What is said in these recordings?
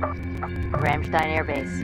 Ramstein Air Base.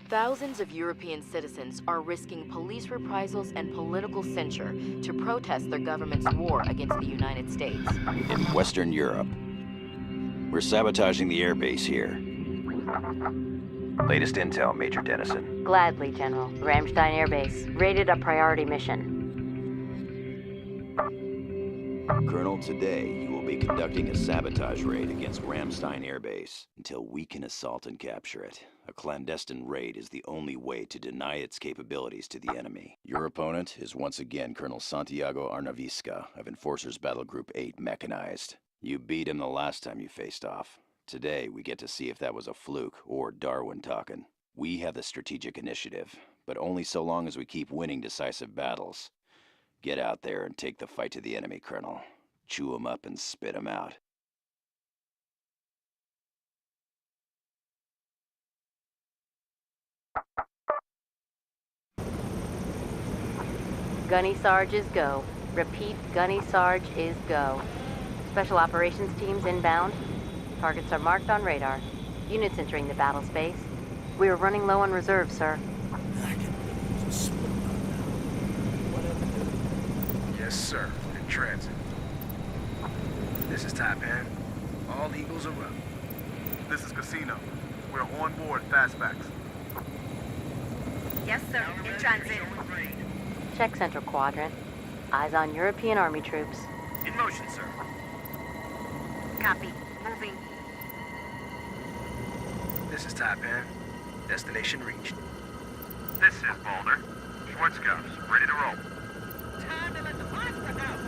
Thousands of European citizens are risking police reprisals and political censure to protest their government's war against the United States. In Western Europe. We're sabotaging the airbase here. Latest intel, Major Dennison. Gladly, General. Ramstein Air Base. Rated a priority mission. Colonel, today you will be conducting a sabotage raid against Ramstein Air Base until we can assault and capture it. A clandestine raid is the only way to deny its capabilities to the enemy. Your opponent is once again Colonel Santiago Arnavisca of Enforcers Battle Group 8 Mechanized. You beat him the last time you faced off. Today, we get to see if that was a fluke or Darwin talking. We have the strategic initiative, but only so long as we keep winning decisive battles. Get out there and take the fight to the enemy, Colonel. Chew 'em up and spit 'em out. Gunny Sarge is go. Repeat, Gunny Sarge is go. Special operations teams inbound. Targets are marked on radar. Units entering the battle space. We are running low on reserves, sir. Yes, sir. In transit. This is Taipan. All Eagles are up. This is Casino. We're on board fastbacks. Yes, sir. In transit. Check Central Quadrant. Eyes on European Army troops. In motion, sir. Copy. Moving. This is Taipan. Destination reached. This is Boulder. Schwarzkopf, ready to roll. Time to let the monster out.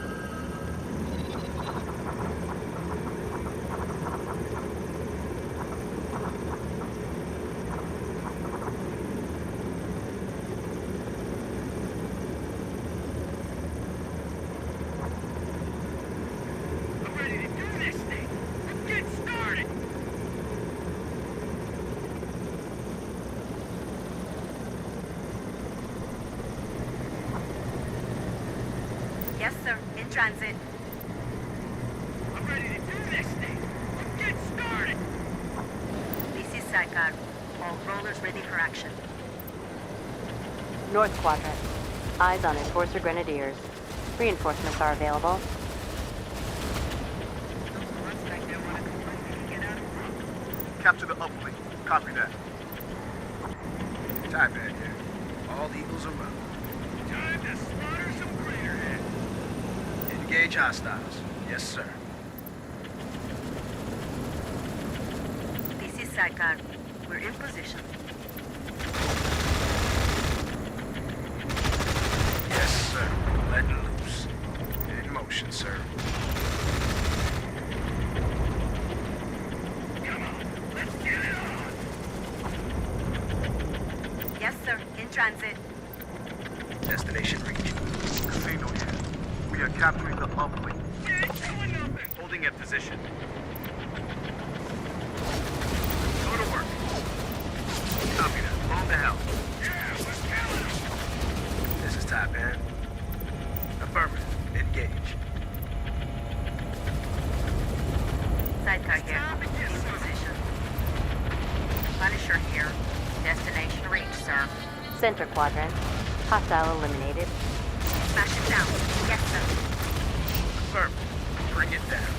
I'm ready to do this thing. Let's get started. Yes, sir. In transit. I'm ready to do this thing. Let's get started. This is Sidecar. All rollers ready for action. North Quadrant. Eyes on Enforcer Grenadiers. Reinforcements are available. Capture the uplink. Copy that. Taipan here. All Eagles are up. Time to slaughter some craterheads. Engage hostiles. Yes, sir. This is Sidecar. We're in position. Yes, sir. Letting loose. In motion, sir. Come on, let's get it on. Yes, sir. In transit. Destination reached. Casino here. We are capturing the uplink. We ain't doing nothing. Holding in position. Go to work. Copy that. On the hell. Yeah, we're killing them. Center quadrant. Hostile eliminated. Smash it down. Yes, sir. Affirmative. Bring it down.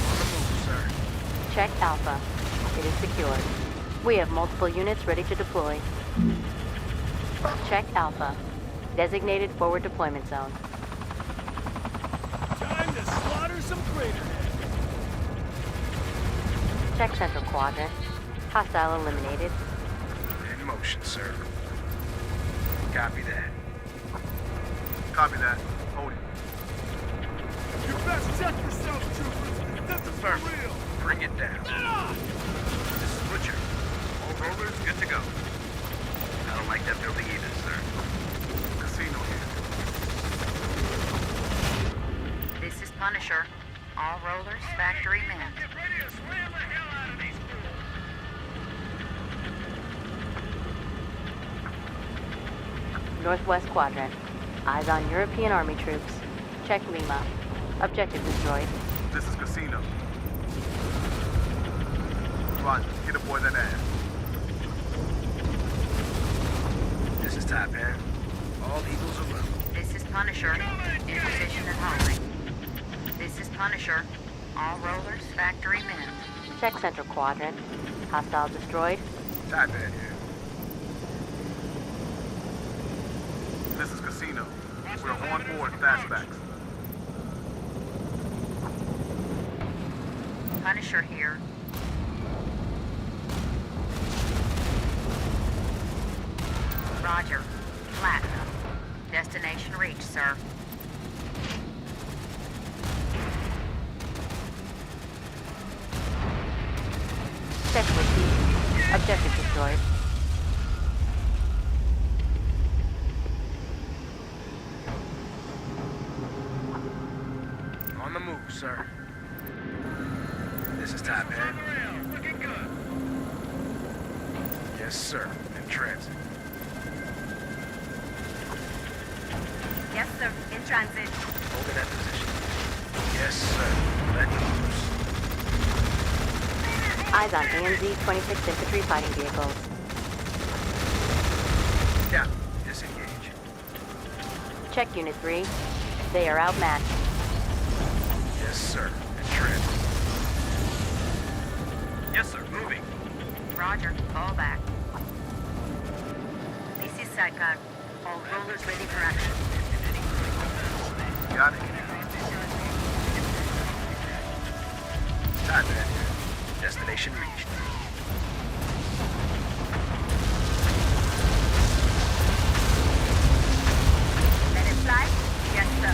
On the move, sir. Check Alpha. It is secured. We have multiple units ready to deploy. Check Alpha. Designated forward deployment zone. Time to slaughter some crater heads. Check Central quadrant. Hostile eliminated. In motion, sir. Copy that. Copy that. Hold it. You best check yourself, troopers. This is for real. Bring it down. This is Butcher. All rollers good to go. I don't like that building either, sir. Casino here. This is Punisher. All rollers, factory men. Get ready to slam the hell out of these fools. Northwest quadrant. Eyes on European Army troops. Check Lima. Objective destroyed. This is Casino. Roger. Get aboard that ass. This is Taipan. All eagles are level. This is Punisher. In position and holding. This is Punisher. All rollers, factory men. Check Central quadrant. Hostile destroyed. Taipan here. This is Casino. We're on board fastbacks. Punisher here. Roger. Platinum. Destination reached, sir. Check receipt. Objective destroyed. On the move, sir. This is Taipan. Looking good. Yes, sir. In transit. Yes, sir. In transit. Holding that position. Yes, sir. Let loose. Eyes on AMZ 26 infantry fighting vehicles. Yeah. Disengage. Check Unit 3. They are outmatched. Yes, sir. In transit. Yes, sir. Moving. Roger. Fall back. This is Saikar. All rollers ready for action. Got it. Taipan here. Destination reached. Let it fly? Yes, sir.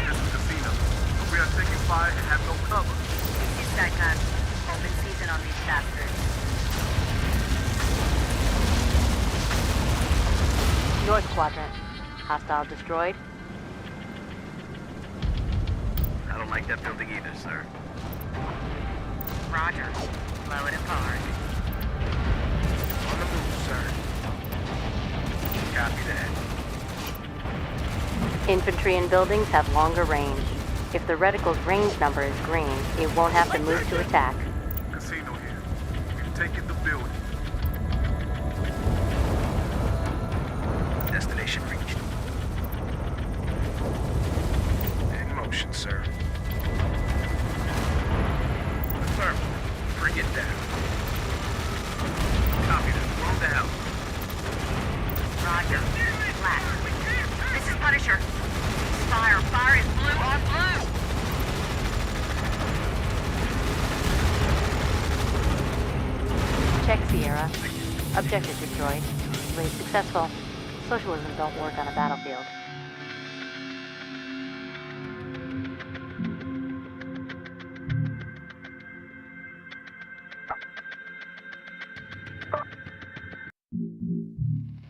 This is Casino. We are taking fire and have no cover. This is Saikar. Open season on these bastards. North quadrant. Hostile destroyed. I don't like that building either, sir. Roger. Blow it apart. On the move, sir. Copy that. Infantry in buildings have longer range. If the reticle's range number is green, it won't have to move to attack. Casino here. We've taken the building. Destination reached. In motion, sir. Affirmative. Bring it down. Copy that. Blow down. Roger. Black. This is Punisher. Fire. Fire is blue on blue. Check Sierra. Objective destroyed. Raid successful. Socialism don't work on a battlefield.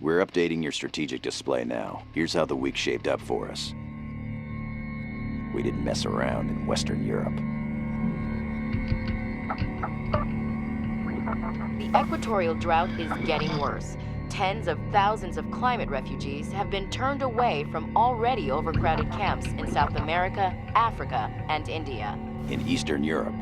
We're updating your strategic display now. Here's how the week shaped up for us. We didn't mess around in Western Europe. The equatorial drought is getting worse. Tens of thousands of climate refugees have been turned away from already overcrowded camps in South America, Africa, and India. In Eastern Europe,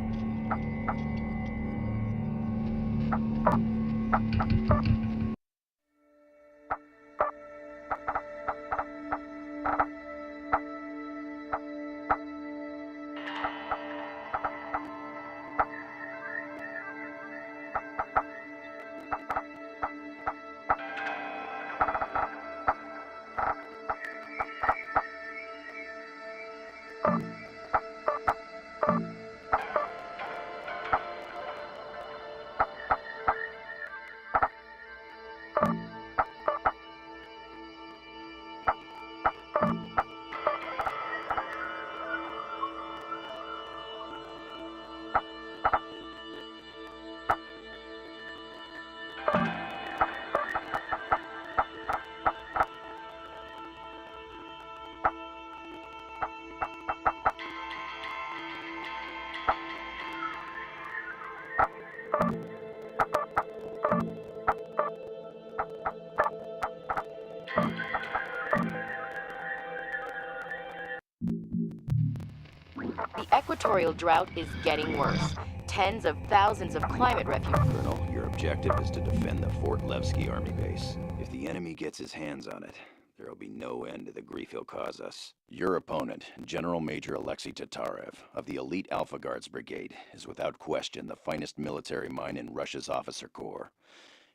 The equatorial drought is getting worse. Tens of thousands of climate refugees. Colonel, your objective is to defend the Fort Levski Army base. If the enemy gets his hands on it, there will be no end to the grief he'll cause us. Your opponent, General Major Alexei Tatarev, of the elite Alpha Guards Brigade, is without question the finest military mind in Russia's officer corps.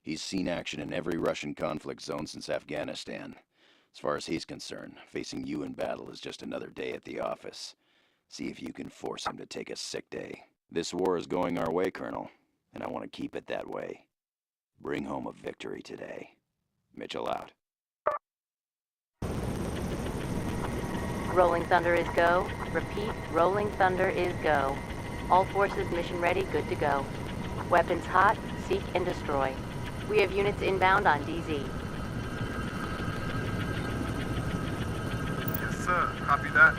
He's seen action in every Russian conflict zone since Afghanistan. As far as he's concerned, facing you in battle is just another day at the office. See if you can force him to take a sick day. This war is going our way, Colonel, and I want to keep it that way. Bring home a victory today. Mitchell out. Rolling Thunder is go. Repeat, Rolling Thunder is go. All forces mission ready, good to go. Weapons hot, seek and destroy. We have units inbound on DZ. Yes, sir. Copy that.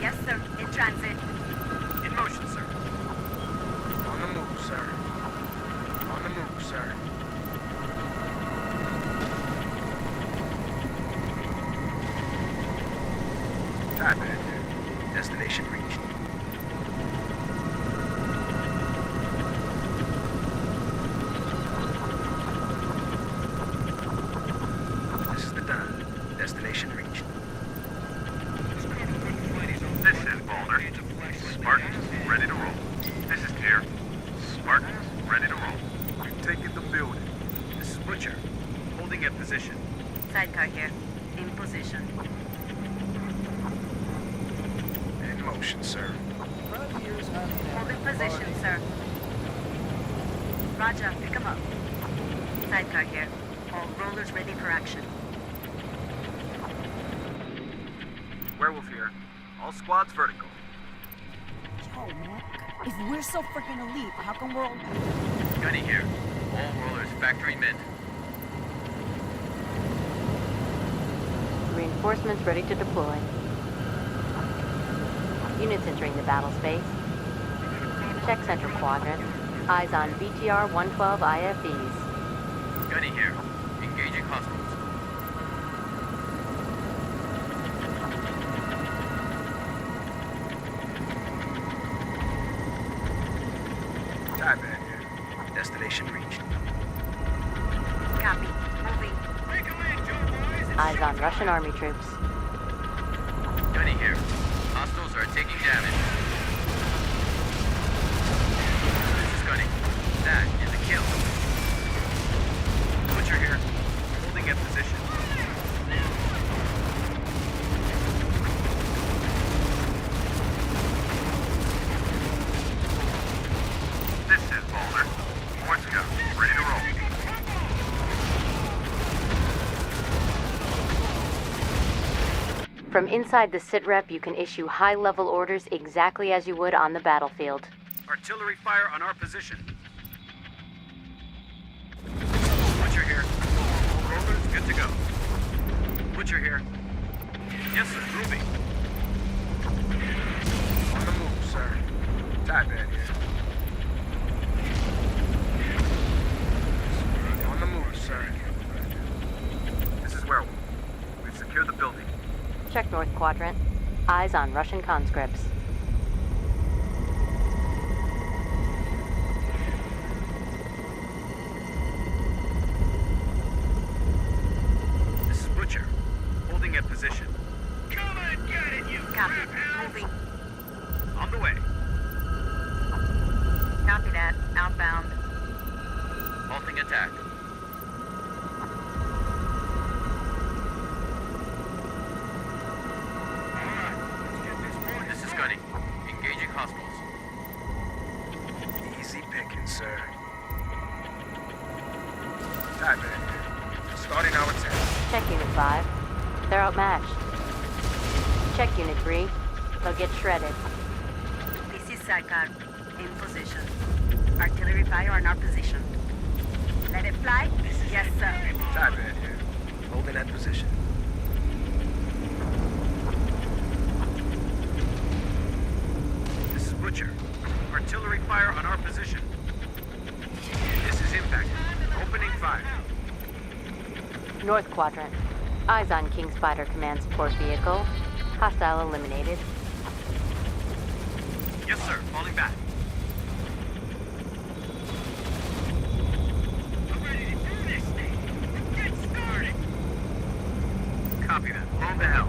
Yes, sir. In transit. In motion, sir. On the move, sir. On the move, sir. Time man. Destination reached. This is the done. Destination reached. This is Boulder. Spartans, ready to roll. This is Tier. Spartans, ready to roll. We've taken the building. This is Butcher. Holding at position. Sidecar here. In position. In motion, sir. Hold in position, sir. Roger, pick 'em up. Sidecar here. All rollers ready for action. Werewolf here. All squads vertical. Yo, man. If we're so freaking elite, how come we're all... Gunny here. All rollers factory mid. Reinforcements ready to deploy. Units entering the battle space. Check Central Quadrant. Eyes on BTR 112 IFVs. Gunny here. Engaging hostiles. Time man here. Destination reached. Copy. Moving. Eyes on Russian army troops. Gunny here. Hostiles are taking damage. This is Gunny. That is a kill. Butcher here. Holding at position. This is Boulder. Let's go. Ready to roll. From inside the sitrep, you can issue high-level orders exactly as you would on the battlefield. Artillery fire on our position. Butcher here. All rollers good to go. Butcher here. Yes, sir. Moving. On the move, sir. Time man here. On the move, sir. This is Werewolf. We've secured the building. Check North Quadrant. Eyes on Russian conscripts. sir. Type in. Starting our test. Check Unit 5. They're outmatched. Check Unit 3. They'll get shredded. This is Sidecar. In position. Artillery fire on our position. Let it fly? Yes, sir. Type in here. Holding that position. This is Butcher. Artillery fire on our position. This is Impact. Opening fire. North Quadrant. Eyes on King Spider Command Support Vehicle. Hostile eliminated. Yes, sir. Falling back. I'm ready to do this thing. Get started. Copy that. Hold the hell.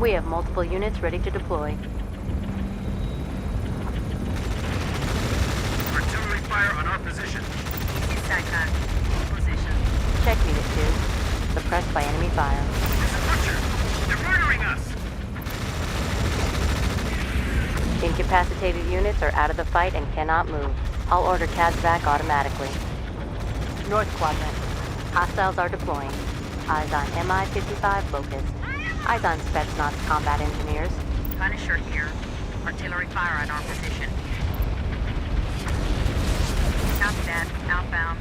We have multiple units ready to deploy. Artillery fire on our position. This is Sidecar. In position. Check Unit 2. Suppressed by enemy fire. This is Butcher. They're murdering us. Incapacitated units are out of the fight and cannot move. I'll order CAS back automatically. North Quadrant. Hostiles are deploying. Eyes on Mi-55 Locust. Eyes on Spetsnaz combat engineers. Punisher here. Artillery fire on our position. Copy that. Outbound.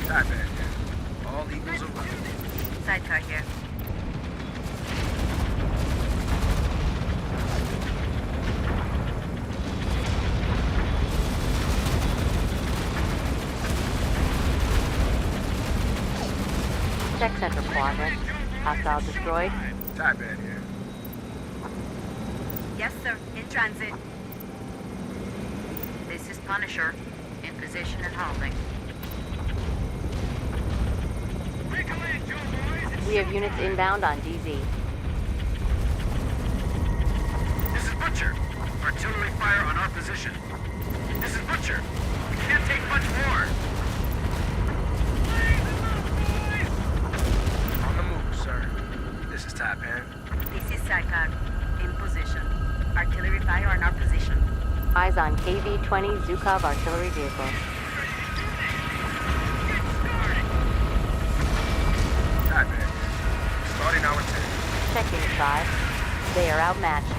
Type in here. All Eagles are running. Sidecar here. Check Center Quadrant. Hostile destroyed. Type in here. Yes, sir. In transit. This is Punisher. In position and holding. We have units inbound on DZ. This is Butcher. Artillery fire on our position. This is Butcher. We can't take much more. On the move, sir. This is Taipan. This is Sidecar. In position. Artillery fire on our position. Eyes on KV-20 Zukov artillery vehicle. Taipan. Starting our test. Check Unit 5. They are outmatched.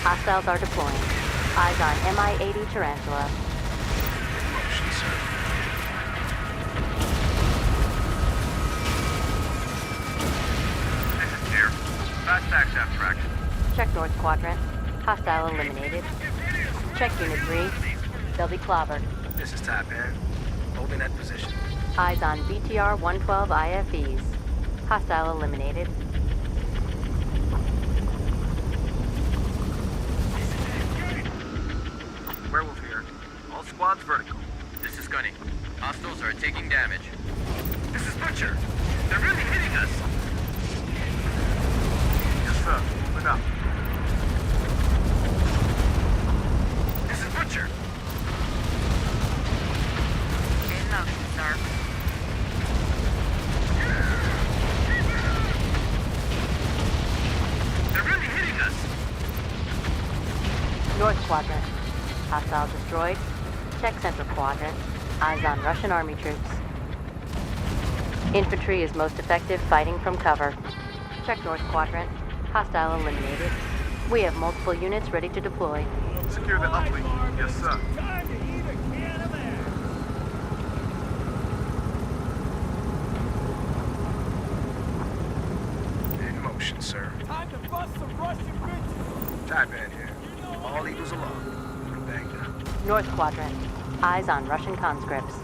Hostiles are deploying. Eyes on Mi-80 Tarantula. In motion, sir. This is Deer. Fast action traction. Check North Quadrant. Hostile eliminated. Check Unit 3. They'll be clobbered. This is Taipan. Holding that position. Eyes on BTR-112 IFEs. Hostile eliminated. Werewolf here. All squads vertical. This is Gunny. Hostiles are taking damage. This is Butcher. They're really hitting us. Yes, sir. Moving up. This is Butcher. In motion, sir. They're really hitting us. North Quadrant. Hostile destroyed. Check Central Quadrant. Eyes on Russian army troops. Infantry is most effective fighting from cover. Check North Quadrant. Hostile eliminated. We have multiple units ready to deploy. Secure the uplink. Yes, sir. Time to eat a can of air. In motion, sir. Time to bust some Russian bitches. Taipan here. All Eagles along. We're banged up. North Quadrant. Eyes on Russian conscripts.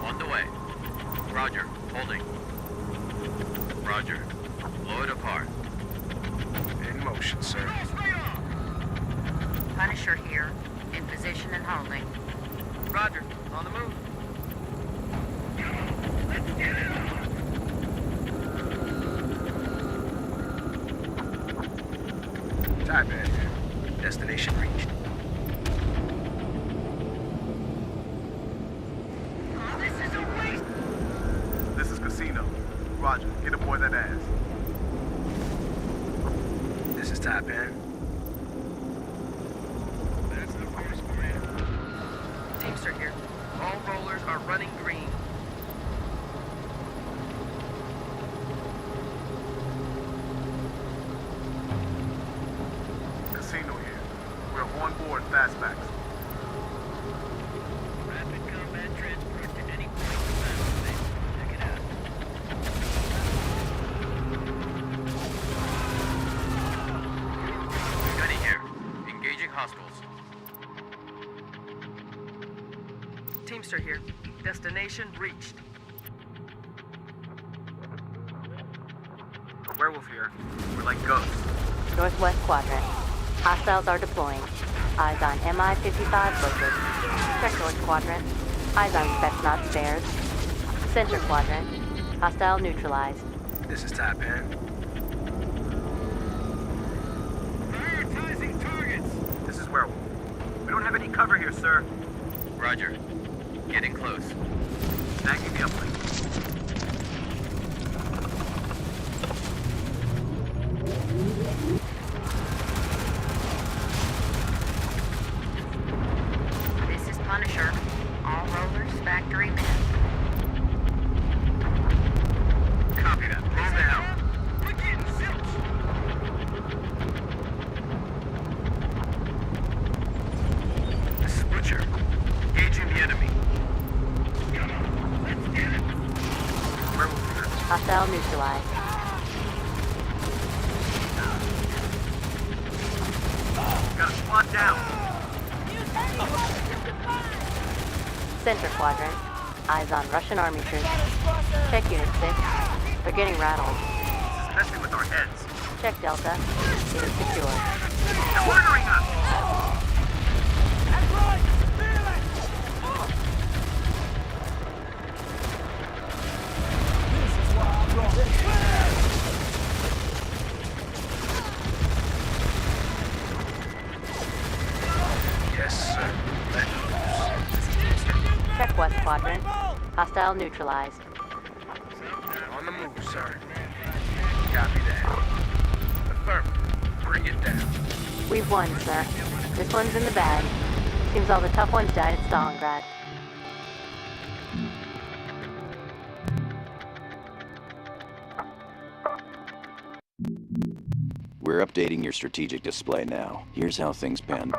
On the way. Roger. Holding. Roger. Blow it apart. In motion, sir. Punisher here. In position and holding. Roger. On the move. Taipan here. Destination reached. This is Casino. Roger, get aboard that ass. This is Taipan. That's the first command. Teamster here. All rollers are running green. Casino here. We're on board fastbacks. Rapid combat transport to any point in the battle space. Check it out. Gunny here. Engaging hostiles. Teamster here. Destination reached. Werewolf here. We're like ghosts. Northwest quadrant. Hostiles are deploying. Eyes on MI-55 located. Check north quadrant. Eyes on Spetsnaz spares. Center quadrant. Hostile neutralized. This is Taipan. Prioritizing targets. This is Werewolf. We don't have any cover here, sir. Roger. Getting close. Snagging the uplink. This is Punisher. All rollers, factory men. Copy that. Please down. We're getting zilch. This is Butcher. Engaging the enemy. Let's get it. Werewolf here. Hostile neutralized. Got a squad down. Center quadrant. Eyes on Russian army troops. Check Unit 6. They're getting rattled. This is messing with our heads. Check Delta. It is secure. They're murdering us! Yes, sir. Let loose. Check West quadrant. Hostile neutralized. On the move, sir. Copy that. Affirmative. Bring it down. We've won, sir. This one's in the bag. Seems all the tough ones died at Stalingrad. We're updating your strategic display now. Here's how things pan.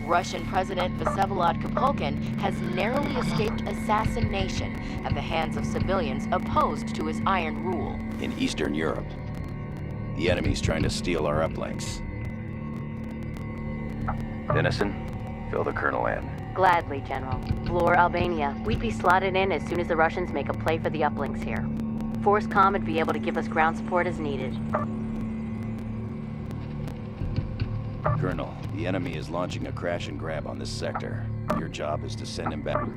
Russian President Vsevolod Kapulkin has narrowly escaped assassination at the hands of civilians opposed to his iron rule. In Eastern Europe, the enemy's trying to steal our uplinks. Denison, fill the colonel in. Gladly, General. Vlor, Albania. We'd be slotted in as soon as the Russians make a play for the uplinks here. Force.com would be able to give us ground support as needed. Colonel, the enemy is launching a crash and grab on this sector. Your job is to send him back.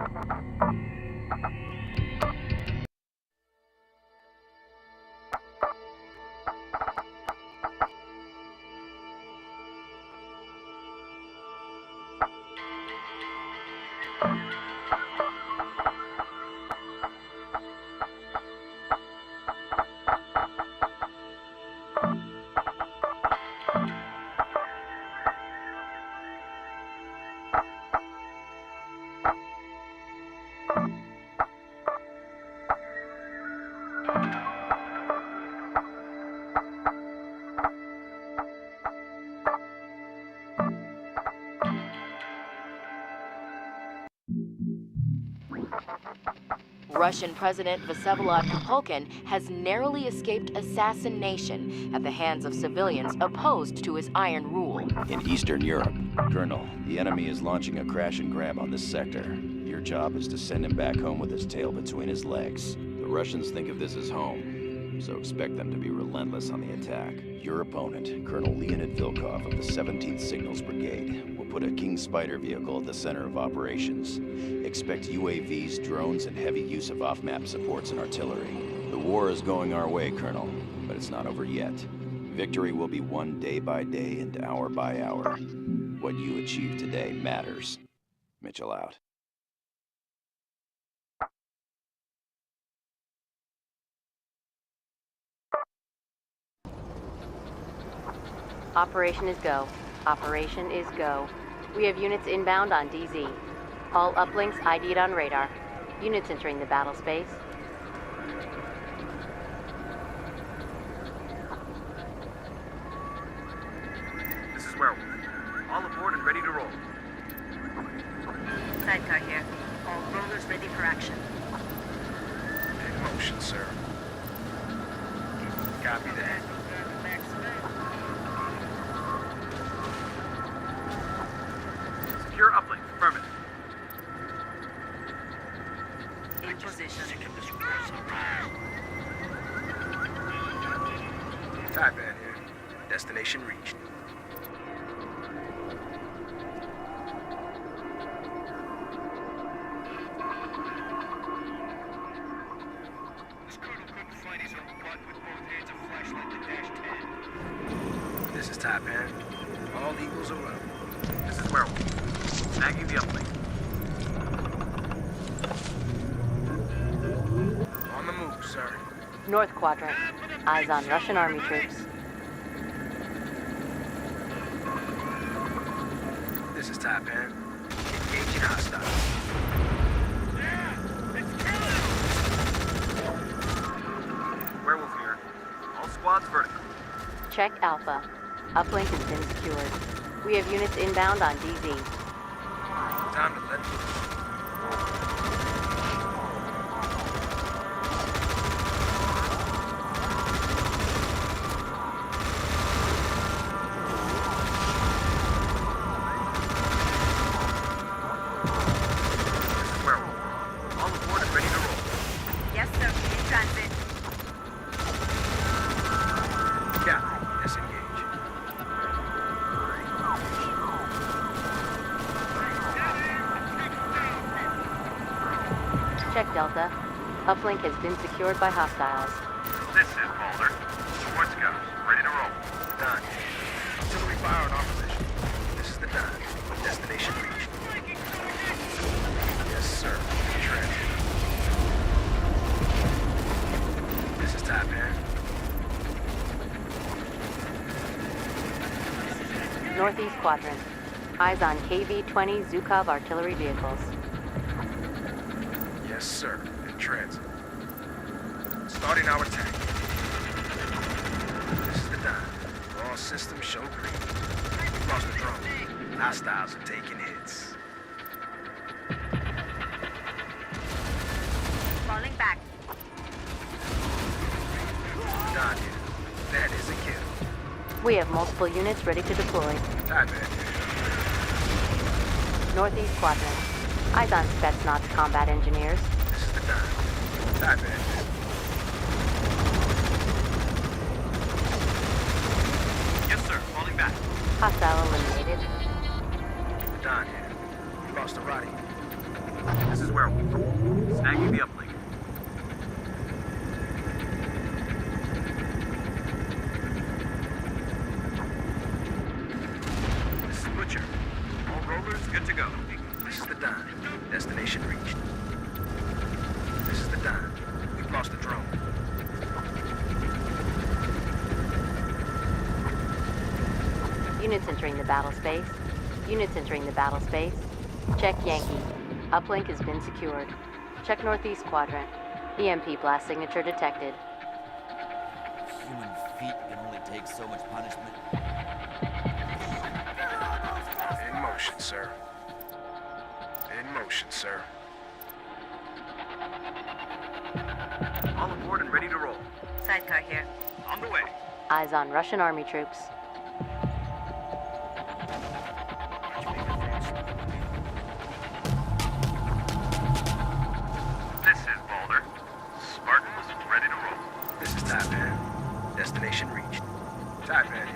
Russian President Vsevolod Kapulkin has narrowly escaped assassination at the hands of civilians opposed to his iron rule. In Eastern Europe, Colonel, the enemy is launching a crash and grab on this sector. Your job is to send him back home with his tail between his legs. The Russians think of this as home, so expect them to be relentless on the attack. Your opponent, Colonel Leonid Vilkov of the 17th Signals Brigade, will put a King Spider vehicle at the center of operations. Expect UAVs, drones, and heavy use of off-map supports and artillery. The war is going our way, Colonel, but it's not over yet. Victory will be won day by day and hour by hour. What you achieve today matters. Mitchell out. Operation is go. Operation is go. We have units inbound on DZ. All uplinks ID'd on radar. Units entering the battle space. This is Werewolf. All aboard and ready to roll. Sidecar here. All rollers ready for action. In motion, sir. Copy that. Secure uplink. Affirmative. In position. Type in here. Destination reached. This colonel couldn't fight his own butt with both hands of flashlight to dash 10. This is Type in. All eagles are up. This is Werewolf. Snagging the uplink. On the move, sir. North Quadrant. Eyes on Russian Army troops. This is Type in. Engaging hostile. Werewolf here. All squads vertical. Check Alpha. Uplink has been secured. We have units inbound on DZ. Time to let This is Werewolf. All aboard and ready to roll. Yes, sir. In transit. Yeah, disengage. Check Delta. Uplink has been secured by hostiles. This is Boulder. Support scouts, ready to roll. Done. Artillery fire in our position. This is the done. Destination reached. Yes, sir. Trent. This is Type in. Northeast Quadrant. Eyes on KV-20 Zhukov artillery vehicles. Yes, sir. In transit. Starting our attack. This is the done. All systems show green. We've lost the drone. Hostiles are taking hits. Falling back. Done here. That is a kill. We have multiple units ready to deploy. Type in. Northeast Quadrant. Eyes on Spetsnaz combat engineers. This is the done. Type in. Yes, sir. Falling back. Hostile eliminated. Done here. We lost a Roddy. This is Werewolf. Snagging the uplink. This is Butcher. All rollers good to go. This is the done. Destination reached. This is the done. We've lost the drone. Units entering the battle space. Units entering the battle space. Check Yankee. Uplink has been secured. Check Northeast Quadrant. EMP blast signature detected. Human feet can only take so much punishment. In motion, sir. In motion, sir. All aboard and ready to roll. Sidecar here. On the way. Eyes on Russian Army troops. This is Boulder. Spartans ready to roll. This is Type in. Destination reached. Type in.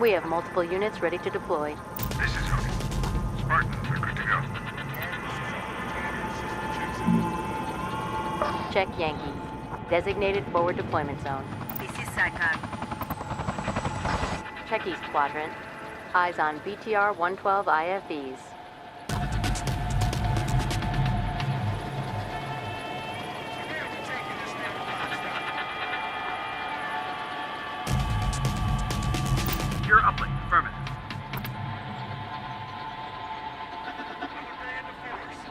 We have multiple units ready to deploy. This is Hooky. Spartans are good to go. Check Yankee. Designated forward deployment zone. This is Sidecar. Check East Quadrant. Eyes on BTR 112 IFVs. Secure uplink. Affirmative. Another day in the force.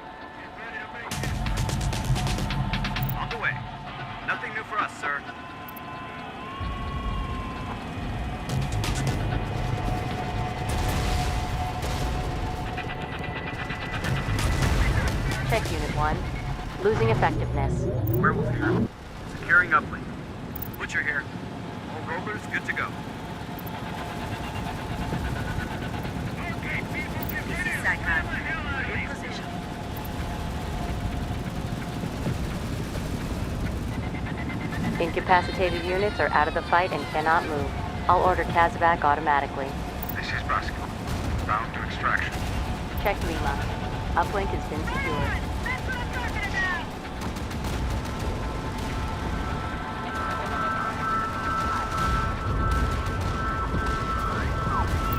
Check Unit 1. Losing effectiveness. Werewolf here. Securing uplink. Butcher here. All rollers good to go. This is Saigon. In position. Incapacitated units are out of the fight and cannot move. I'll order Kazabak automatically. This is Brasco. Bound to extraction. Check Lima. Uplink has been secured.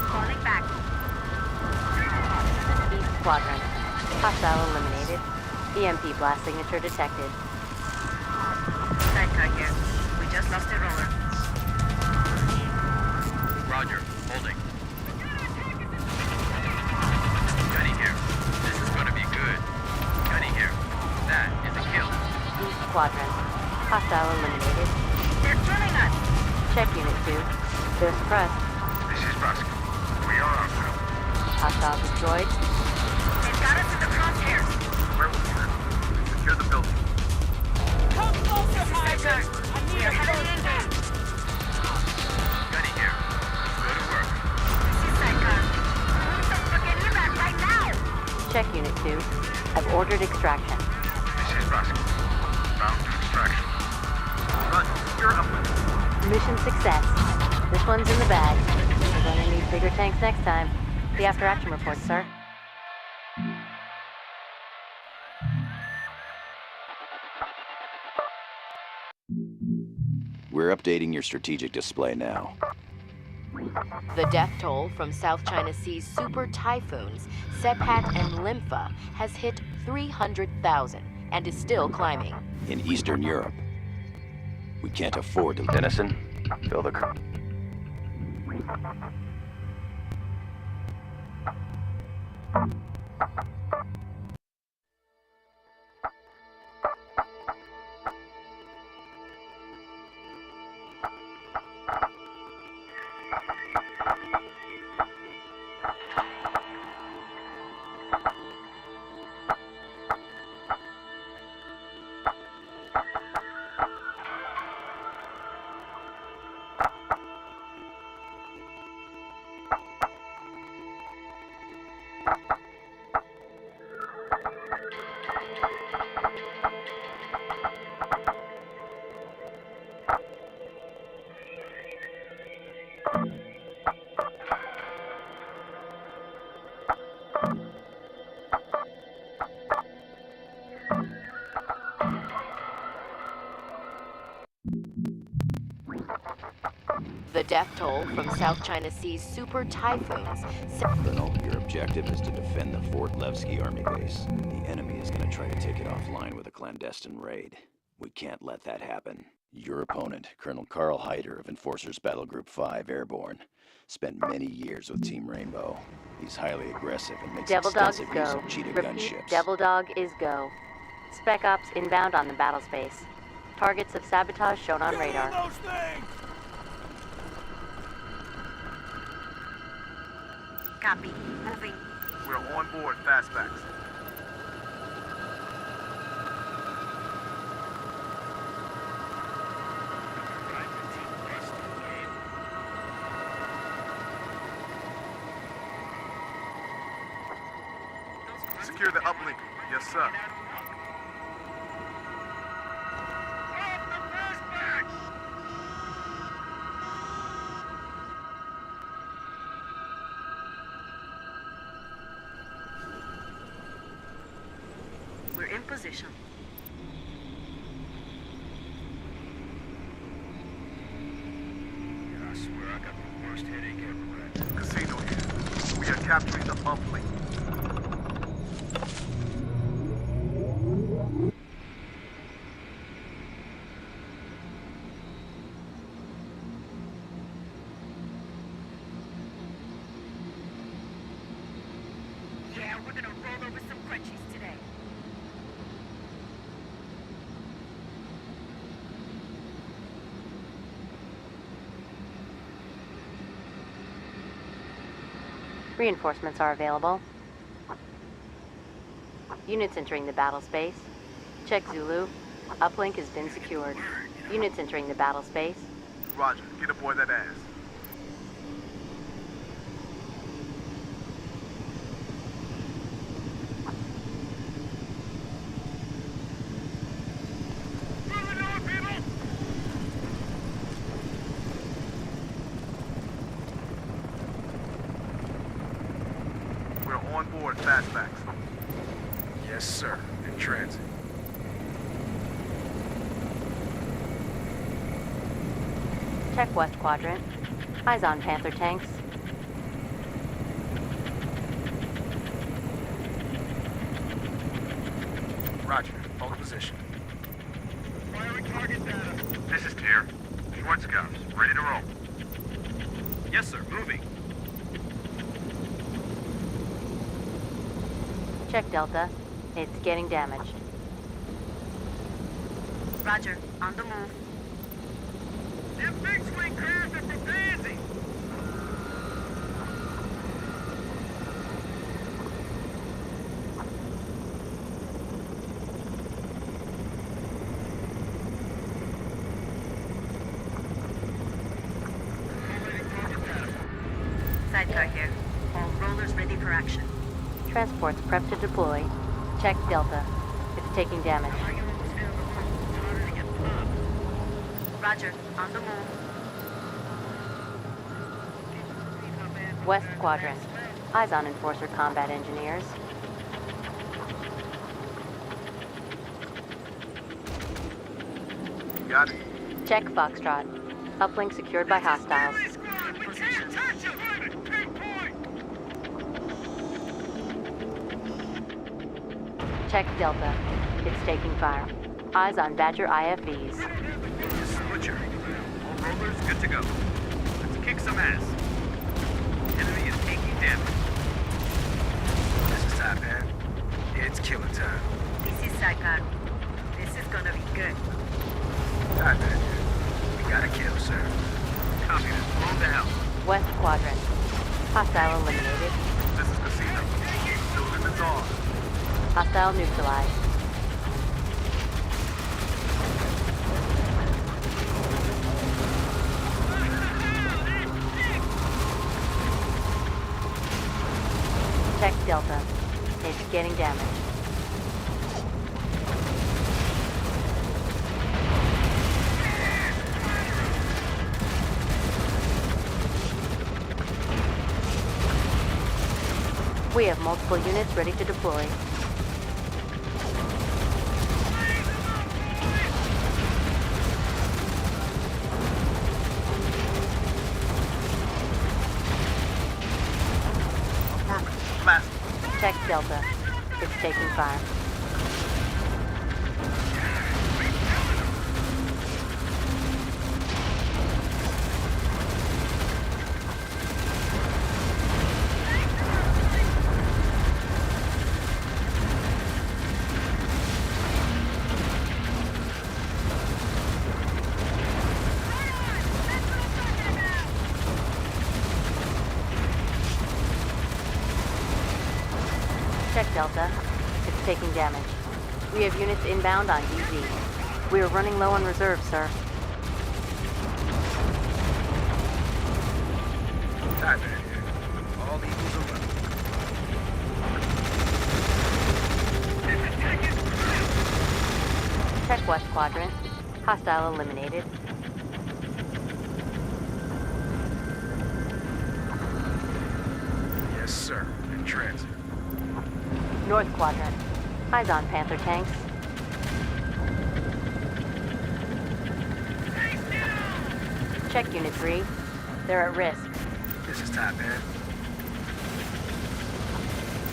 Calling back. East Quadrant. Hostile eliminated. EMP blast signature detected. Sidecar here. We just lost a roller. Roger. Holding. Gunny here. This is gonna be good. Gunny here. That is a kill. East Quadrant. Hostile eliminated. They're killing us. Check Unit 2. They're suppressed. This is Brasco. We are on route. Hostile destroyed. They've got us in the crosshairs. Werewolf here. Secure the building. Come closer, Hyder! We are heavily engaged. Gunny here. Go to work. This is Saigon. We need some fucking evac right now. Check Unit 2. I've ordered extraction. This is Brasco. Bound to extraction. Run. You're uplink. Mission success. This one's in the bag. We're gonna need bigger tanks next time. The after-action report, sir. We're updating your strategic display now. The death toll from South China Sea's super typhoons, Sephat and Lympha, has hit 300,000 and is still climbing. In Eastern Europe, we can't afford to... Denison, fill the... The death toll from South China Sea's super typhoons. Colonel, your objective is to defend the Fort Levski Army base. The enemy is going to try to take it offline with a clandestine raid. We can't let that happen. Your opponent, Colonel Carl Hyder of Enforcers Battle Group 5 Airborne, spent many years with Team Rainbow. He's highly aggressive and makes Devil Dog extensive go. use of cheetah Repeat, gunships. Devil Dog is go. Spec Ops inbound on the battle space. Targets of sabotage shown on radar. Those things! Copy. Moving. We're on board. Fastbacks. Secure the uplink. Yes, sir. We're in position. I swear I got the worst headache ever. Casino here. We are capturing the uplink. Yeah, we're gonna roll over some crunchies today. Reinforcements are available. Units entering the battle space. Check Zulu. Uplink has been secured. Units entering the battle space. Roger. Get aboard that ass. We're on board fastbacks. Yes, sir. In transit. Check West Quadrant. Eyes on Panther tanks. Roger. Hold position. Firing target data. This is Tier. Schwartz Scouts, ready to roll. Yes, sir. Moving. Check Delta. It's getting damaged. Roger, on the move. Them big swing cars are for pansy. Sidecar here. All rollers ready for action. Transports prepped to deploy. Check Delta. It's taking damage. Roger, on the move. West Quadrant. Eyes on Enforcer combat engineers. Got it. Check Foxtrot. Uplink secured by hostiles. In position. Check Delta. It's taking fire. Eyes on Badger IFVs. Butcher. All rollers good to go. Let's kick some ass. Enemy is taking damage. This is Top Hat. It's killing time. This is Sidecar. This is gonna be good. Top Hat. We gotta kill, sir. Copy that. Blown to hell. West Quadrant. Hostile eliminated. This is Casino. Building is on. Hostile neutralized. Check Delta. It's getting damaged. We have multiple units ready to deploy. Blast. Check Delta. It's taking fire. Check Delta. It's taking damage. We have units inbound on DZ. We are running low on reserves, sir. Top Hat here. All equals are running. Check West Quadrant. Hostile eliminated. Yes, sir. In transit. North Quadrant. Eyes on Panther tanks. Check Unit 3. They're at risk. This is Top Hat.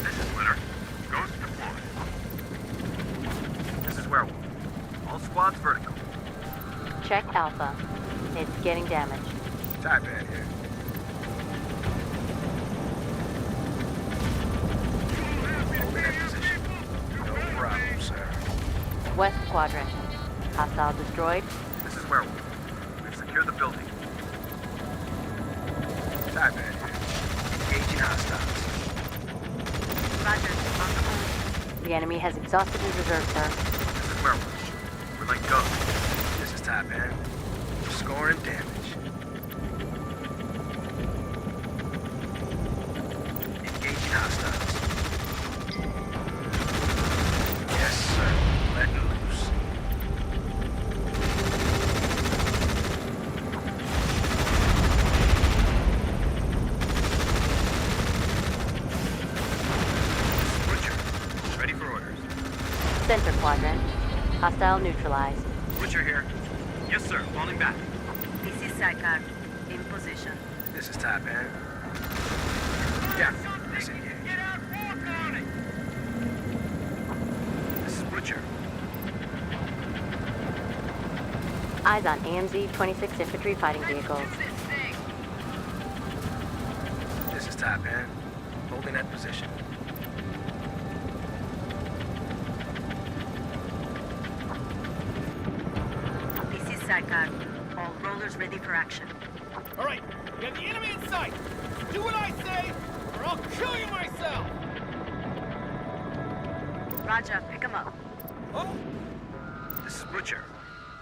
This is Winter. Ghost deployed. This is Werewolf. All squads vertical. Check Alpha. It's getting damaged. Top Hat here. Hold that position. No problem, sir. West Quadrant. Hostile destroyed. This is Werewolf. We've secured the building. Top Hat here. Engaging hostiles. Roger, on the move. The enemy has exhausted his reserve, sir. This is Merrill. We're like go. This is Taipan. We're scoring damage. Engaging hostiles. Yes, sir. Letting loose. Butcher, ready for orders. Center quadrant. Hostile neutralized. Butcher here. Yes, sir. Falling back. This is Sarkar. In position. This is Taipan. Yeah, disengage. Get out, walk on it! This is Butcher. Eyes on AMZ 26 infantry fighting vehicles. This is Taipan. Holding that position. This is Sarkar. All rollers ready for action. All right, we have the enemy in sight. Do what I say, or I'll kill you myself! Roger, pick him up. Oh? This is Butcher.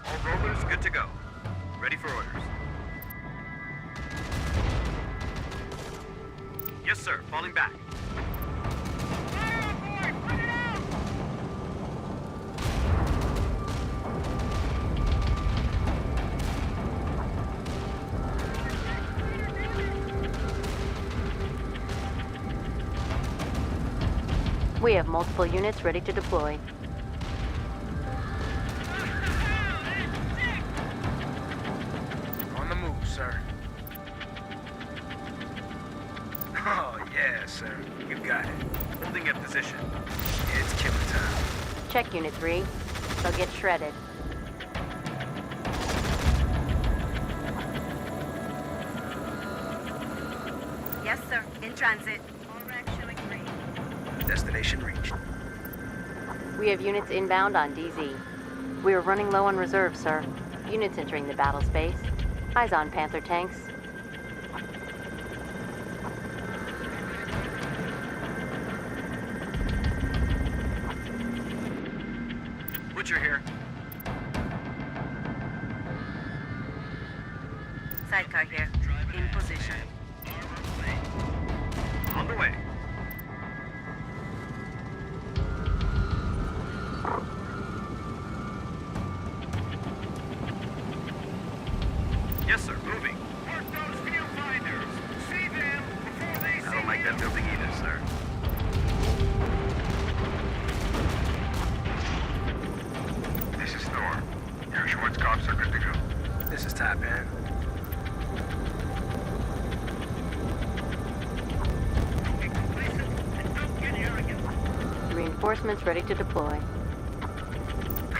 All rollers good to go. Ready for orders. Yes, sir. Falling back. We have multiple units ready to deploy. On the move, sir. Oh, yeah, sir. You got it. Holding a position. It's killing time. Check Unit 3. They'll get shredded. Yes, sir. In transit. All ranks showing green. Destination reached. We have units inbound on DZ. We are running low on reserves, sir. Units entering the battle space. Eyes on Panther tanks. Butcher here. Sidecar here. In position. On the way. Yes, sir. Moving. Work those field finders. See them before they see I don't like that building either, sir. This is Thor. Your Schwarzkopfs are good to go. This is Taipan. Reinforcements ready to deploy.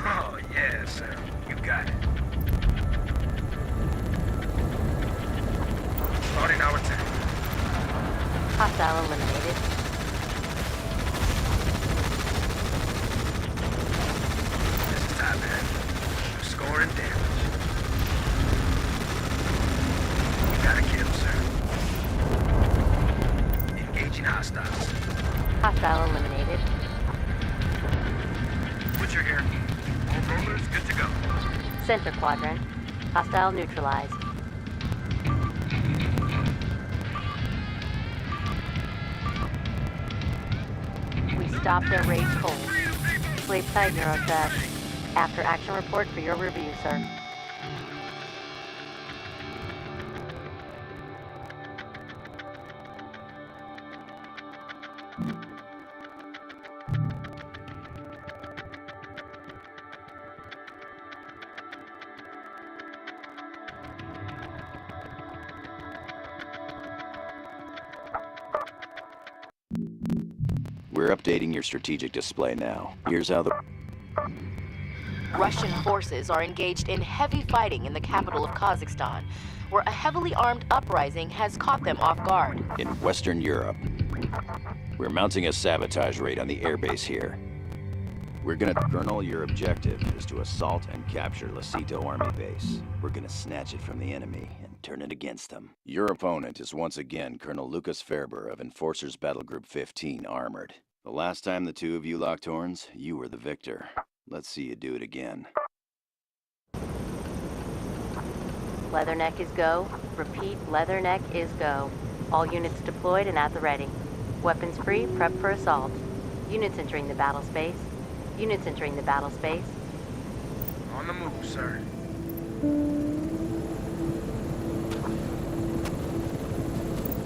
Oh, yeah, sir. You got it. Starting our attack. Hostile eliminated. This is Taipan. We're scoring damage. You got a kill, sir. Engaging hostiles. Hostile eliminated. Butcher here. All rollers good to go. Center quadrant. Hostile neutralized. We stopped their raid cold. Sleep tight, Eurotech. After action report for your review, sir. We're updating your strategic display now. Here's how the... Russian forces are engaged in heavy fighting in the capital of Kazakhstan, where a heavily armed uprising has caught them off guard. In Western Europe, we're mounting a sabotage raid on the airbase here. Colonel, your objective is to assault and capture Lasito Army Base. We're gonna snatch it from the enemy and turn it against them. Your opponent is once again Colonel Lucas Ferber of Enforcers Battle Group 15 Armored. The last time the two of you locked horns, you were the victor. Let's see you do it again. Leatherneck is go. Repeat, Leatherneck is go. All units deployed and at the ready. Weapons free, prep for assault. Units entering the battle space. Units entering the battle space. On the move, sir.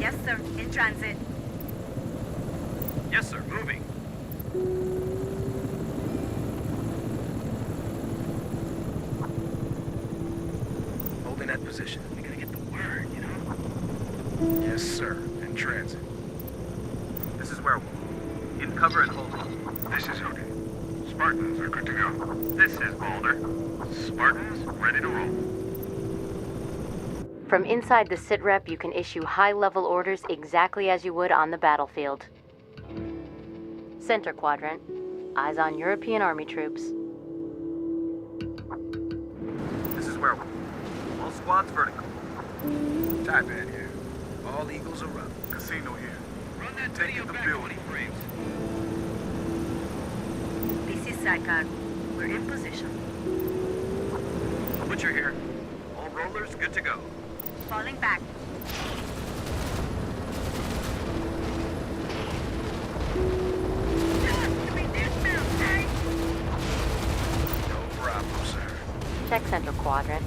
Yes, sir. In transit. Yes, sir. Moving. Holding that position. We gotta get the word, you know? Yes, sir. In transit. This is Werewolf. In cover and holding. This is Hoodie. Spartans are good to go. This is Boulder. Spartans ready to roll. From inside the sitrep, you can issue high-level orders exactly as you would on the battlefield. Center quadrant. Eyes on European army troops. This is Werewolf. All squads vertical. Taipan here. All eagles are up. Casino here. Run that Take video the back building. 20 frames. This is Saikar. We're in position. Butcher here. All rollers good to go. Falling back. No problem, sir. Check center quadrant.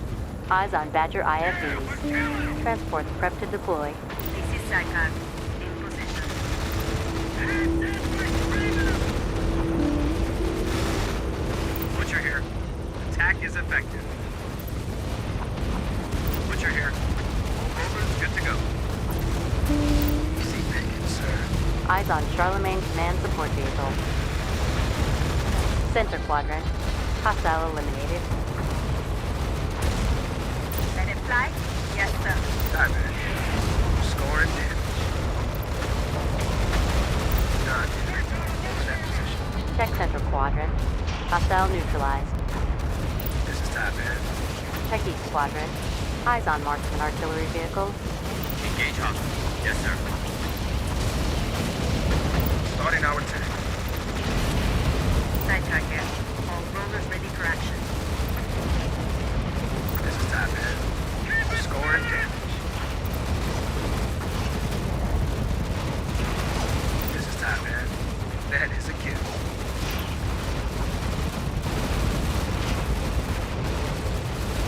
Eyes on Badger IFVs. Transport prep to deploy. This is Saikar. In position. Butcher here. Attack is effective. Butcher here. All rollers good to go. Easy pickings, sir. Eyes on Charlemagne command support vehicle. Center quadrant. Hostile eliminated. Let it fly? Yes, sir. Taipan here. Scoring damage. Done. Hold that position. Check center quadrant. Hostile neutralized. This is Taipan. Check east quadrant. Eyes on marksman artillery vehicle. Engage hostile. Yes, sir. Starting our attack. Saikar here. All rollers ready for action. This is Taipan. Scoring damage. This is Taipan. That is a kill.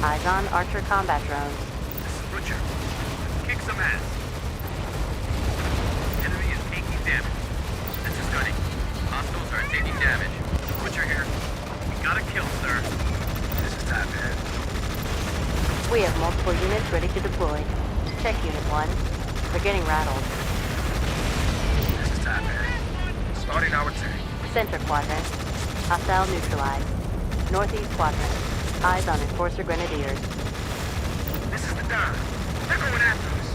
Eyes on Archer combat drones. This is Butcher. Kick some ass. Enemy is taking damage. This is Gunny. Hostiles are taking damage. Butcher here. We got a kill, sir. This is Taipan. We have multiple units ready to deploy. Check Unit 1. They're getting rattled. This is Taipan. Starting our attack. Center quadrant. Hostile neutralized. Northeast quadrant. Eyes on Enforcer Grenadiers. This is the Don. They're going after us.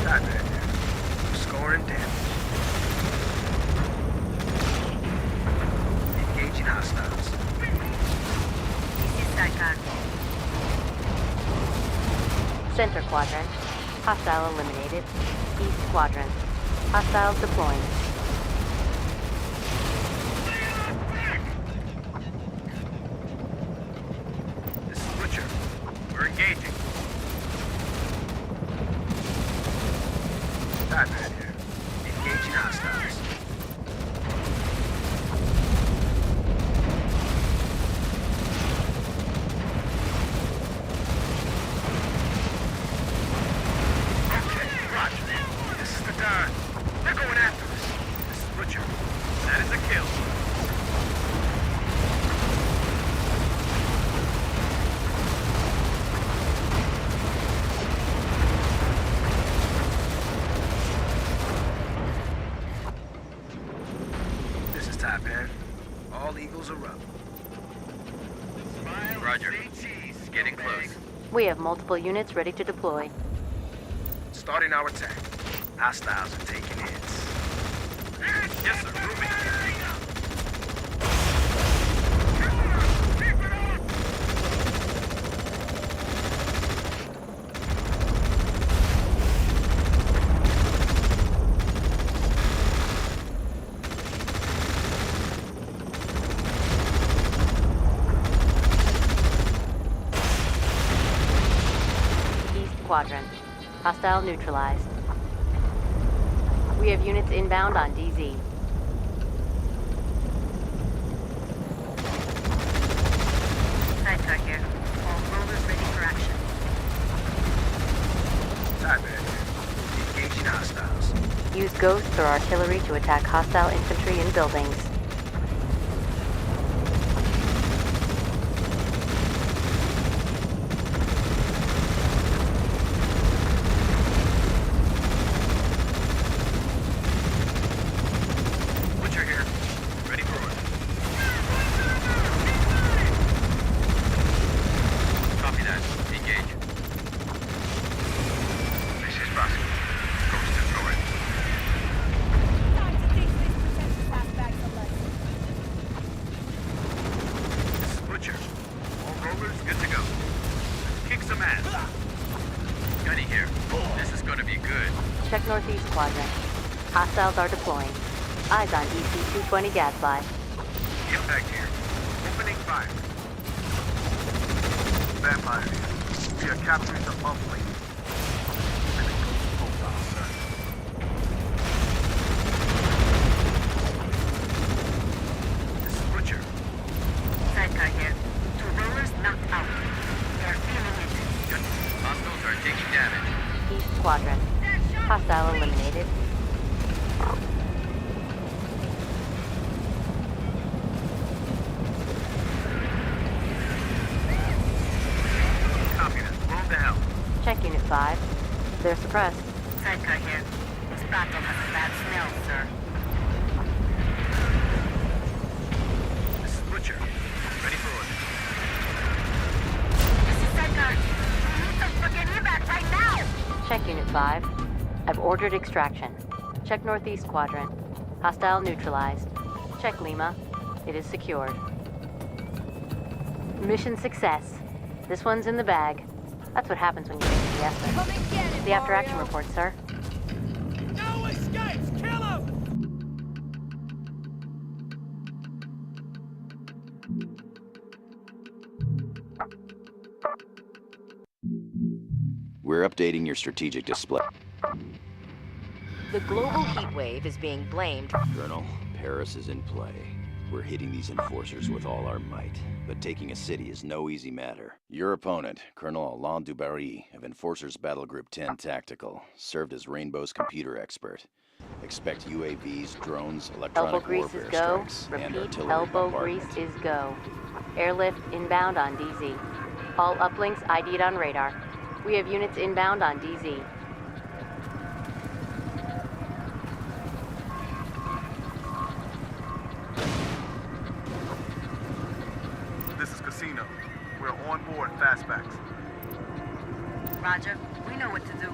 Taipan here. Scoring damage. Engaging hostiles. This is Saikar. Center quadrant. Hostile eliminated. East quadrant. Hostiles deploying. This is Butcher. We're engaging. Taipan here. Engaging hostiles. Okay, roger. This is the Don. They're going after us. This is Butcher. That is a kill. This is Taipan. All eagles are up. Roger. Getting close. We have multiple units ready to deploy. Starting our attack. Hostiles are taking hits. Yes, sir. Moving. quadrant. Hostile neutralized. We have units inbound on DZ. Sidecar here. All rollers ready for action. Sidebag here. Engaging hostiles. Use ghosts or artillery to attack hostile infantry in buildings. Butcher here. Ready for order. Copy that. Engage. This is Roscoe. Ghost deployed. Time to teach these pretentious half-bags a lesson. This is Butcher. All rollers good to go. Let's kick some ass. Gunny here. This is gonna be good. Check northeast quadrant. Hostiles are deploying. Eyes on EC-220 Gadfly. Impact here. Opening fire. Vampire here. We are capturing the pump lane. Sending ghost profile, sir. This is Butcher. Sidecar here. 2 rollers knocked out. They're feeling it. Hostiles are taking damage. East quadrant. Hostile eliminated. Copy that. Blown to hell. Check Unit 5. They're suppressed. Sidecar here. This battle has a bad smell, sir. This is Butcher. Ready for order. This is Sidecar. We need some fucking evac right now! Check Unit 5. I've ordered extraction. Check northeast quadrant. Hostile neutralized. Check Lima. It is secured. Mission success. This one's in the bag. That's what happens when you take the effort. Come and get it, The after-action Mario. report, sir. No escapes! Kill him! We're updating your strategic display. The global heat wave is being blamed. Colonel, Paris is in play. We're hitting these enforcers with all our might, but taking a city is no easy matter. Your opponent, Colonel Alain Dubarry of Enforcers Battle Group 10 Tactical, served as Rainbow's computer expert. Expect UAVs, drones, Elbow electronic grease is warfare go. strikes, and Repeat, artillery elbow bombardment. grease is go. Airlift inbound on DZ. All uplinks ID'd on radar. We have units inbound on DZ. This is Casino. We're on board fastbacks. Roger. We know what to do.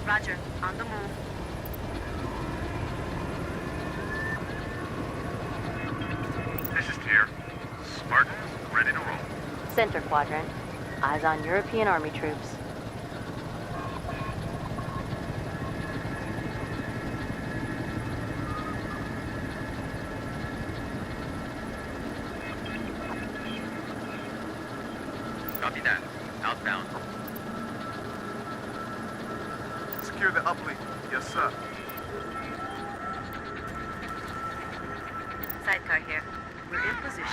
Roger. On the move. This is Tier. Spartans, ready to roll. Center quadrant. Eyes on European Army troops. Copy that. Outbound. Secure the uplink. Yes, sir. Sidecar here. We're in position.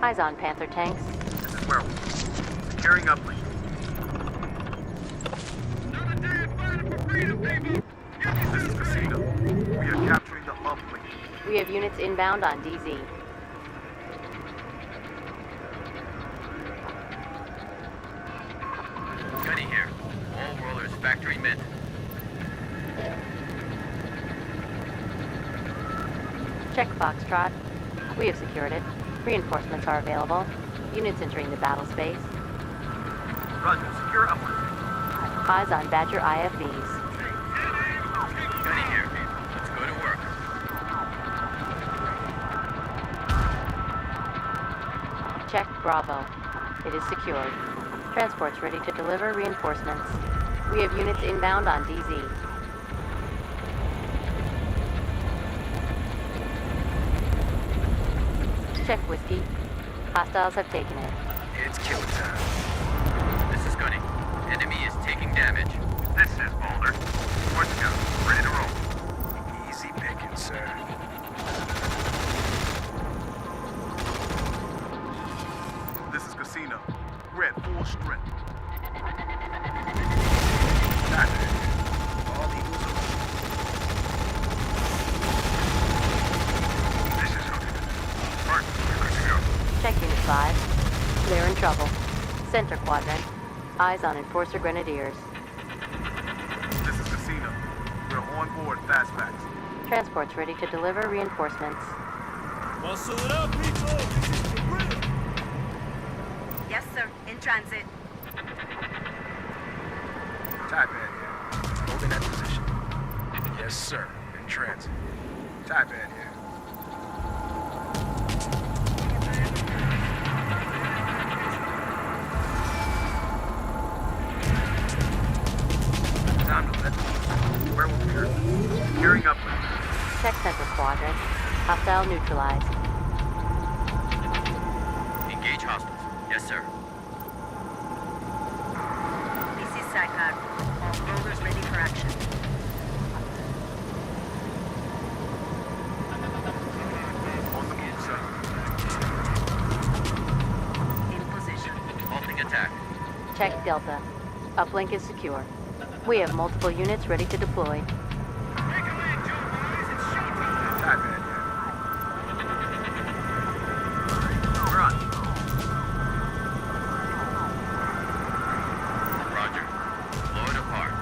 Eyes on Panther tanks. This is Werewolf. Securing uplink. Another day of fighting for freedom, people! This is Casino. We are capturing the uplink. We have units inbound on DZ. Gunny here. All rollers factory mint. Check Foxtrot. We have secured it. Reinforcements are available. Units entering the battle space. Roger. Secure uplink. Eyes on Badger IFVs. Gunny here. Let's go to work. Check Bravo. It is secured. Transport's ready to deliver reinforcements. We have units inbound on DZ. Check Whiskey. Hostiles have taken it. It's kill time. This is Gunny. Enemy is taking damage. This is Boulder. Where's the gun? Ready to roll. Easy picking, sir. This is Casino. We're at full strength. Got it. All equals alone. This is Hooker. Martin, you're good to go. Check Unit 5. They're in trouble. Center quadrant. Eyes on Enforcer Grenadiers. This is Casino. We're on board fastbacks. Transport's ready to deliver reinforcements. Muscle it up, people! This is for real! Yes, sir. In transit. Type in here. Holding that position. Yes, sir. In transit. Type in here. Time to let loose. Where will we hear? Gearing up. Check Center quadrant. Hostile neutralized. Engage hostiles. Yes, sir. This is Sakar. All rollers ready for action. On the move, sir. In position. Halting attack. Check Delta. Uplink is secure. We have multiple units ready to deploy. Type in here. We're on. Roger. Blow it apart.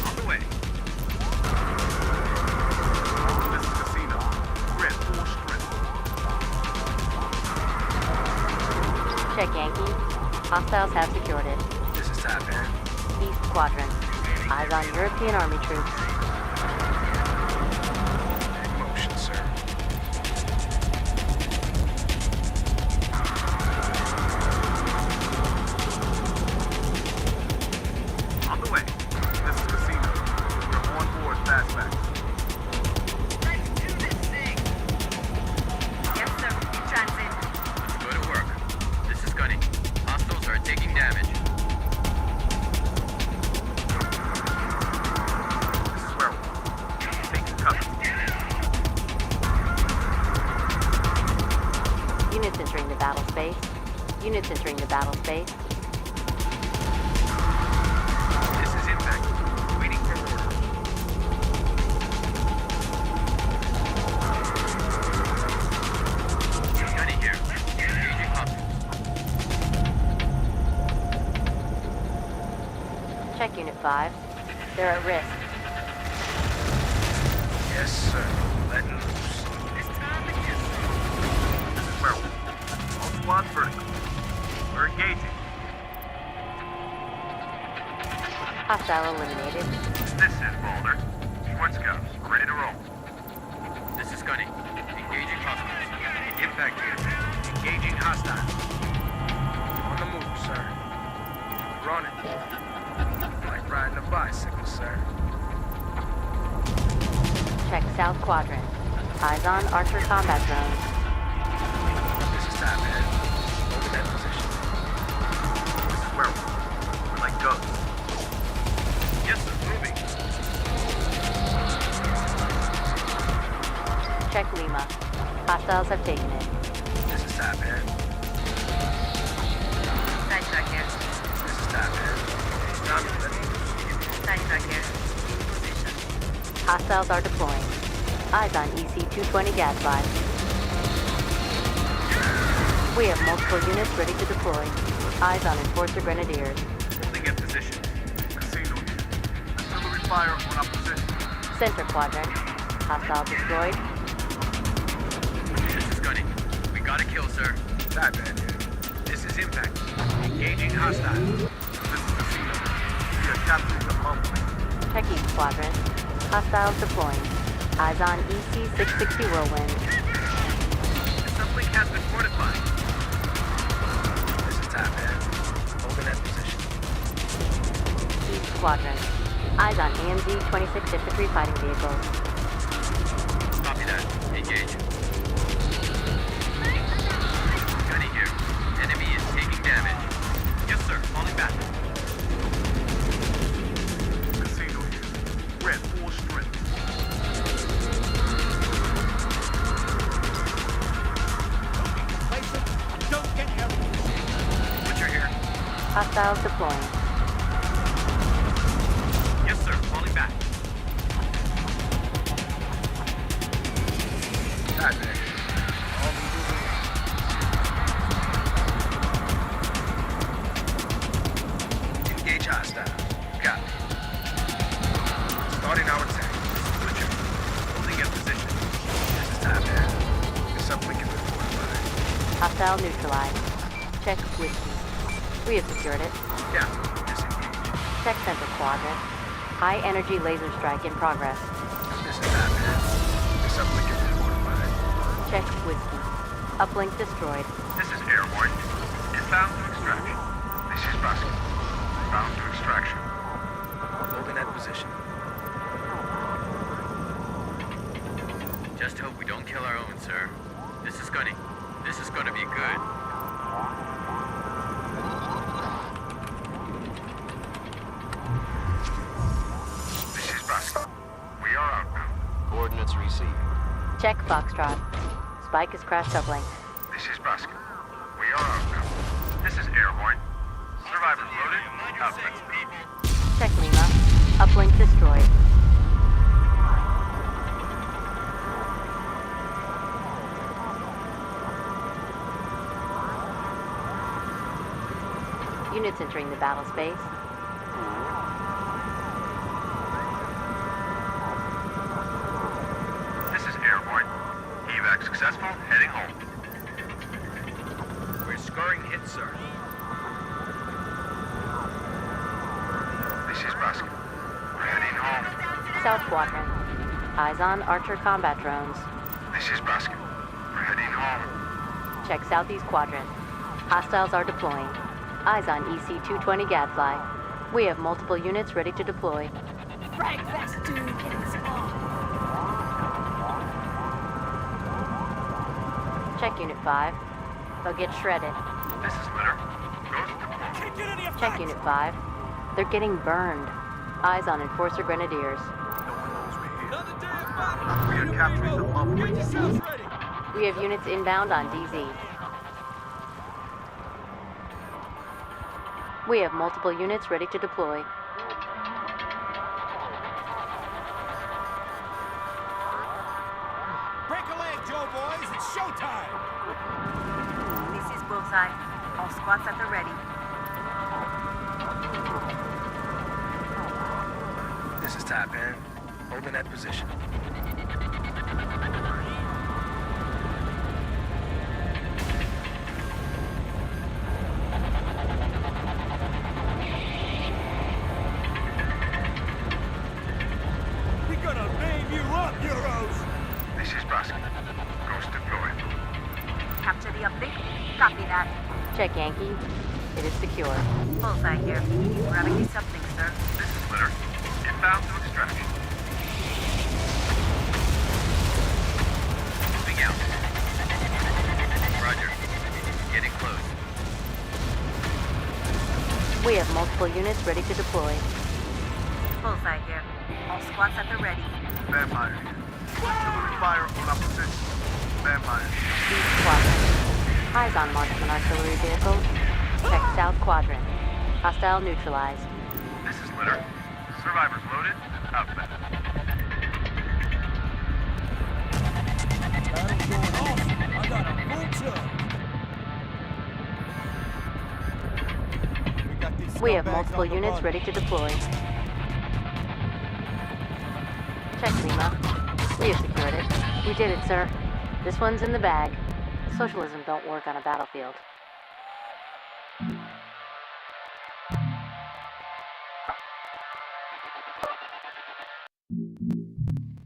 On the way. This is Casino. We're at full strength. Check Yankee. Hostiles have secured it. This is type in. East quadrant. Eyes on European Army troops. In motion, sir. On the way. This is Casino. We're on board fastbacks. Yes, sir. In transit. Go to work. This is Gunny. Hostiles are taking damage. This is Werewolf. Taking cover. Units entering the battle space. Units entering the battle space. This is impact. Waiting for order. Gunny here. Engaging hostiles. Check Unit 5. They're at risk. Yes, sir. Letting loose. This is Werewolf. All squads vertical. We're engaging. Hostile eliminated. This is Boulder. Schwartz scouts. Ready to roll. This is Gunny. Engaging hostiles. Impact here. Engaging hostile. On the move, sir. Running. Like riding a bicycle, sir. Check South quadrant. Eyes on Archer combat zone. This is time, man. Holding that position. This is Werewolf. We're like ghosts. Yes, sir. Moving. Check Lima. Hostiles have taken it. This is time, man. Side track here. This is time, man. Time to let loose. Side track here. In position. Hostiles are deploying. Eyes on EC-220 gas line. We have multiple units ready to deploy. Eyes on Enforcer Grenadiers. Holding in position. Casino here. Artillery fire on our position. Center quadrant. Hostile destroyed. This is Gunny. We got a kill, sir. Time, man. This is impact. Engaging hostile. This is Casino. We are capturing the mumble. Check East quadrant. Hostiles deploying. Eyes on EC-660 Whirlwind. The sublink has been fortified. This is top end. Holding that position. East Quadrant. Eyes on AMZ-26 infantry fighting vehicles. Copy that. Engage. Gunny here. Enemy is taking damage. Yes, sir. Falling back. Casino here. We're at full strength. Don't get here. Butcher here. Hostiles deploying. Yes, sir. Falling back. Top end. All leaders in. Engage hostile. Got it. Starting our attack. Butcher. Holding in position. This is top end. The sublink has been fortified. Hostile neutralized. Check whiskey. We have secured it. Yeah. Disengage. Check Central Quadrant. High energy laser strike in progress. This is top end. The sublink has been fortified. Check whiskey. Uplink destroyed. This is airborne. Inbound to extraction. This is Brosky. Bound to extraction. Holding that position. Just hope we don't kill our own, sir. This is Gunny. This is gonna be good. This is Brosky. We are outbound. Coordinates received. Check Foxtrot. Spike has crashed uplink. This is Brosky. We are outbound. This is airborne. Survivors loaded. Outlet speed. Check Lima. Uplink destroyed. Units entering the battle space. This is airborne. Evac successful. Heading home. We're scoring hits, sir. This is Brosky. We're heading home. South Quadrant. Eyes on Archer combat drones. This is Brosky. We're heading home. Check Southeast Quadrant. Hostiles are deploying. Eyes on EC-220 Gadfly. We have multiple units ready to deploy. Frag fest, dude. It is on. Check Unit 5. They'll get shredded. This is Litter. Ghost deployed. Can't get any effect. Check Unit 5. They're getting burned. Eyes on Enforcer Grenadiers. No one knows we're here. Another day of battle. We are capturing the lump. Get yourselves ready. We have units inbound on DZ. We have multiple units ready to deploy. Break a leg, Joe boys. It's showtime. This is Bullseye. All squads at the ready. This is top end. Holding that position. We're gonna name you up, Euros. This is Brosky. Ghost deployed. Capture the uplink. Copy that. Check Yankee. It is secure. Bullseye here. Grabbing this uplink, sir. This is Litter. Inbound to extraction. Moving out. Roger. Getting close. We have multiple units ready to deploy. Bullseye here. All squads at the ready. Vampire here. Artillery fire on our position. Vampire. East Quadrant. Eyes on marksman artillery vehicles. Check South Quadrant. Hostile neutralized. This is Litter. Survivors loaded. Outlet. Battle's going awesome. I got a full chug. We have multiple units ready to deploy. Check Lima. We have secured it. We did it, sir. This one's in the bag. Socialism don't work on a battlefield.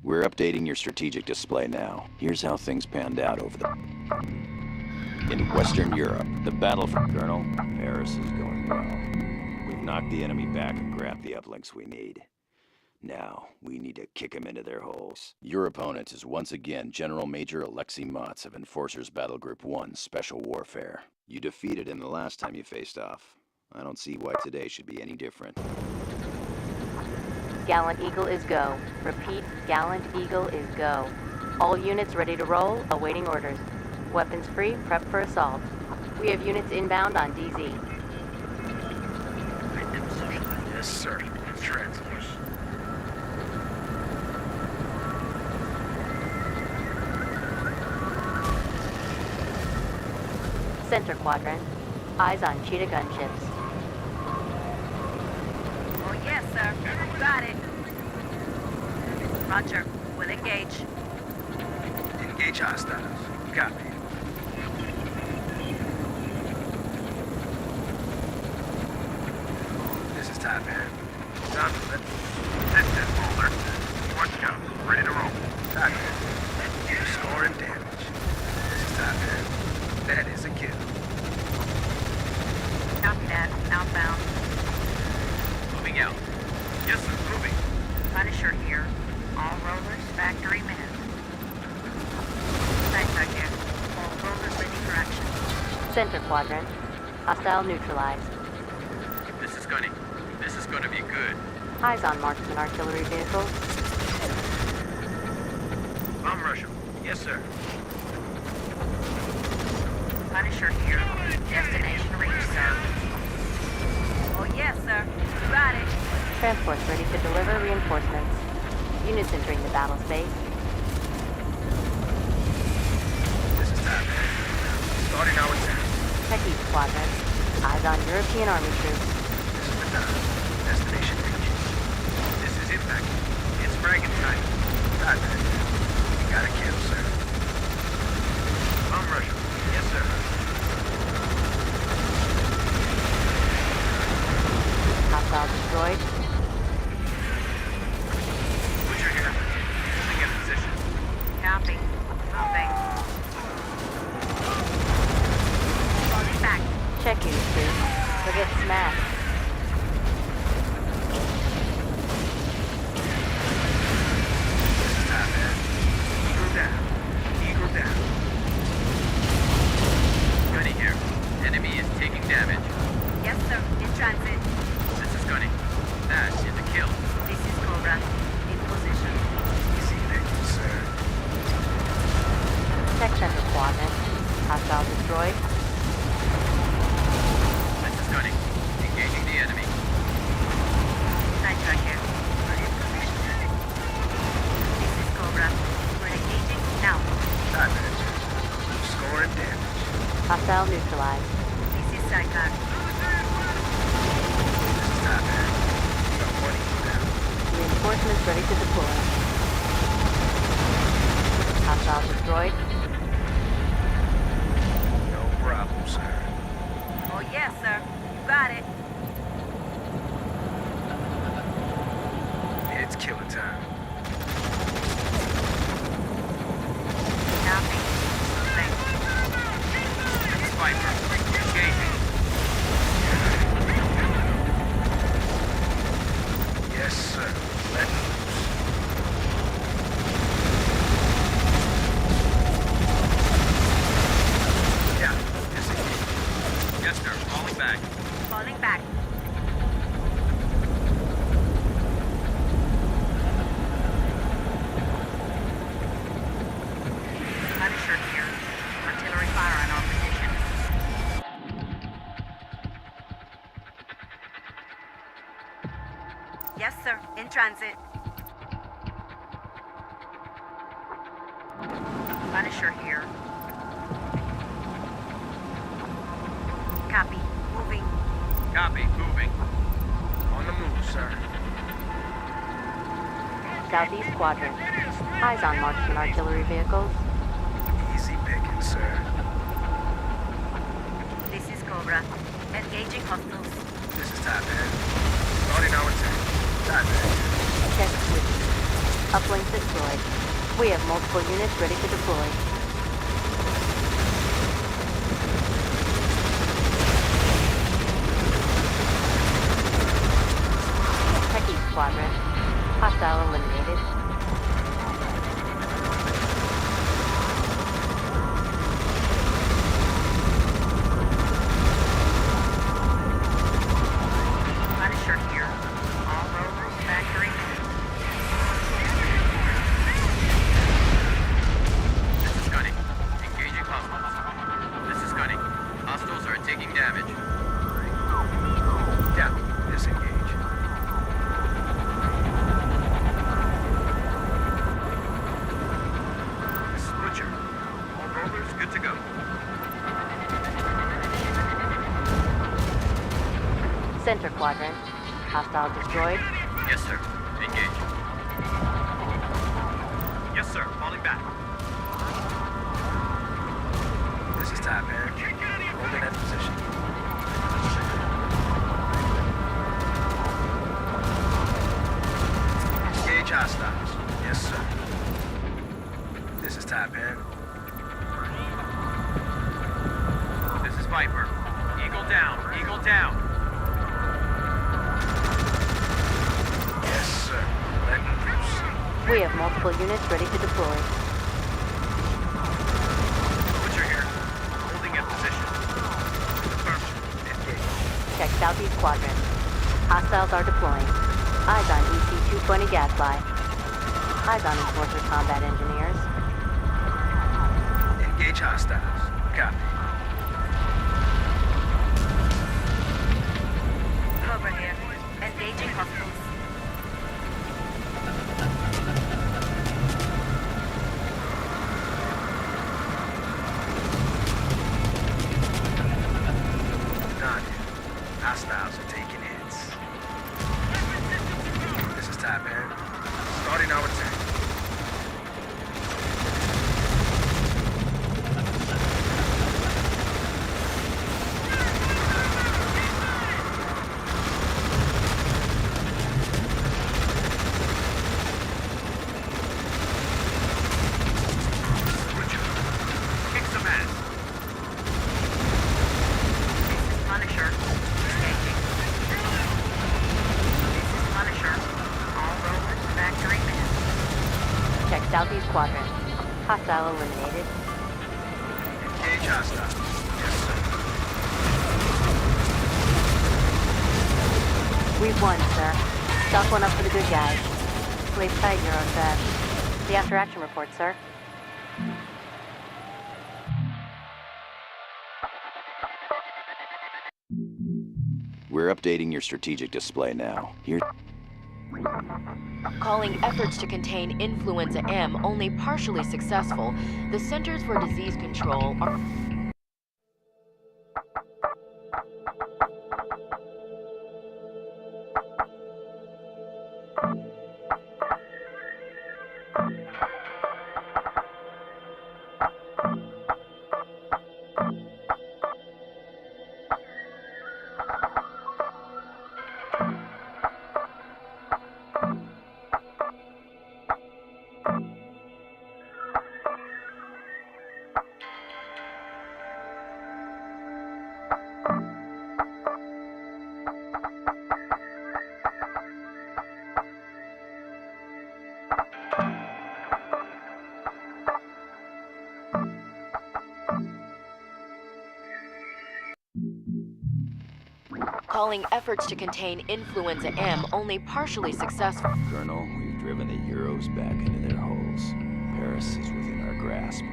We're updating your strategic display now. Here's how things panned out over the... In Western Europe, the battle for Colonel, Paris is going well. We've knocked the enemy back and grabbed the uplinks we need. Now, we need to kick them into their holes. Your opponent is once again General Major Alexei Motz of Enforcers Battle Group 1 Special Warfare. You defeated him the last time you faced off. I don't see why today should be any different. Gallant Eagle is go. Repeat, Gallant Eagle is go. All units ready to roll, awaiting orders. Weapons free, prep for assault. We have units inbound on DZ. Yes, sir. Transit. Center quadrant. Eyes on Cheetah gunships. Oh, yes, sir. Got it. Roger. We'll engage. Engage hostiles. Copy. This is top hand. Donovan. This is Boulder. Watch out. Ready to roll. Top hand. Score and damage. This is top hand. That is a kill. Copy that. Outbound. Moving out. Yes, sir. Moving. Punisher here. All rollers, factory men. Sidetrack here. All rollers ready for action. Center quadrant. Hostile neutralized. This is gonna be good. Eyes on marksman artillery vehicles. Bomb Russia. Yes, sir. Punisher here. Destination reached, sir. Oh, yes, sir. Got it. Transports ready to deliver reinforcements. Units entering the battle space. This is top hand. Starting our attack. Check each quadrant. Eyes on European army troops. This is the time. Destination reach. This is impact. It's fragging time. Top hand. You got a kill, sir. Bomb Russia. Yes, sir. Hostile destroyed. Butcher here. Moving in position. Copy. Moving. Falling back. Check you, troops. Or get smashed. This is top hand. Eagle down. Eagle down. Gunny here. Enemy is taking damage. Yes, sir. In transit. This is Gunny. That is a kill. This is Cobra. In position. Easy pickings, sir. Check center quadrant. Hostile destroyed. This is Gunny. Engaging the enemy. Sidetrack here. We're in position. This is Cobra. We're engaging now. Top hand. Score and damage. Hostile neutralized. This is Sarkar. This is top hand. Got one eagle down. Reinforcements ready to deploy. Hostile destroyed. No problem, sir. Oh, yes, sir. You got it. It's killing time. Copy. Moving. Viper. Engaging. Yes, sir. Let loose. Yeah, this is it. Yes, sir. Falling back. Falling back. Punisher here. Artillery fire on our position. Yes, sir. In transit. Punisher here. Copy. Moving. Copy. Moving. On the move, sir. Southeast quadrant. Eyes on marksman artillery vehicles. Easy picking, sir. This is Cobra. Engaging hostiles. This is top hand. Starting our attack. Top hand. Check switch. Uplink destroyed. We have multiple units ready to deploy. Tech East Squadron. Hostile eliminated. Punisher here. All rovers factory. This is Gunny. Engaging hostiles. This is Gunny. Hostiles are taking damage. Yeah, disengage. This is Butcher. All rovers, good to go. Center Quadrant. Hostile destroyed. Yes, sir. Engage. Yes, sir. Falling back. This is Taipan. Holding that position. Engage hostiles. Yes, sir. This is Taipan. This is Viper. Eagle down. Eagle down. Yes, sir. Letting loose. We have multiple units ready to deploy. Butcher here. Holding at position. Affirmative. Engage. Check Southeast Quadrant. Hostiles are deploying. Eyes on EC-220 Gaslight. Eyes on Enforcer combat engineers. Engage hostiles. Copy. Over here. Engaging hostiles. Done. Hostiles are taking hits. This is Taipan. Starting our attack. Butcher. Kick some ass. This is Punisher. Engaging. This is Punisher. All rovers factory man. Check Southeast Quadrant. Hostile eliminated. Engage hostiles. Yes, sir. We've won, sir. Stock one up for the good guys. Sleep tight, Eurosat. The after-action report, sir. We're updating your strategic display now. Here. Calling efforts to contain Influenza M only partially successful, the Centers for Disease Control are... Calling efforts to contain Influenza M only partially successful. Colonel, we've driven the Euros back into their holes. Paris is within our grasp.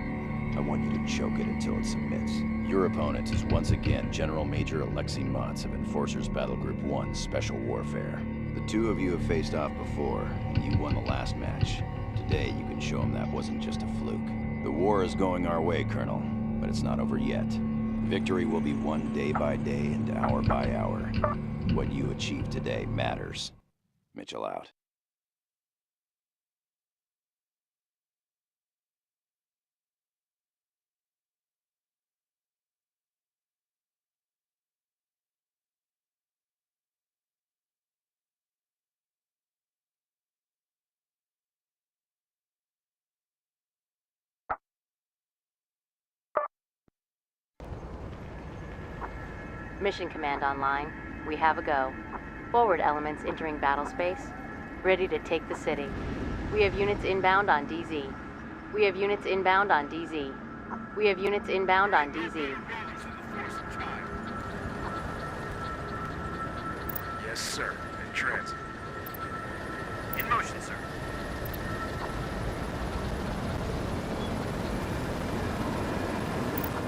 I want you to choke it until it submits. Your opponent is once again General Major Alexei Motz of Enforcers Battle Group 1 Special Warfare. The two of you have faced off before, and you won the last match. Today, you can show him that wasn't just a fluke. The war is going our way, Colonel, but it's not over yet. Victory will be won day by day and hour by hour. What you achieve today matters. Mitchell out. Mission command online. We have a go. Forward elements entering battle space. Ready to take the city. We have units inbound on DZ. We have units inbound on DZ. We have units inbound on DZ. Yes, sir. In transit. In motion, sir.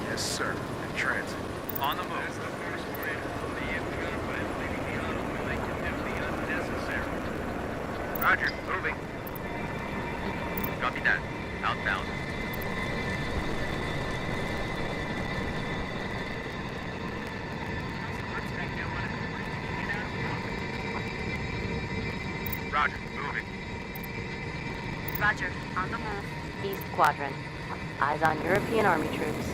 Yes, sir. In transit. On the move. Roger, moving. Copy that. Outbound. Roger, moving. Roger, on the move. East Quadrant. Eyes on European Army troops.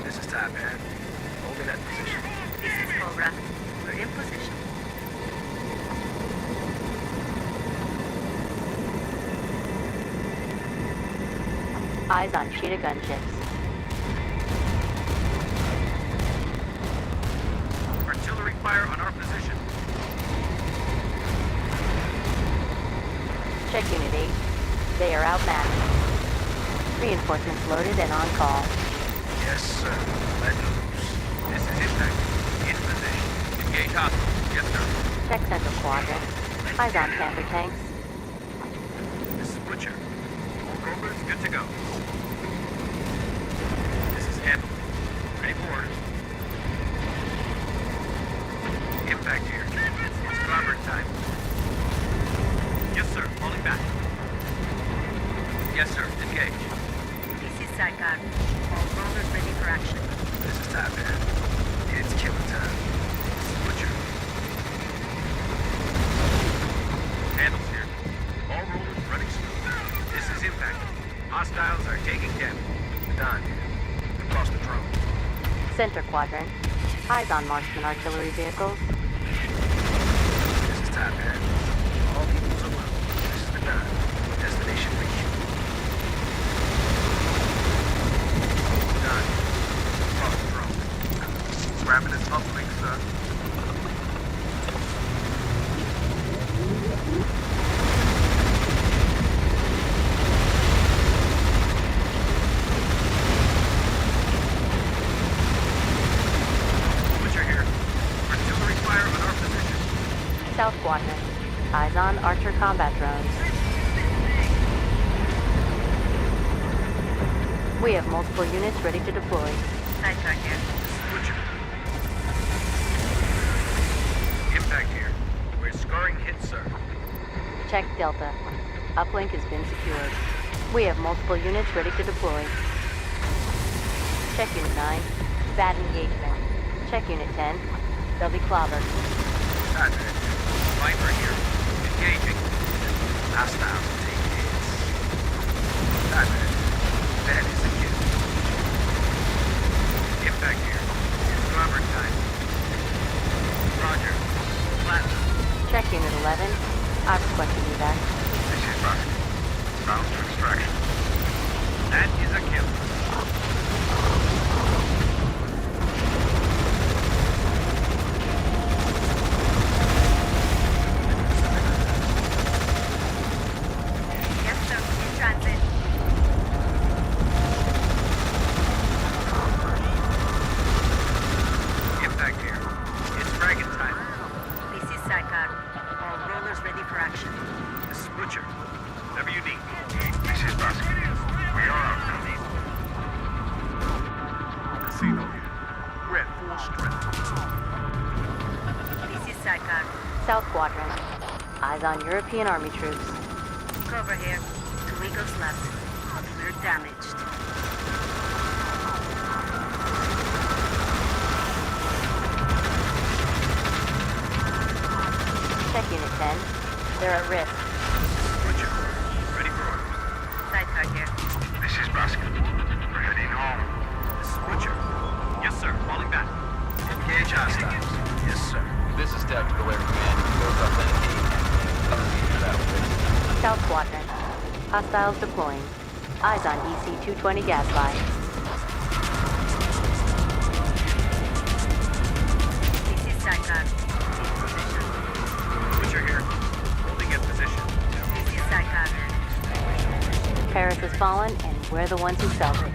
This is Top Hat. Holding that position. This is Cobra. We're in position. Eyes on Cheetah gunships. Artillery fire on our position. Check Unit 8. They are outmatched. Reinforcements loaded and on call. Yes, sir. Let loose. This is impact. In position. Engage hostile. Yes, sir. Check Central Quadrant. Eyes on counter tanks. This is Butcher. All rovers good to go. This is Handle. Ready for orders. Impact here. It's climber time. Yes, sir. Falling back. Yes, sir. Engage. This is Sarkar. All rollers ready for action. This is Top Hat. It's killing time. This is Butcher. Handles here. All rollers running smooth. This is impact. Hostiles are taking damage. Don here. Across the drone. Center Quadrant. Eyes on marksman artillery vehicles. This is Top Hat. All equals alone. This is the Don. Destination reached. Don. Across the drone. Grabbing this uplink, sir. Butcher here. Artillery fire on our position. South Quadrant. Eyes on Archer combat drones. We have multiple units ready to deploy. Sidetrack here. Butcher. Impact here. We're scoring hits, sir. Check Delta. Uplink has been secured. We have multiple units ready to deploy. Check Unit 9. Bad engagement. Check Unit 10. They'll be clobbered. Top Hat. Viper here. Engaging. Hostiles take hits. Top Hat. That is a kill. Impact here. It's climber time. Roger. Flat. Check Unit 11. I've requested evac. This is Roger. Bound to extraction. That is a kill. Yes, sir. In transit. Impact here. It's dragon time. This is Sarkar. All rollers ready for action. This is Butcher. Whatever you need. This is Bosque. We are outnumbered. Casino here. We're at full strength. This is Sarkar. South Quadrant. Eyes on European Army troops. Cobra here. 2 Eagles left. We're damaged. Check Unit 10. They're at risk. Butcher. Ready for orders. Sidetrack here. This is Bosque. We're heading home. This is Butcher. Yes, sir. Falling back. Engage hostiles. Yes, sir. This is Tactical Air Command. Both authenticate and cover the battle. South Quadrant. Hostiles deploying. Eyes on EC-220 gas line. This is Saikar. In position. Butcher here. Holding in position. This is Saikar. Paris has fallen, and we're the ones who felt it.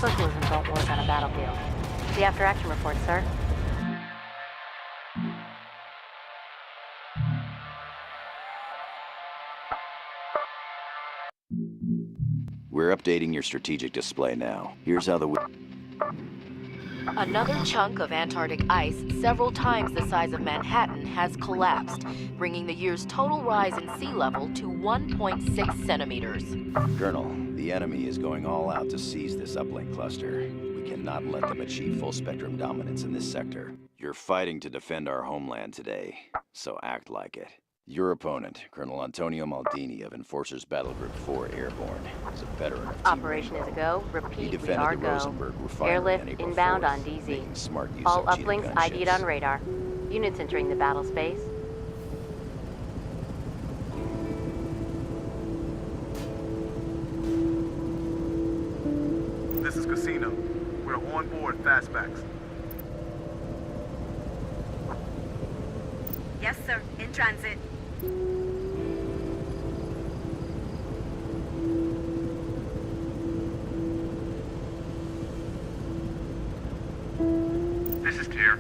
Socialism don't work on a battlefield. The after-action report, sir. We're updating your strategic display now. Here's how the... Another chunk of Antarctic ice, several times the size of Manhattan, has collapsed, bringing the year's total rise in sea level to 1.6 centimeters. Colonel, the enemy is going all out to seize this uplink cluster. We cannot let them achieve full-spectrum dominance in this sector. You're fighting to defend our homeland today, so act like it. Your opponent, Colonel Antonio Maldini of Enforcers Battle Group 4 Airborne, is a veteran of Team Operation is a Rainbow. go. He Repeat, we defended are the go. Rosenberg refinery on Airlift April inbound 4th, on DZ. making smart use All of cheetah uplinks ID'd gunships. on radar. Units entering the battle space. This is Casino. We're on board fastbacks. Yes, sir. In transit. This is Tier.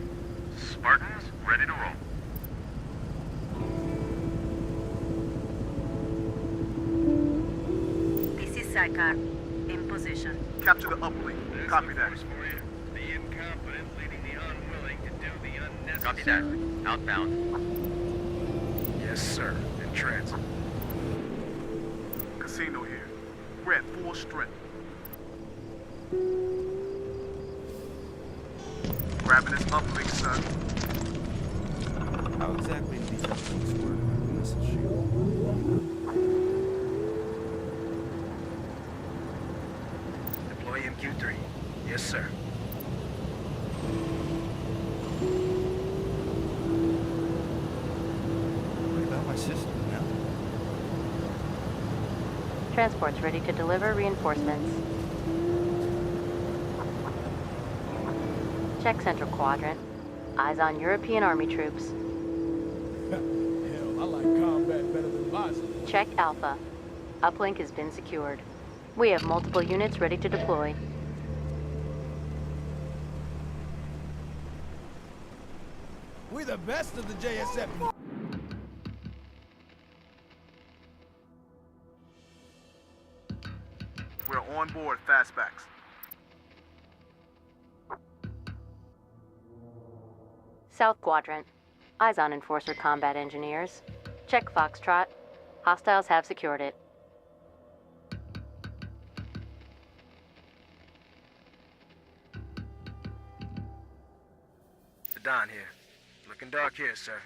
Spartans, ready to roll. This is Saikar. In position. Capture the uplink. Copy that. The incompetent leading the unwilling to do the unnecessary. Copy that. Outbound. Yes, sir. In transit. Casino here. We're at full strength. Grabbing this uplink, son. How exactly do these uplinks work? Missile shield. Deploy MQ-3. Yes, sir. What about my sister now? Transports ready to deliver reinforcements. Check Central Quadrant. Eyes on European Army troops. Hell, I like combat better than bicycle. Check Alpha. Uplink has been secured. We have multiple units ready to deploy. We the best of the JSF. We're on board fastbacks. South Quadrant. Eyes on Enforcer combat engineers. Check Foxtrot. Hostiles have secured it. The Don here. Looking dark here, sir.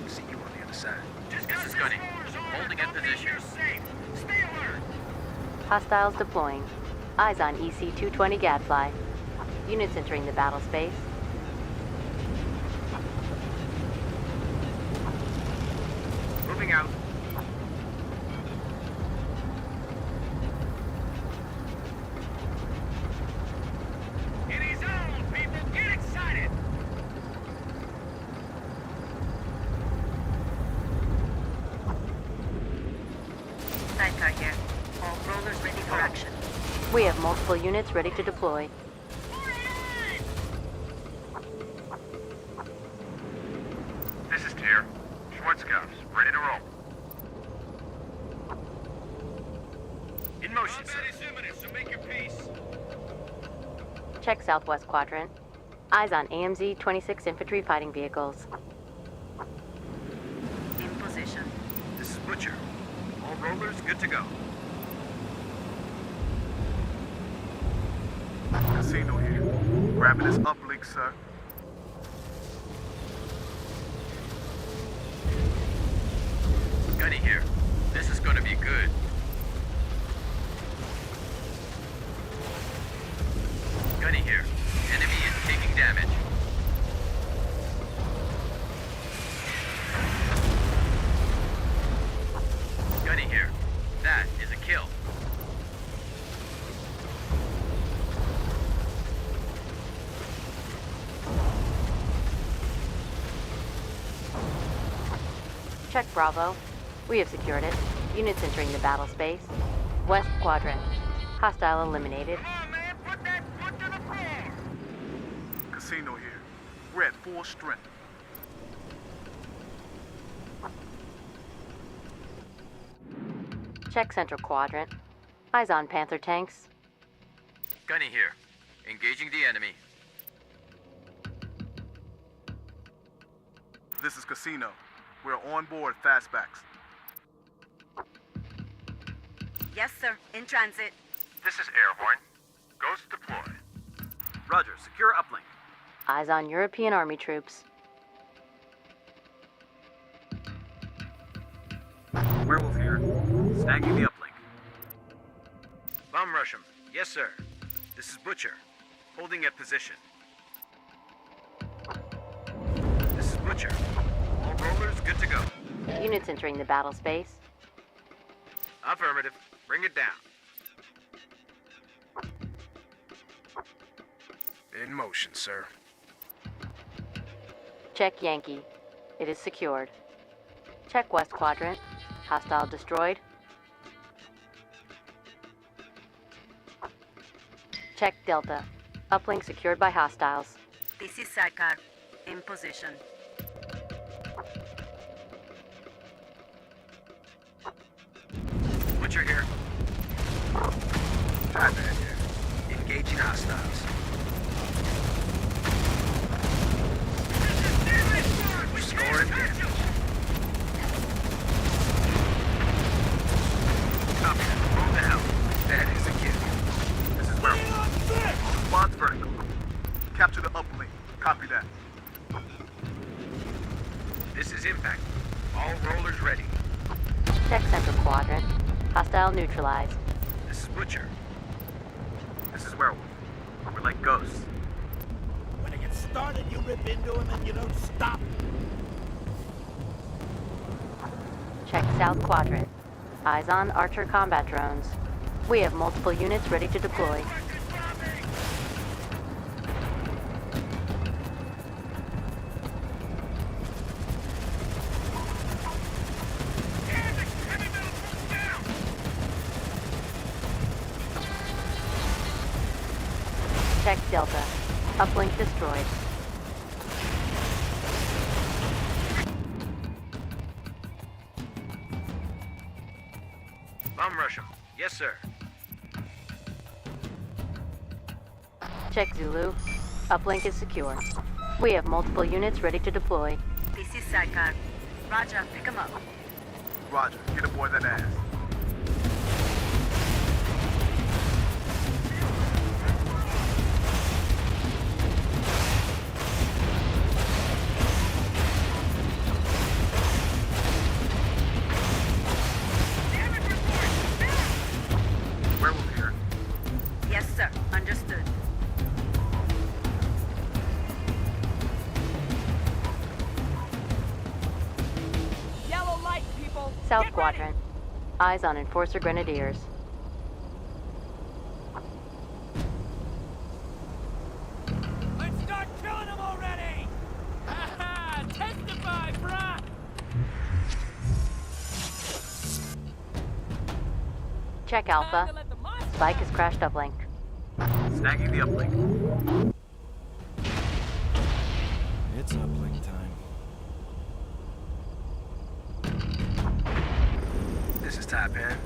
See you on the other side. This is Gunny. Holding in position. Stay alert. Hostiles deploying. Eyes on EC-220 Gadfly. Units entering the battle space. Moving out. It is on, people. Get excited. Saikar here. All rollers ready for action. We have multiple units ready to deploy. This is Tier. Schwarzkopf, ready to roll. In motion, sir. Combat is imminent, so make your peace. Check Southwest Quadrant. Eyes on AMZ-26 infantry fighting vehicles. In position. This is Butcher. All rollers good to go. Casino here. Grabbing this uplink, sir. Gunny here. This is gonna be good. Gunny here. Enemy is taking damage. Gunny here. That is a kill. Check Bravo. We have secured it. Units entering the battle space. West quadrant. Hostile eliminated. Come on, man, put that foot to the floor! Casino here. We're at full strength. Check central quadrant. Eyes on Panther tanks. Gunny here. Engaging the enemy. This is Casino. We're on board fastbacks. Yes, sir. In transit. This is Airborne. Ghost deploy. Roger, secure uplink. Eyes on European Army troops. Werewolf here. Snagging the uplink. Bomb rush 'em. Yes, sir. This is Butcher. Holding at position. This is Butcher. All rollers good to go. Units entering the battle space. Affirmative. Bring it down. In motion, sir. Check Yankee. It is secured. Check West quadrant. Hostile destroyed. Check Delta. Uplink secured by hostiles. This is Sarkar. In position. Butcher here. Batman here. Engaging hostiles. Scoring damage. Copy. Move the hell. That is a kill. This is Werewolf. Squad's vertical. Capture the uplink. Copy that. This is Impact. All rollers ready. Check central quadrant. Hostile neutralized. This is Butcher. This is Werewolf. We're like ghosts. When it gets started, you rip into him and you don't stop. Check South Quadrant. Eyes on Archer combat drones. We have multiple units ready to deploy. Check Delta. Uplink destroyed. Bomb rush 'em. Yes, sir. Check Zulu. Uplink is secure. We have multiple units ready to deploy. This is Sarkar. Roger, pick him up. Roger. Get aboard that ass. Werewolf here. Yes, sir. Understood. Yellow light, people. South Get ready. Quadrant. Eyes on Enforcer Grenadiers. Let's start killing them already! Ha-ha! Testify, brah! Check Alpha. Time to let the monster Spike has crashed uplink. Snagging the uplink. It's uplink time. This is Taipan.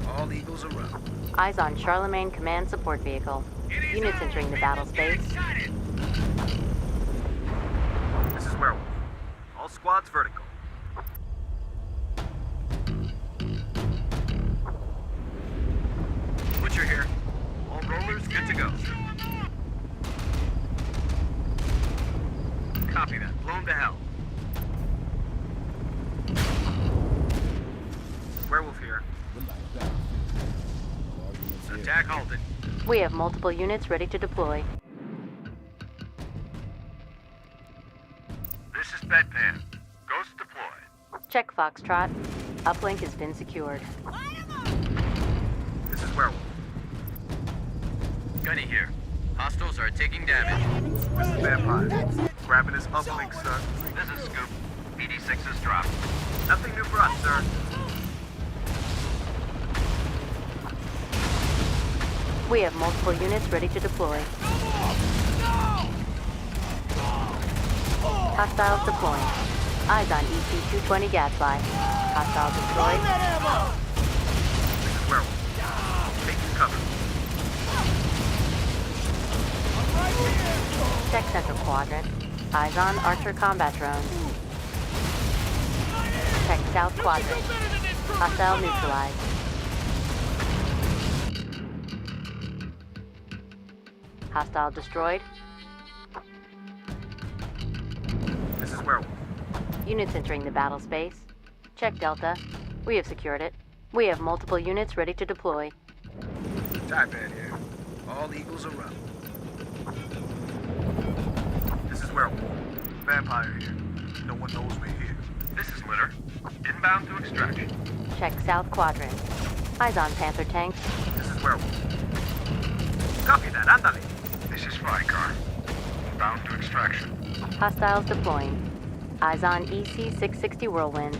All Eagles are up. Eyes on Charlemagne Command Support Vehicle. Units entering the battle space. This is Werewolf. All squads vertical. Butcher here. All rollers good to go. Copy that. Blown to hell. Werewolf here. Attack halted. We have multiple units ready to deploy. This is Bedpan. Ghost deploy. Check Foxtrot. Uplink has been secured. This is Werewolf. Gunny here. Hostiles are taking damage. This is Vampire. Grabbing his uplink, sir. This is Scoop. PD C6 is dropped. Nothing new for us, sir. We have multiple units ready to deploy. Hostiles deploying. Eyes on EC-220 Gadfly. Hostile destroyed. This is Werewolf. Taking cover. Check central quadrant. Eyes on Archer combat drone. Check south quadrant. Hostile neutralized. Hostile destroyed. This is Werewolf. Units entering the battle space. Check Delta. We have secured it. We have multiple units ready to deploy. Taipan here. All Eagles are up. This is Werewolf. Vampire here. No one knows we're here. This is Litter. Inbound to extraction. Check south quadrant. Eyes on Panther tank. This is Werewolf. Copy that, andale. This is Vicar. Inbound to extraction. Hostiles deploying. Eyes on EC-660 Whirlwind.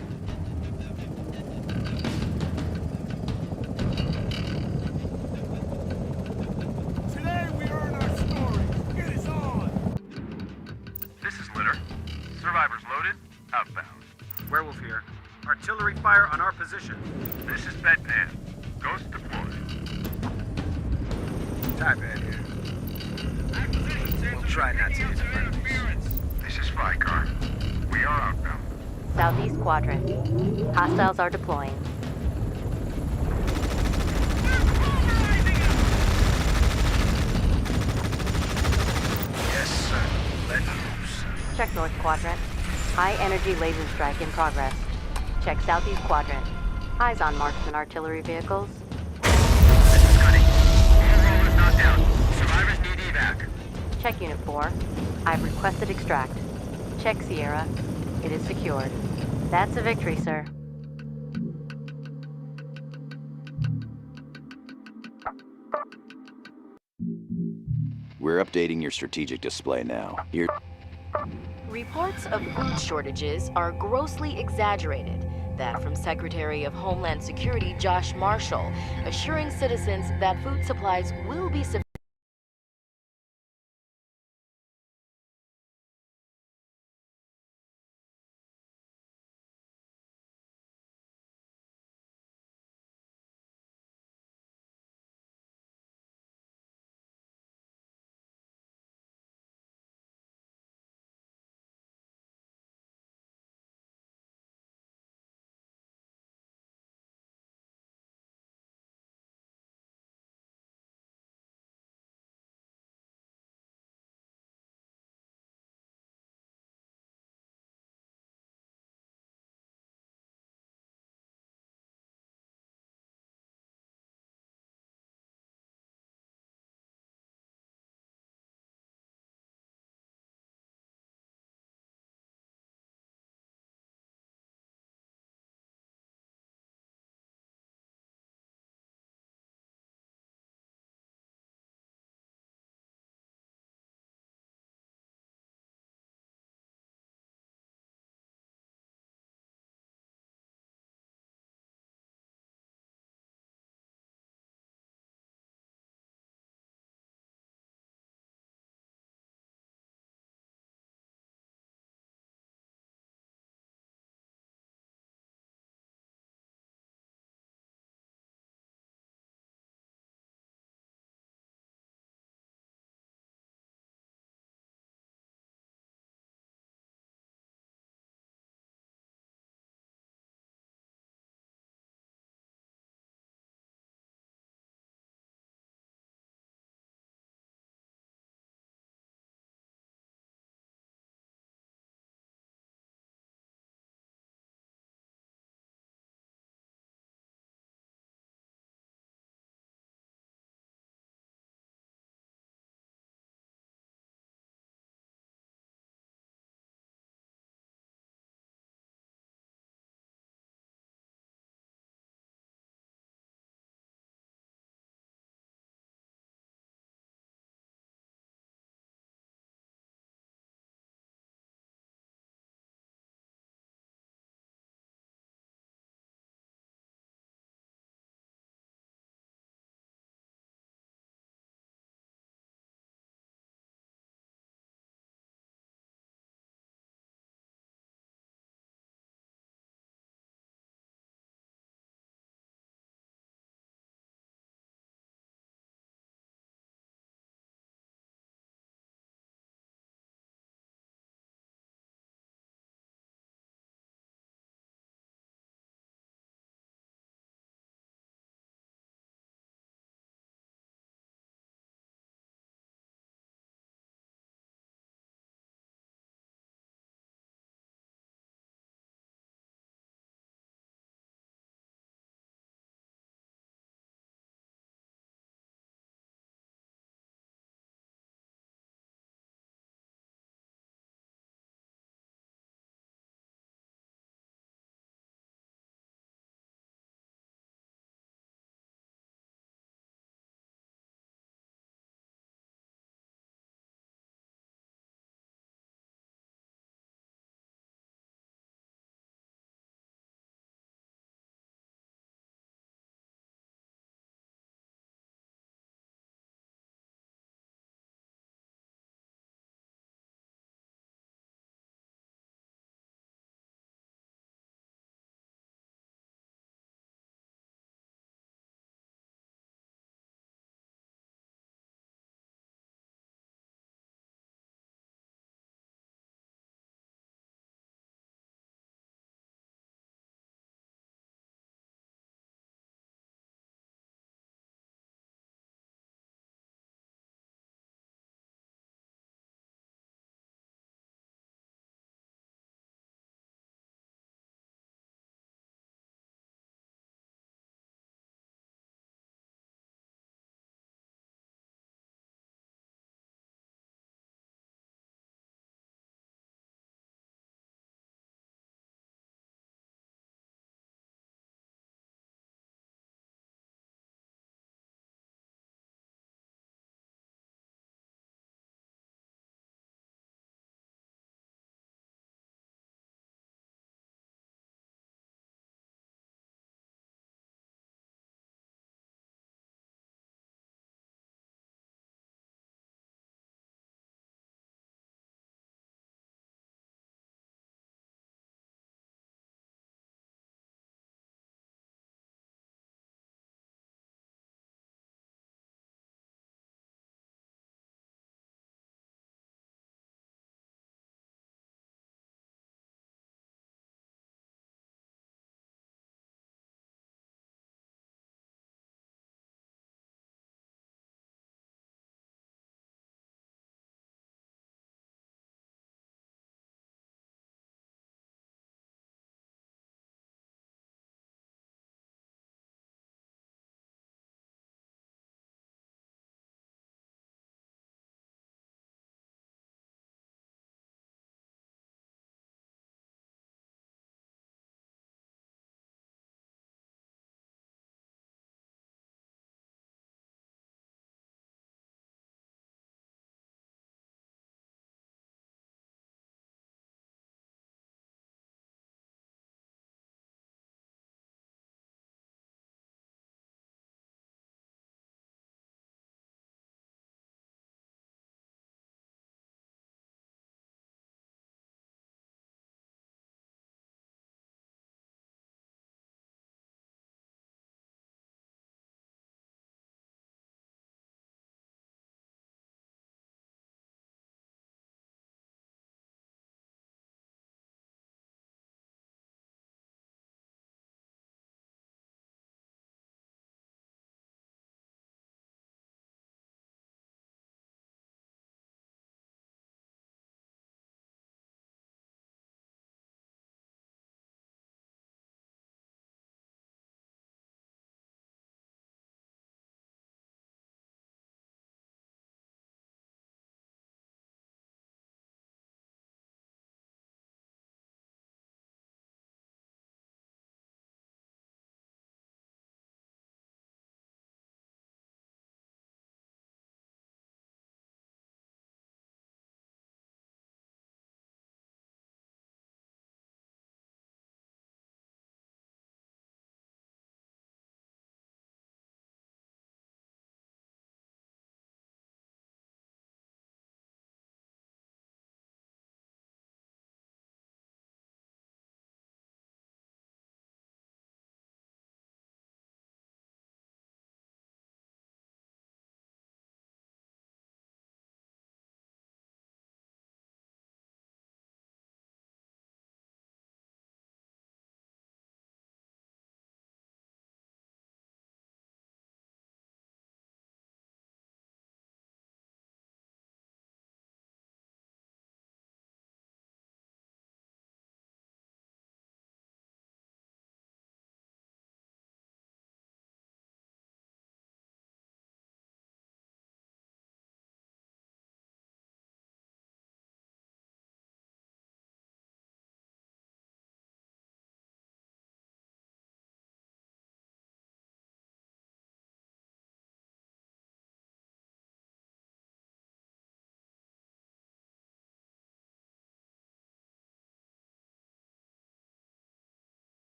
Today we earn our story. Get us on. This is Litter. Survivors loaded. Outbound. Werewolf here. Artillery fire on our position. This is Bedpan. Ghost deployed. Taipan here. We'll try not to hit the friendlies. This is Vicar. We are outbound. Southeast quadrant. Hostiles are deploying. Yes, sir. Let loose. Check north quadrant. High energy laser strike in progress. Check southeast quadrant. Eyes on marksman artillery vehicles. This is Gunny. Overall is not down. Survivors need evac. Check unit 4. I've requested extract. Check Sierra. It is secured. That's a victory, sir. We're updating your strategic display now. Reports of food shortages are grossly exaggerated. That from Secretary of Homeland Security Josh Marshall, assuring citizens that food supplies will be sufficient.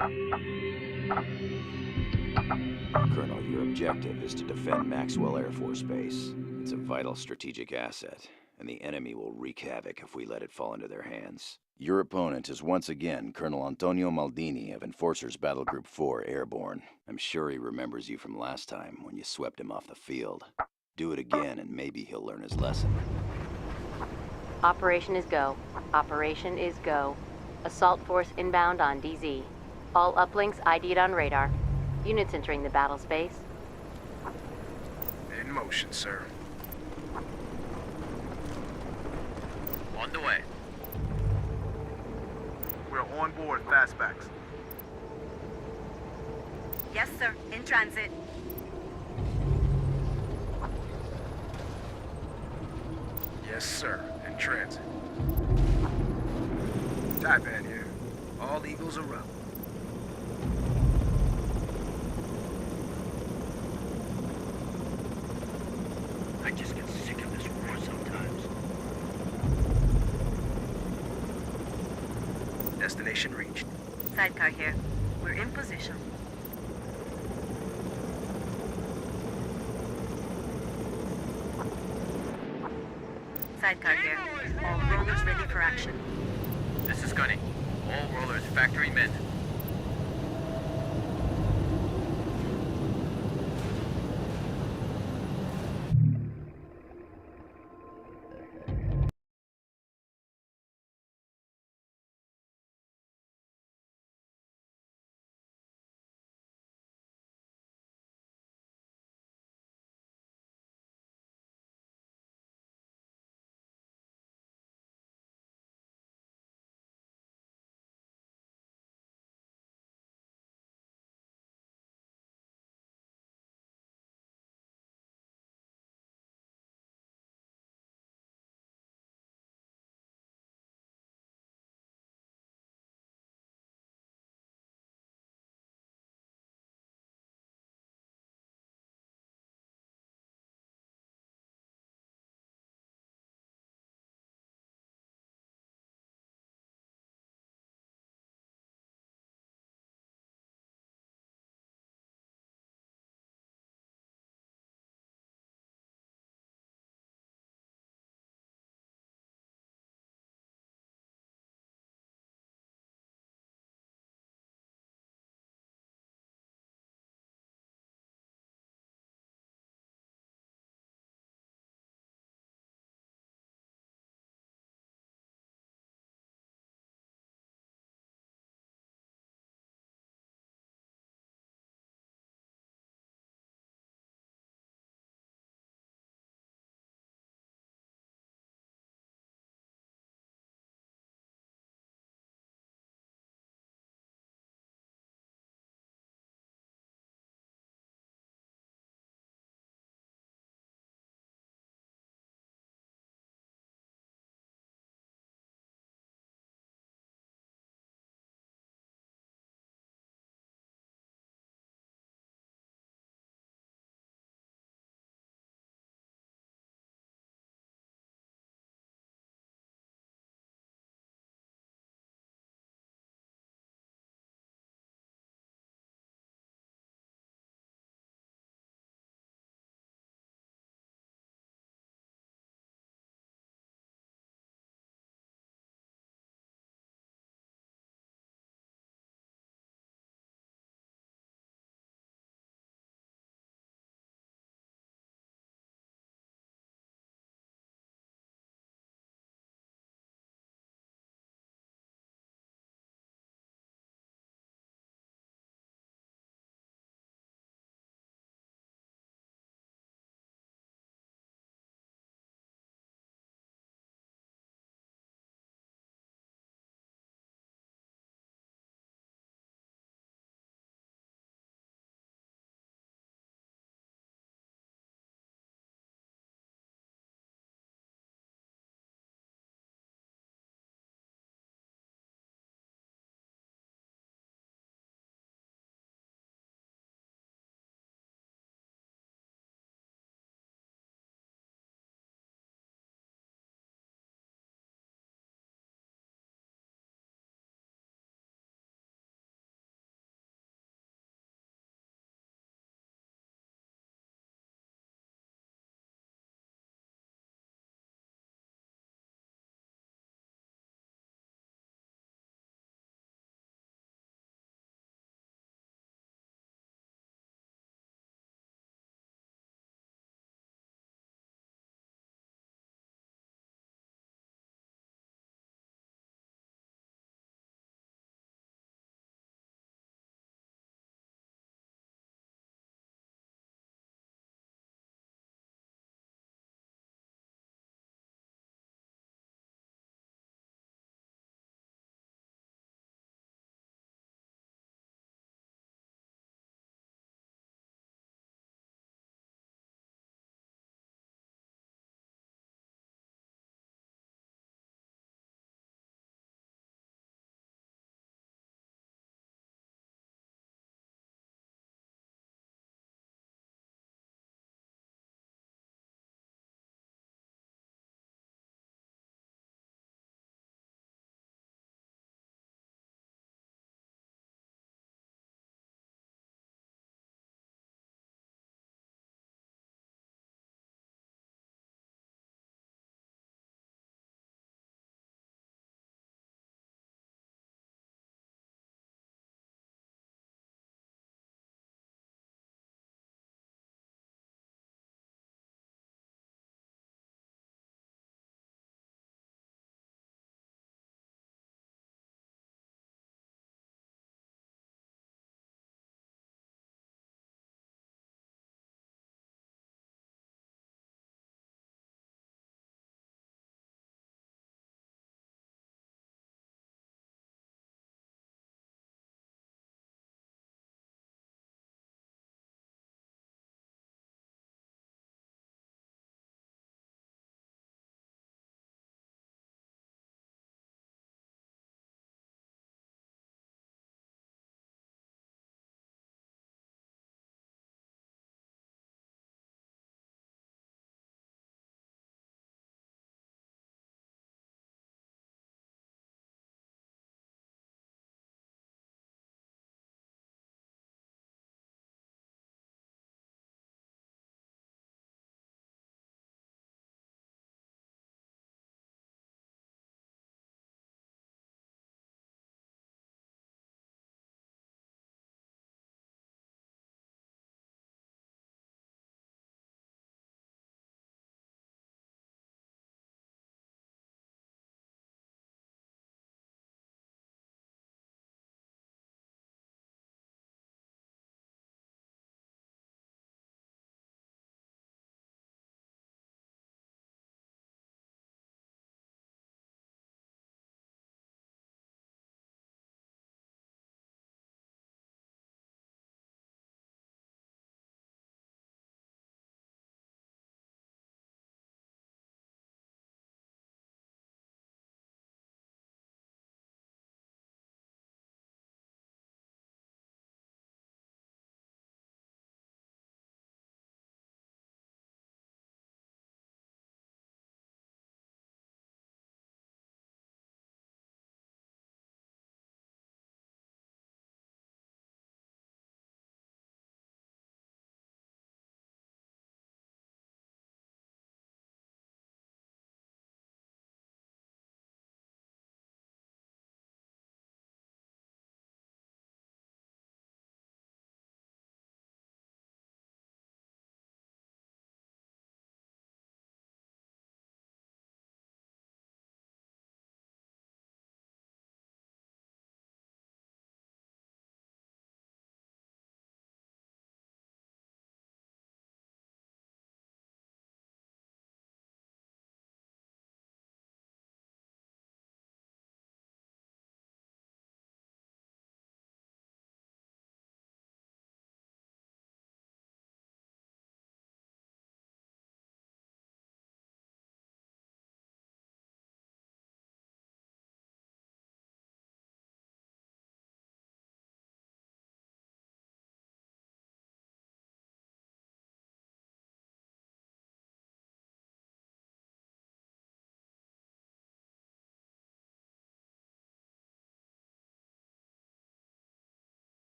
Colonel, your objective is to defend Maxwell Air Force Base. It's a vital strategic asset, and the enemy will wreak havoc if we let it fall into their hands. Your opponent is once again Colonel Antonio Maldini of Enforcers Battle Group 4 Airborne. I'm sure he remembers you from last time when you swept him off the field. Do it again and maybe he'll learn his lesson. Operation is go. Operation is go. Assault force inbound on DZ. All uplinks ID'd on radar. Units entering the battle space. In motion, sir. On the way. We're on board fastbacks. Yes, sir. In transit. Yes, sir. In transit. Taipan here. All Eagles are up. I just get sick of this war sometimes. Destination reached. Sidecar here. We're in position. Sidecar here. All rollers ready for action. This is Gunny. All rollers factory mid.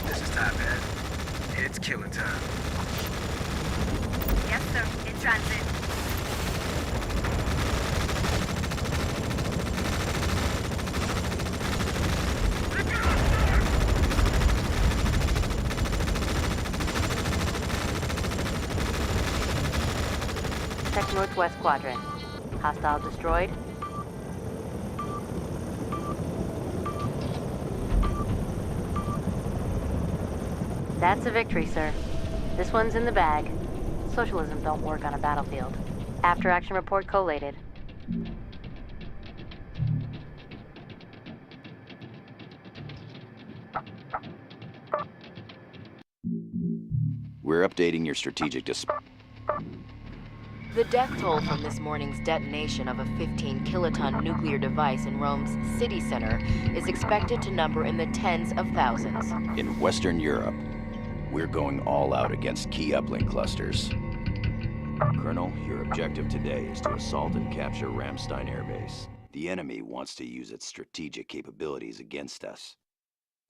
This is Top Hat. It's killing time. Yes, sir. In transit. Check northwest quadrant. Hostile destroyed. That's a victory, sir. This one's in the bag. Socialism don't work on a battlefield. After action report collated. We're updating your strategic The death toll from this morning's detonation of a 15-kiloton nuclear device in Rome's city center is expected to number in the tens of thousands. In Western Europe, we're going all out against key uplink clusters. Colonel, your objective today is to assault and capture Ramstein Air Base. The enemy wants to use its strategic capabilities against us.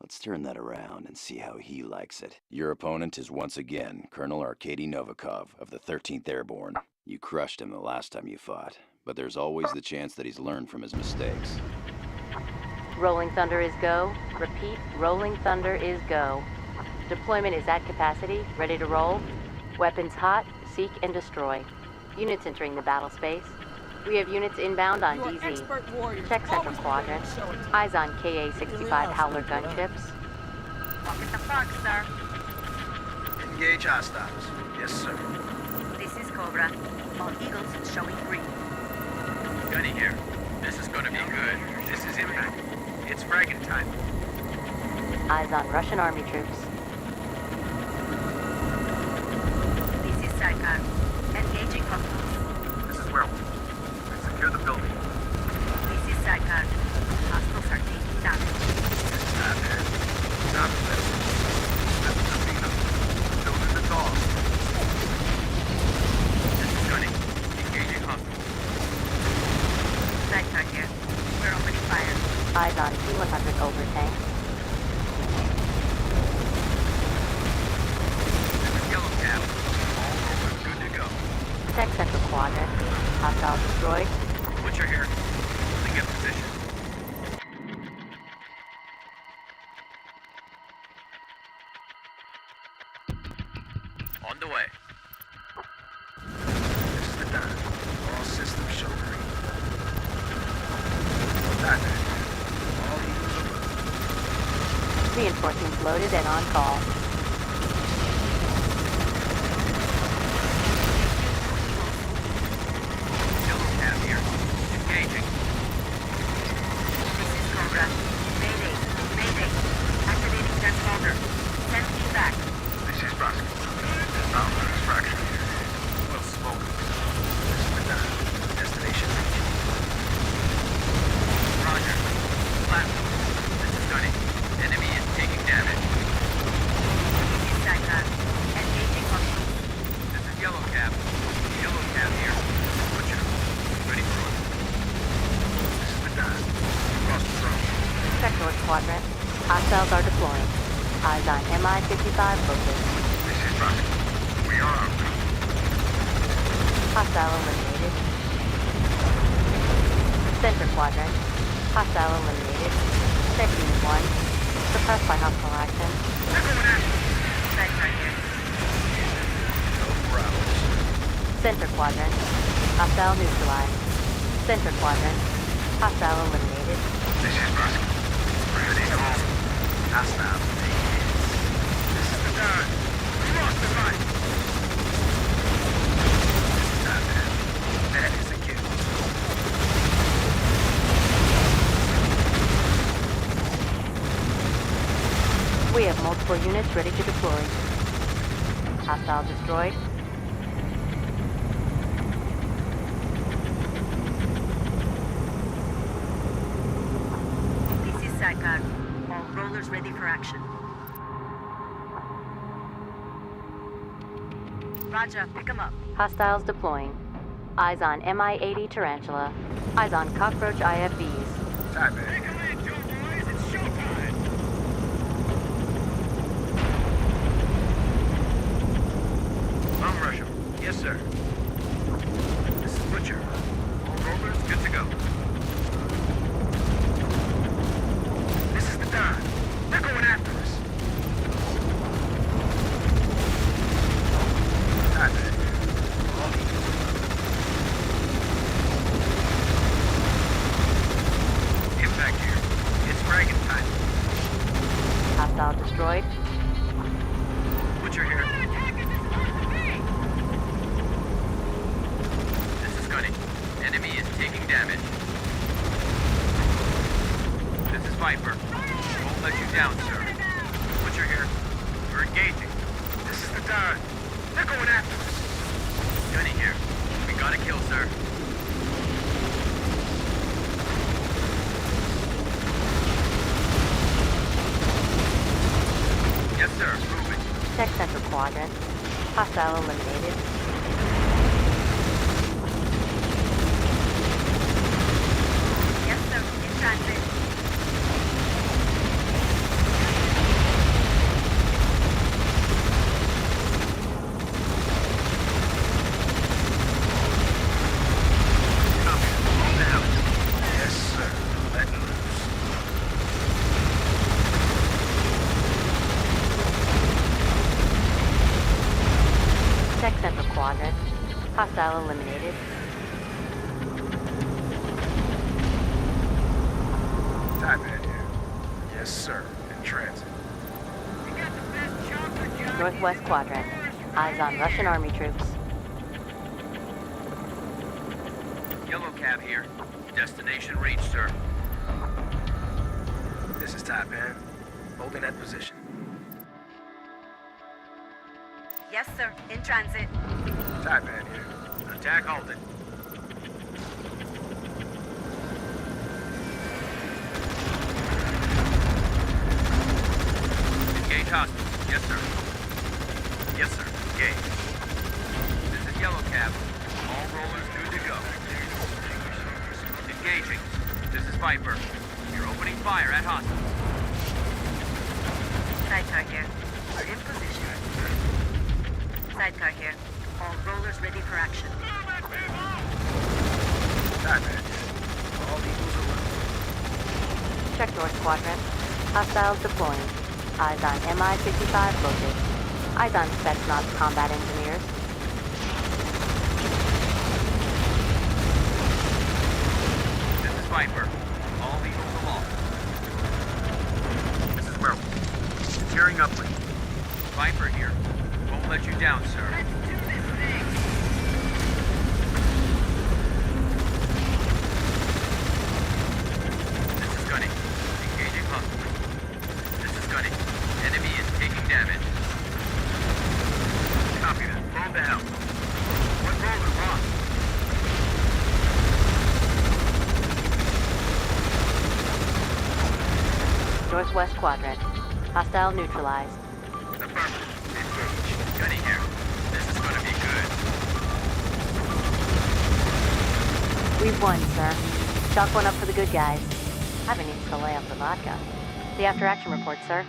Let's turn that around and see how he likes it. Your opponent is once again Colonel Arkady Novikov of the 13th Airborne. You crushed him the last time you fought, but there's always the chance that he's learned from his mistakes. Rolling Thunder is go. Repeat, Rolling Thunder is go. Deployment is at capacity, ready to roll. Weapons hot, seek and destroy. Units entering the battle space. We have units inbound on DZ. Check central quadrant. Eyes on KA-65 Howler gunships. Walk in the fog, sir. Engage hostiles. Yes, sir. This is Cobra. All Eagles showing green. Gunny here. This is gonna be good. This is Impact. It's fragging time. Eyes on Russian army troops. This is Sarkar. Engaging hostiles. This is Werewolf. Secure the building. This is Sarkar. Hostiles are taking damage. This is Top Hat. Top Hat. This is Athena. Building the dog. This is Gunny. Engaging hostiles. Sarkar here. We're opening fire. Eyes on T-100 over tank. This is Yellow Cap. All over, good to go. Check central quadrant. Hostile destroyed. Butcher here. Holding in position. On the way. This is the Don. All systems show green. Top Hat. All Eagles alert. Reinforcements loaded and on call. Yellow Cap here. Engaging. This is Cobra. Mayday. Mayday. Activating transponder. Send feedback. This is Brosky. Bound extraction. Well, smoke. This is the Don. Destination reached. Roger. Platinum. This is Gunny. Enemy is taking damage. This is Sarkar. Engaging hostiles. This is Yellow Cap. Yellow Cap here. Butcher. Ready for us. This is the Don. Cross the zone. Check north quadrant. Hostiles are deploying. Eyes on MI-55 focus. This is Brosky. We are armed. Hostile eliminated. Center quadrant. Hostile eliminated. Check unit 1. Suppressed by hostile action. Sarkar here. No prowls. Center quadrant. Hostile neutralized. Center quadrant. Hostile eliminated. This is Brosky. Ready to roll. Hostile. Take hits. This is the Don. We lost the fight. This is Top Hat. That is a kill. We have multiple units ready to deploy. Hostile destroyed. This is Sarkar. All rollers ready for action. Roger, pick 'em up. Hostiles deploying. Eyes on MI-80 Tarantula. Eyes on Cockroach IFVs. Top Hat. Take a lead, Joe boys. It's showtime. Butcher here. This is Gunny. Enemy is taking damage. This is Viper. Won't let you down, sir. Butcher here. We're engaging. This is the Don. They're going after us. Gunny here. We got a kill, sir. Yes, sir. Moving. Check central quadrant. Hostile eliminated. Yes, sir. In transit. Yes, sir. Letting loose. Check central quadrant. Hostile eliminated. Typepad here. Yes, sir. In transit. Northwest quadrant. Eyes on Russian army troops. Yellow cab here. Destination reached, sir. This is Typepad. Holding that position. Yes, sir. In transit. Typepad here. Attack halted. Engage hostile. Yes, sir. Yes, sir. Engage. This is Yellow Cab. All rollers good to go. Engaging. This is Viper. You're opening fire at hostile. Sidecar here. We're in position. Sidecar here. All rollers ready for action. Typepad here. All eagles around. Check north quadrant. Hostiles deploying. Eyes on MI-55 located. Eyes on Spetsnaz combat engineers. This is Viper. All eagles aloft. This is Werewolf. Tearing upward. Viper here. Won't let you down, sir. This is Gunny. Engaging hostile. This is Gunny. Enemy is taking damage. Copy that. Blown to hell. One roller lost. Northwest quadrant. Hostile neutralized. Affirmative. Engage. Gunny here. This is gonna be good. We've won, sir. Chalk one up for the good guys. Haven't needs to lay off the vodka. The after-action report, sir.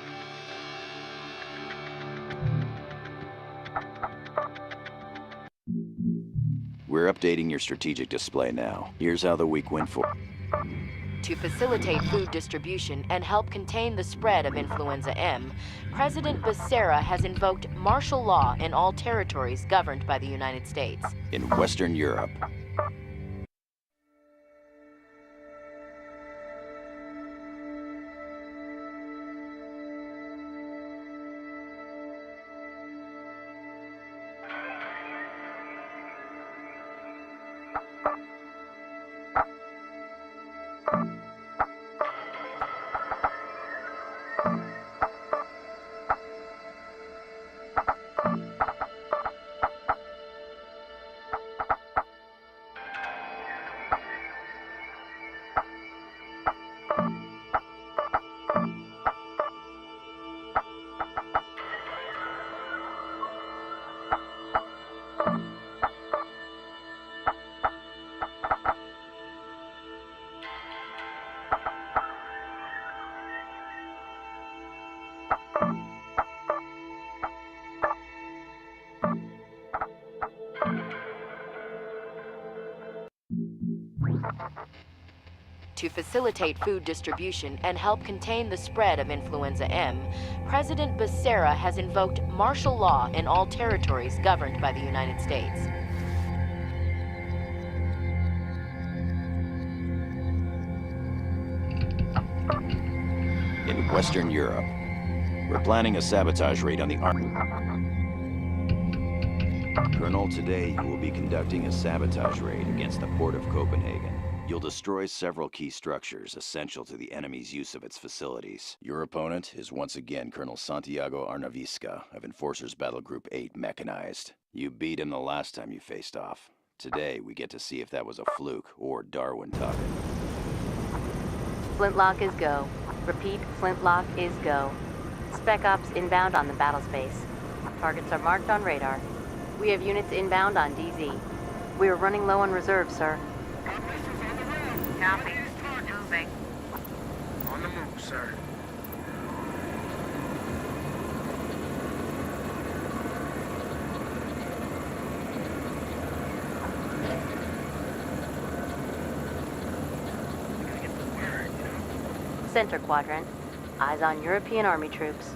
We're updating your strategic display now. Here's how the week went for. To facilitate food distribution and help contain the spread of influenza M, President Becerra has invoked martial law in all territories governed by the United States. In Western Europe, To facilitate food distribution and help contain the spread of influenza M, President Becerra has invoked martial law in all territories governed by the United States. in Western Europe, we're planning a sabotage raid on the army. Colonel, today you will be conducting a sabotage raid against the port of Copenhagen. You'll destroy several key structures essential to the enemy's use of its facilities. Your opponent is once again Colonel Santiago Arnavisca of Enforcers Battle Group 8 Mechanized. You beat him the last time you faced off. Today, we get to see if that was a fluke or Darwin talking. Flintlock is go. Repeat, Flintlock is go. Spec Ops inbound on the battle space. Targets are marked on radar. We have units inbound on DZ. We are running low on reserves, sir. Copy. Moving. On the move, sir. Center quadrant. Eyes on European Army troops.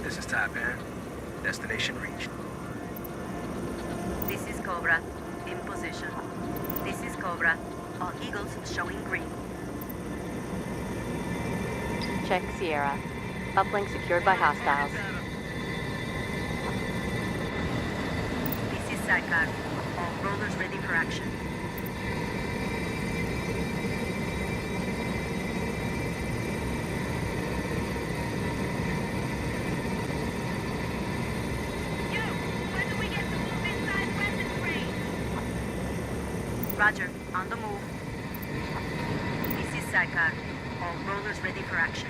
This is Taipan. Destination reached. This is Cobra. In position. This is Cobra. All eagles showing green. Check Sierra. Uplink secured by hostiles. This is Sidecar. All rollers ready for action. Roger, on the move. This is Sidecar. All rollers ready for action.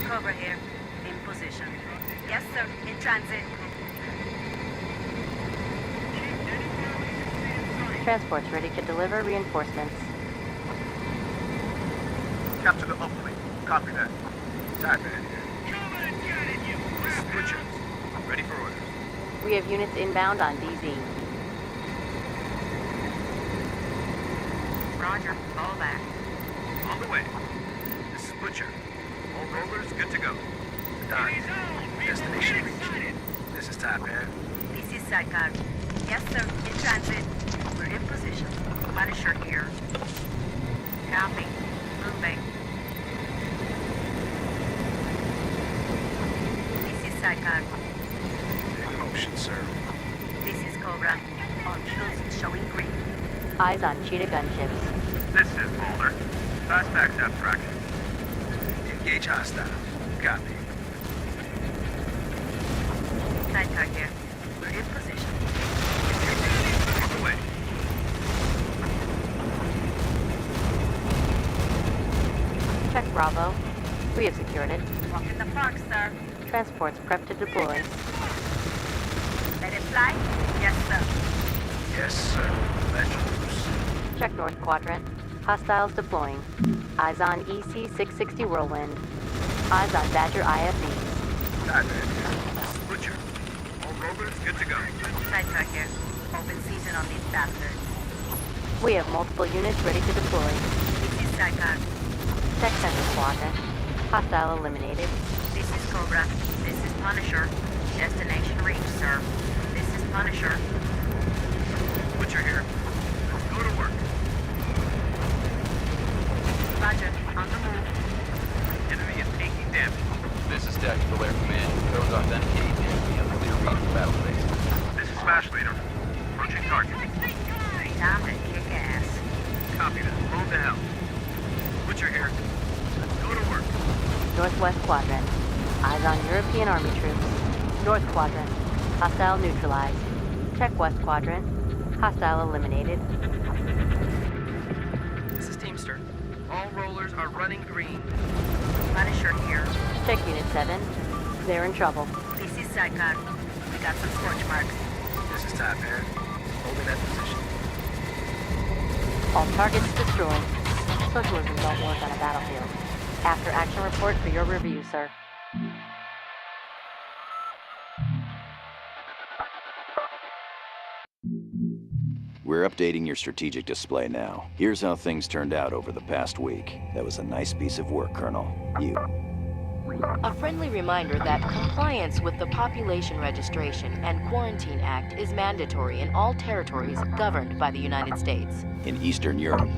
Cobra here. In position. Yes, sir. In transit. Transports ready to deliver reinforcements. Capture the uplink. Copy that. Taipan here. This is Butcher. Ready for orders. We have units inbound on DZ. Roger. Fall back. On the way. This is Butcher. All rollers good to go. Done. Destination reached. This is Taipan. This is Sidecar. Yes, sir. In transit. We're in position. Punisher here. Copy. Moving. This is Sidecar. In motion, sir. This is Cobra. All eagles showing green. Eyes on Cheetah gunships. This is Boulder. Fast access tracking. Engage hostile. Copy. Sidecar here. We're in position. On the way. Check Bravo. We have secured it. Walk in the park, sir. Transports prepped to deploy. Let it fly? Yes, sir. Yes, sir. Let loose. Check North Quadrant. Hostiles deploying. Eyes on EC-660 Whirlwind. Eyes on Badger IFVs. Taipan here. This is Butcher. All rollers good to go. Sidecar here. Open season on these bastards. We have multiple units ready to deploy. This is Sidecar. Check Center Quadrant. Hostile eliminated. This is Cobra. This is Punisher. Destination reached, sir. This is Punisher. Butcher here. Let's go to work. Roger. On the move. Enemy is taking damage. This is Tactical Air Command. Codes authenticate and we have clear read for battle space. This is Smash Leader. Approaching target. Time to kick ass. Copy that. Move to hell. Butcher here. Let's go to work. Northwest Quadrant. Eyes on European Army troops. North Quadrant. Hostile neutralized. Check West Quadrant. Hostile eliminated. This is Teamster. All rollers are running green. Punisher here. Check Unit 7. They're in trouble. This is Sidecar. We got some scorch marks. This is Taipan. Holding that position. All targets destroyed. Socialism don't work on a battlefield. After action report for your review, sir. We're updating your strategic display now. Here's how things turned out over the past week. That was a nice piece of work, Colonel. You. A friendly reminder that compliance with the Population Registration and Quarantine Act is mandatory in all territories governed by the United States. In Eastern Europe.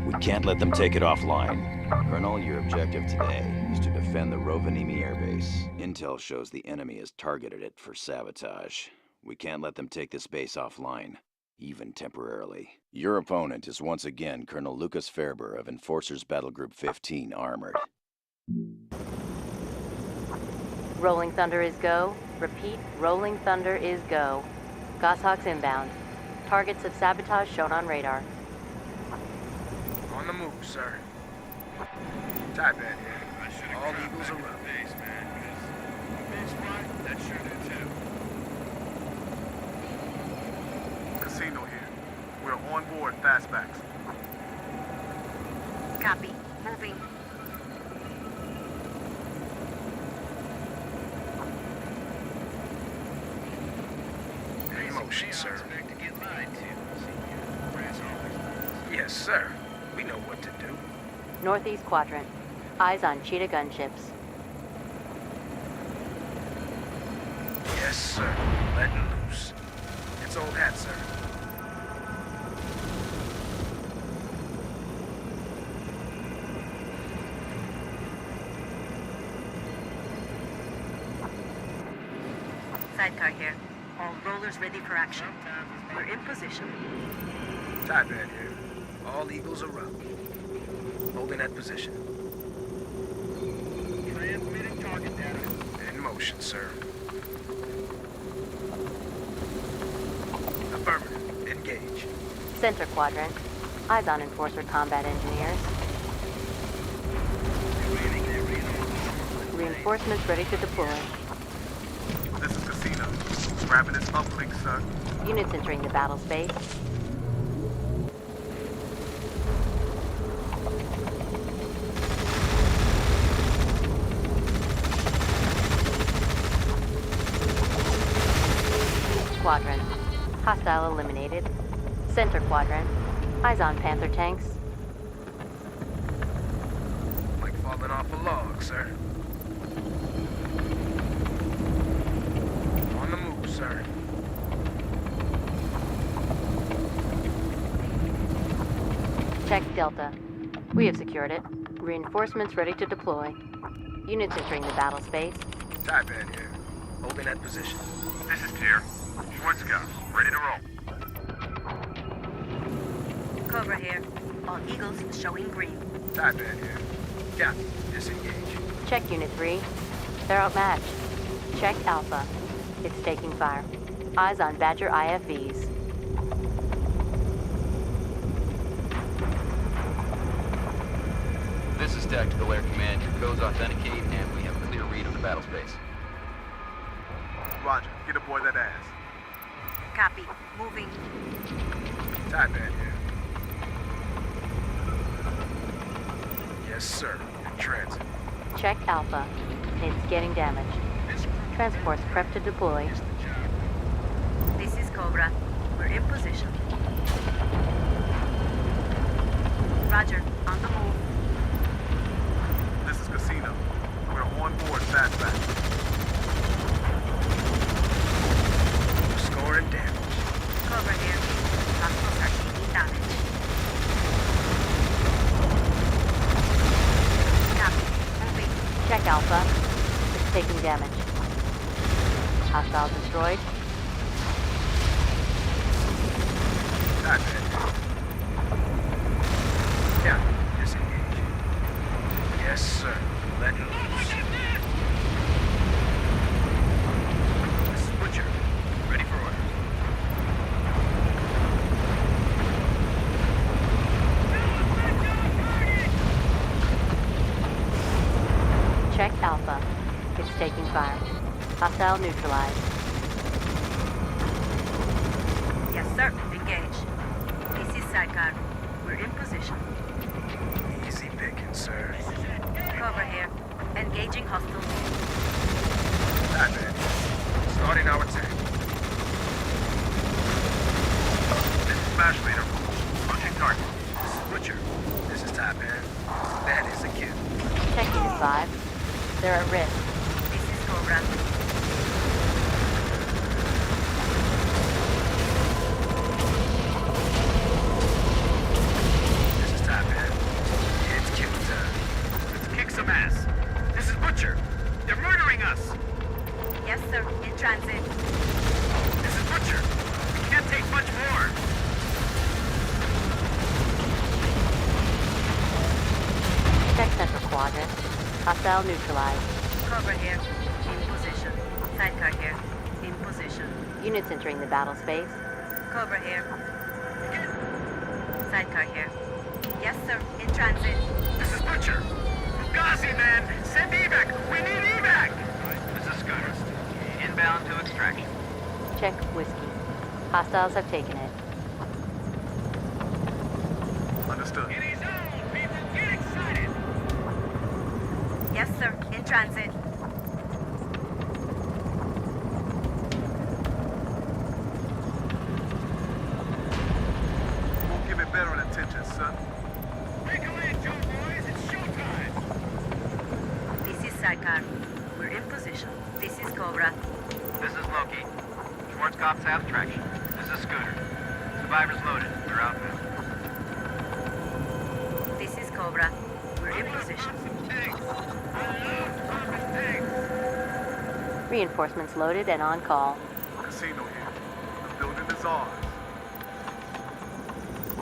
We can't let them take it offline. Colonel, your objective today is to defend defend the Rovaniemi airbase. Intel shows the enemy has targeted it for sabotage. We can't let them take this base offline, even temporarily. Your opponent is once again Colonel Lucas Ferber of Enforcers Battle Group 15 Armored. Rolling Thunder is go. Repeat, Rolling Thunder is go. Goshawks inbound. Targets of sabotage shown on radar. On the move, sir. Type bad here. All Eagles are up. Base, man, 'cause base flight, that sure do too. Casino here. We're on board fastbacks. Copy. Moving. In motion, sir. Expect to get lied to. See, you brass always. Yes, sir. We know what to do. Northeast quadrant. Eyes on Cheetah gunships. Yes, sir. Letting loose. It's old hat, sir. Sidecar here. All rollers ready for action. We're in position. Type bad here. All Eagles are up. Holding that position. Transmitting target data. In motion, sir. Affirmative. Engage. Center quadrant. Eyes on Enforcer combat engineers. Reinforcements ready to deploy. This is Casino. Grabbing this uplink, sir. Units entering the battle space. Quadrant. Hostile eliminated. Center quadrant. Eyes on Panther tanks. Like falling off a log, sir. On the move, sir. Check Delta. We have secured it. Reinforcements ready to deploy. Units entering the battle space. Type bad here. Holding that position. This is Tier. Schwartz go. Ready to roll. Cobra here. All Eagles showing green. Type bad here. Copy. Disengage. Check Unit 3. They're outmatched. Check Alpha. It's taking fire. Eyes on Badger IFVs. This is Tactical Air Command. Your codes authenticate, and we have a clear read of the battle space. Roger. Get aboard that ass. Copy. Moving. Type bad here. Yes, sir. In transit. Check Alpha. It's getting damaged. Transports prepped to deploy. This is Cobra. We're in position. Roger. On the move. This is Casino. We're on board fastback. Scoring damage. Cobra here. Hostiles are taking damage. Copy. Moving. Check Alpha. It's taking damage. Hostile destroyed. Type bad. Yeah. Disengage. Yes, sir. Letting loose. This is Butcher. Ready for orders. Check Alpha. It's taking fire. Hostile neutralized. Yes, sir. Engage. This is Sidecar. We're in position. Easy picking, sir. Cobra here. Engaging hostiles. Type bad. Starting our attack. This is Smash Leader. Punching target. This is Butcher. This is Type bad. That is a kill. Check Unit 5. They're at risk. This is Cobra. This is Type bad. It's kill time. Let's kick some ass. This is Butcher. us. Yes, sir. In transit. This is Butcher. We can't take much more. Check central quadrant. Hostile neutralized. Cobra here. In position. Sidecar here. In position. Units entering the battle space. Cobra here. Sidecar here. Yes, sir. In transit. This is Butcher. Fugazi, man. Send evac. We need evac. This is Scooter. Inbound to extraction. Check whiskey. Hostiles have taken it. Understood. It is on, people! Get excited! Yes, sir. In transit. Won't give it better attention, son. Make a land, Joe boys! It's showtime! This is Sidecar. We're in position. This is Cobra. This is Loki. Schwarzkopf's have traction. This is Scooter. Survivors loaded. We're outbound. This is Cobra. We're in position. Reinforcements loaded and on call. Casino here. The building is ours.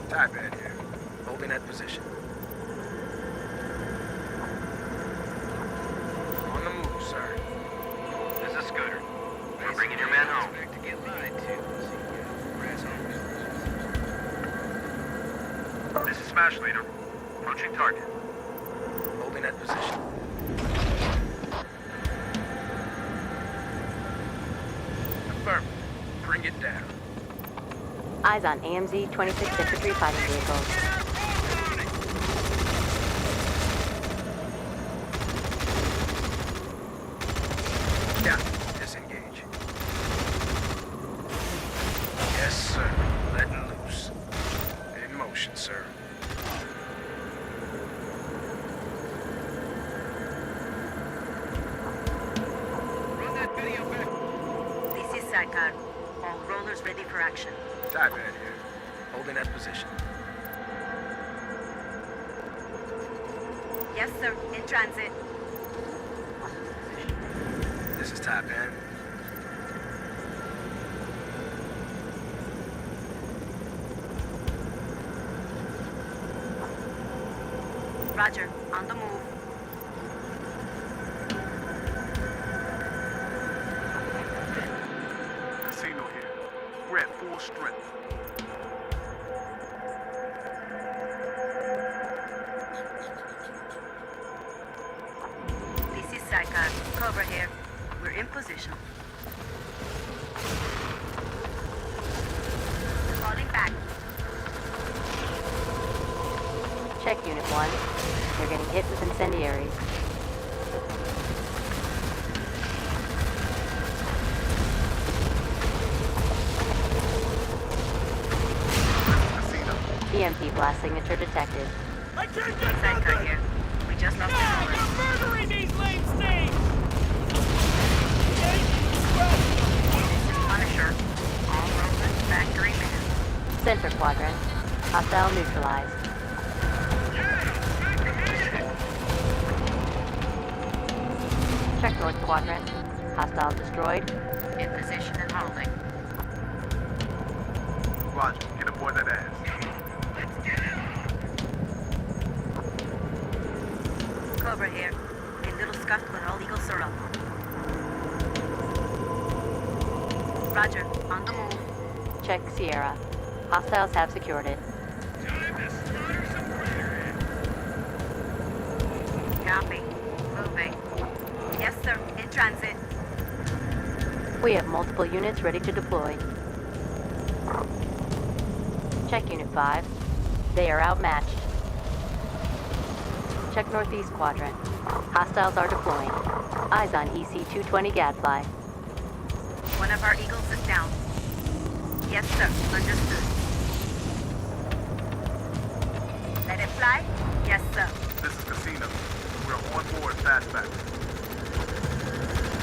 Tybad here. Holding that position. On the move, sir. This is Scooter. We're bringing your men home. Expect to get lied to. This is Smash Leader. Approaching target. Holding that position. Affirm. Bring it down. Eyes on AMZ 26 infantry fighting vehicles. Yeah. Disengage. Yes, sir. Letting loose. In motion, sir. Run that video back. This is Sidecar. All rollers ready for action. Tybad here. Holding that position. Yes, sir. In transit. This is Tybad. Roger. On the move. Casino here. We're at full strength. This is Sidecar. Cobra here. We're in position. Falling back. Check Unit 1. They're getting hit with incendiaries. Casino. EMP blast signature detected. I can't get Sidecar here. We just lost Now the you're power. murdering these lame states! Punisher. All rollers factory man. Center quadrant. Hostile neutralized. Check north quadrant. Hostile destroyed. In position and holding. Roger. Get aboard that ass. Cobra here. A little scuffed, but all eagles are up. Roger. On the move. Check Sierra. Hostiles have secured it. Time to slaughter some predator. Copy. Moving. Yes, sir. In transit. We have multiple units ready to deploy. Check Unit 5. They are outmatched. Check northeast quadrant. Hostiles are deploying. Eyes on EC-220 Gadfly. One of our eagles is down. Yes, sir. Understood. Let it fly? Yes, sir. This is Casino. We're on board fastback.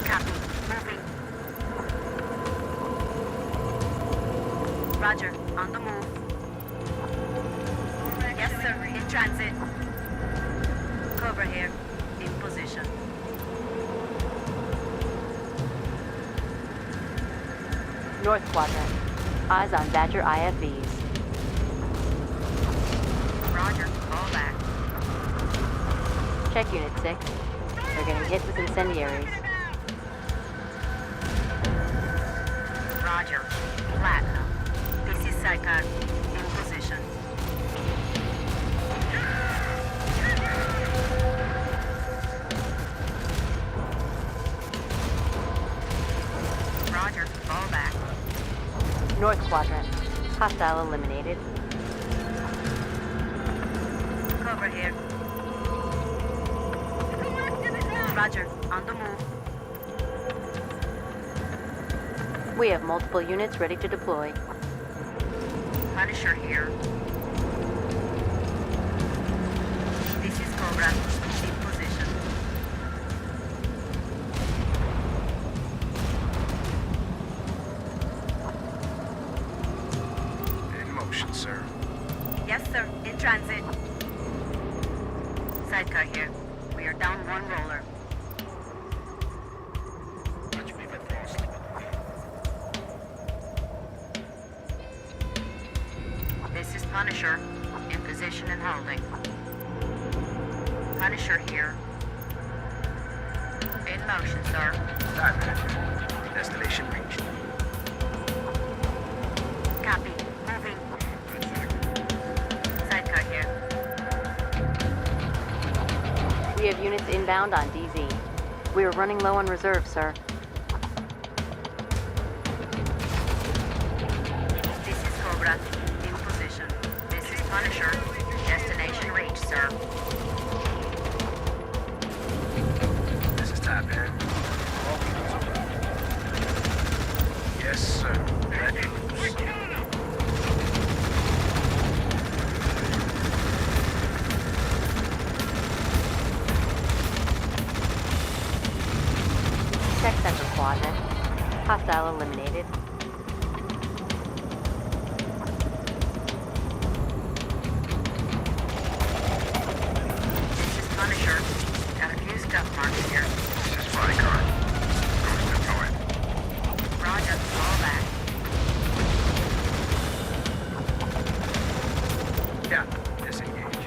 Copy. Moving. Roger. On the move. Yes, sir. In transit. Cobra here. In position. North Quadrant. Eyes on Badger IFVs. Roger, fall back. Check Unit 6. They're getting hit with incendiaries. Roger, Platinum. This is Psycho, in position. Roger, fall back. North Quadrant. Hostile eliminated. Cover here. Roger, on the move. We have multiple units ready to deploy. Punisher here. This is Cobra, in position. In motion, sir. Yes, sir, in transit. Sidecar here. We are down one roller. This is Punisher, in position and holding. Punisher here. In motion, sir. Diamond. Destination reached. Copy. Moving. Sidecar here. We have units inbound on DZ. We are running low on reserves, sir. This is Cobra, in position. This is Punisher. Destination reach, sir. This is Taipan. All units over. Yes, sir. Let loose. Check Central Quadrant. Hostile eliminated. This is Punisher. Got a few stuff marks here. This is Bodyguard. Who's deployed? Roger, fall back. Yeah, disengage.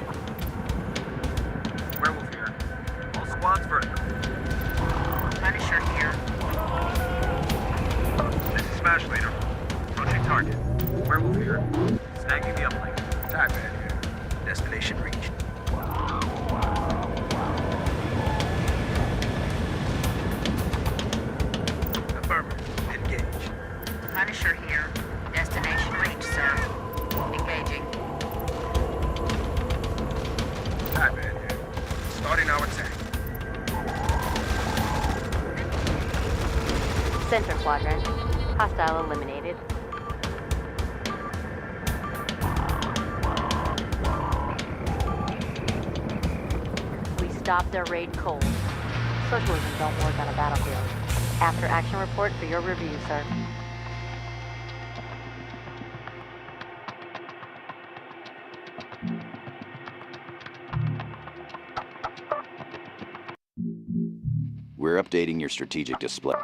Werewolf here. All squads vertical. Punisher here. This is Smash Leader. Approaching target. Werewolf here. Snagging the uplink. Taipan here. Destination reached. Affirmative. Engage. Punisher here. Destination reach, sir. Engaging. Taipan here. Starting our attack. Center Quadrant. Hostile eliminated. We stopped their raid cold. Socialism don't work on a battlefield. After action report for your review, sir. We're updating your strategic display.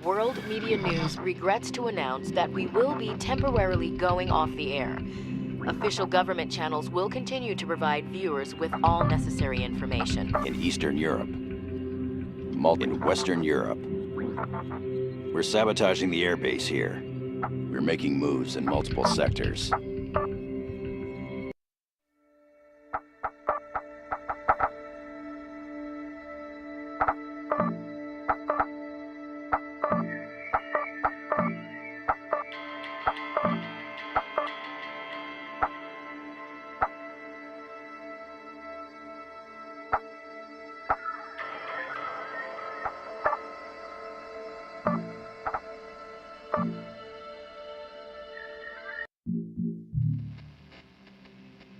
World Media News regrets to announce that we will be temporarily going off the air. Official government channels will continue to provide viewers with all necessary information. In Eastern Europe. In Western Europe. We're sabotaging the airbase here. We're making moves in multiple sectors.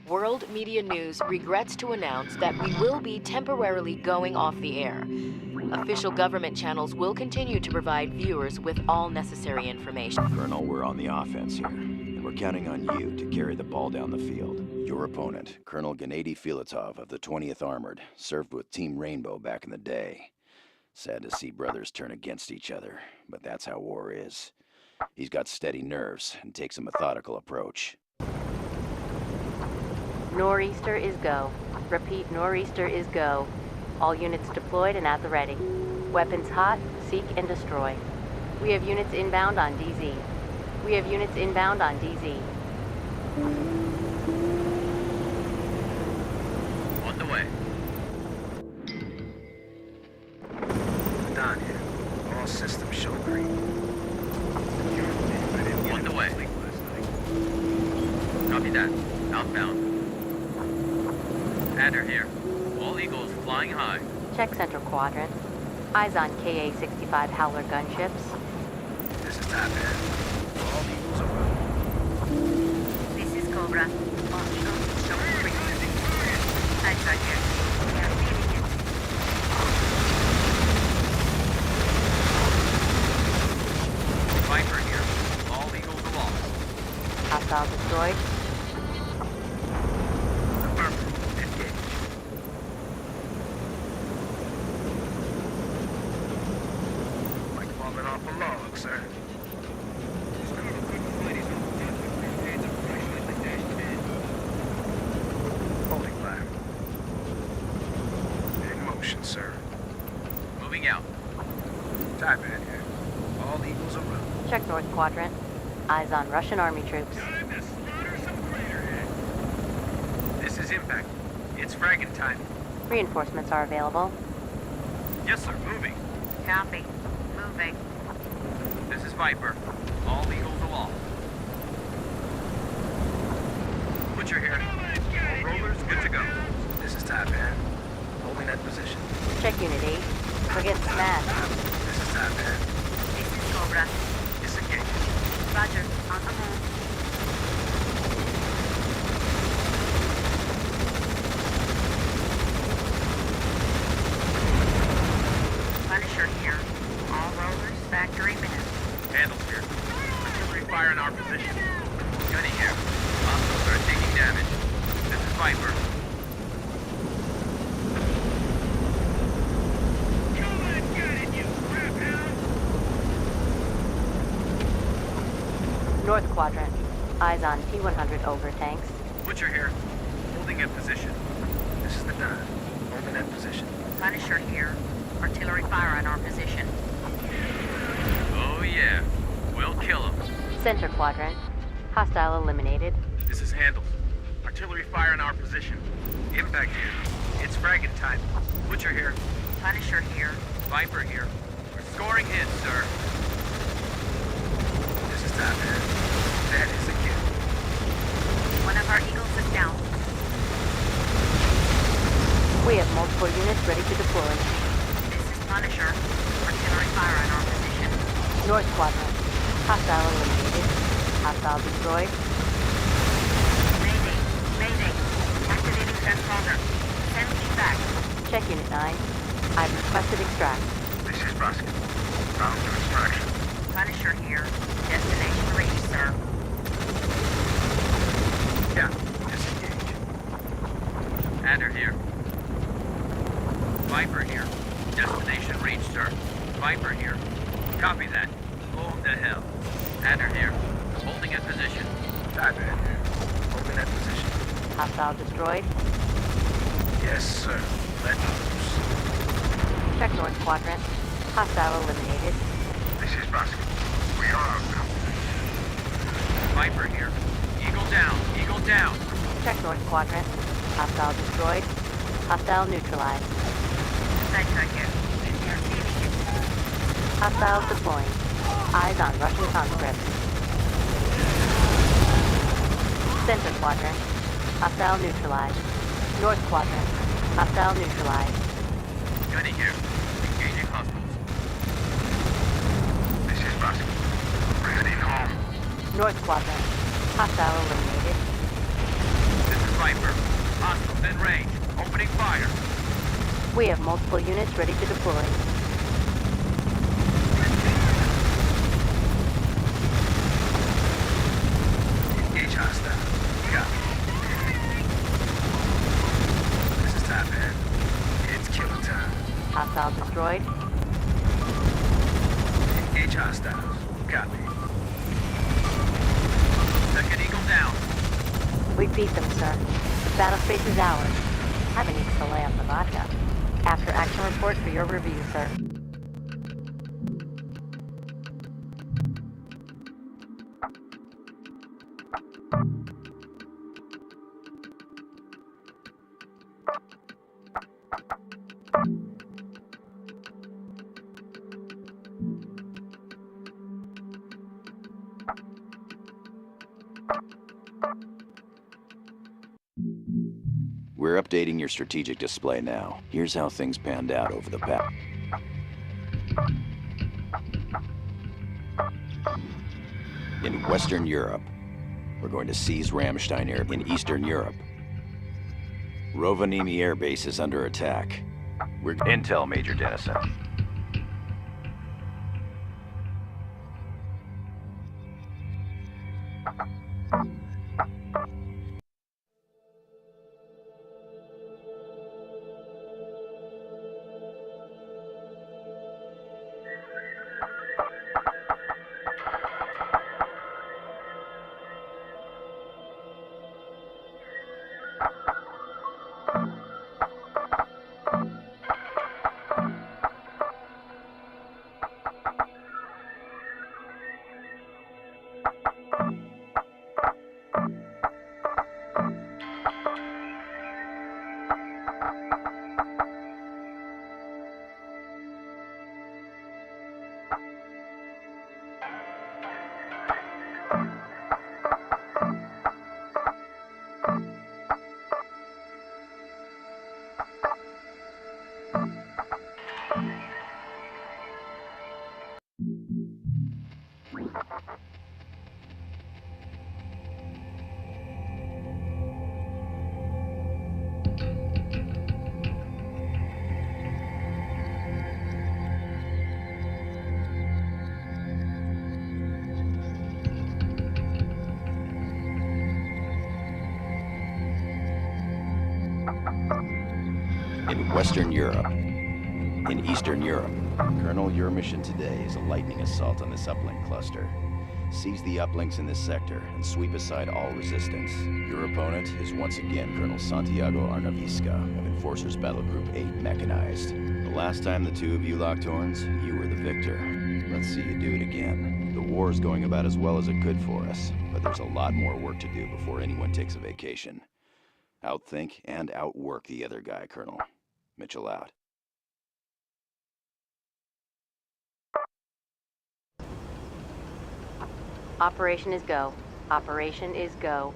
World Media News regrets to announce that we will be temporarily going off the air. Official government channels will continue to provide viewers with all necessary information. Colonel, we're on the offense here, and we're counting on you to carry the ball down the field. Your opponent, Colonel Gennady Filatov of the 20th Armored, served with Team Rainbow back in the day. Sad to see brothers turn against each other, but that's how war is. He's got steady nerves and takes a methodical approach. Nor'easter is go. Repeat, nor'easter is go. All units deployed and at the ready. Weapons hot, seek and destroy. We have units inbound on DZ. We have units inbound on DZ. On the way. Don here. All systems show green. On the way. Copy that. Outbound. Adder here. All Eagles flying high. Check central quadrant. Eyes on KA-65 Howler gunships. This is not bad. All Eagles around. This is Cobra. All Eagles show green. Eyes on here. We are feeling it. Viper here. All Eagles aloft. Hostile destroyed. Affirmative. Engage. Like falling off a log, sir. Holding fire. In motion, sir. Moving out. Taipan here. All Eagles around. Check north quadrant. Eyes on Russian army troops. Time to slaughter some craterheads. This is Impact. It's fragging time. Reinforcements are available. Yes, sir. Moving. Copy. Moving. This is Viper. All Eagles aloft. Butcher here. All rollers good to go. This is Taipan. Holding that position. Check unit 8. We're getting smashed. This is Taipan. This is Cobra. Disengage. Roger. On the move. Punisher here. All rollers, factory minutes. Handles here. Artillery fire in our position. Gunny here. Hostiles are taking damage. This is Viper. Come on, got it, you crap hound. North quadrant. Eyes on P-100 over tanks. Butcher here. Holding in position. This is the Don. Holding that position. Punisher here. Artillery fire on our position. Oh yeah. We'll kill him. Center quadrant. Hostile eliminated. This is Handles. Artillery fire in our position. Impact here. It's fragging time. Butcher here. Punisher here. Viper here. We're scoring hits, sir. This is Taipan. That is a kill. One of our Eagles is down. We have multiple units ready to deploy. This is Punisher. Artillery fire on our position. North quadrant. Hostile eliminated. Hostile destroyed. Mayday. Mayday. Activating transponder. Send feedback. Check unit 9. I've requested extract. This is Bruskin. Bound to extraction. Punisher here. Destination reached, sir. Yeah. Disengage. Adder here. Viper here. Destination reached, sir. Viper here. Copy that. Blow him to hell. Adder here. Holding in position. Taipan here. Holding that position. Hostile destroyed. Yes, sir. Let loose. Check north quadrant. Hostile eliminated. This is Bruskin. We are outbound. Viper here. Eagle down. Eagle down. Check north quadrant. Hostile destroyed. Hostile neutralized. Sniper here. We are feeling it. Hostiles deploying. Eyes on Russian conscripts. Center quadrant. Hostile neutralized. North quadrant. Hostile neutralized. Gunny here. Engaging hostiles. This is Bruskin. Heading home. North quadrant. Hostile eliminated. This is Viper. Hostiles in range. Opening fire. We have multiple units ready to deploy. Engage hostile. Yeah. This is Taipan. It's killing time. Hostile destroyed. Engage hostiles. Copy. Second Eagle down. We beat them, sir. Battle space is ours. Having needs to lay off the vodka. After action report for your review, sir. We're updating your strategic display now. Here's how things panned out over the past. In Western Europe, we're going to seize Ramstein Air. In Eastern Europe, Rovaniemi Air Base is under attack. We're Intel, Major Dennison. In Western Europe, in Eastern Europe, Colonel, your mission today is a lightning assault on this uplink cluster. Seize the uplinks in this sector and sweep aside all resistance. Your opponent is once again Colonel Santiago Arnavisca of Enforcers Battle Group 8 Mechanized. The last time the two of you locked horns, you were the victor. Let's see you do it again. The war is going about as well as it could for us, but there's a lot more work to do before anyone takes a vacation. Outthink and outwork the other guy, Colonel. Mitchell out. Operation is go. Operation is go.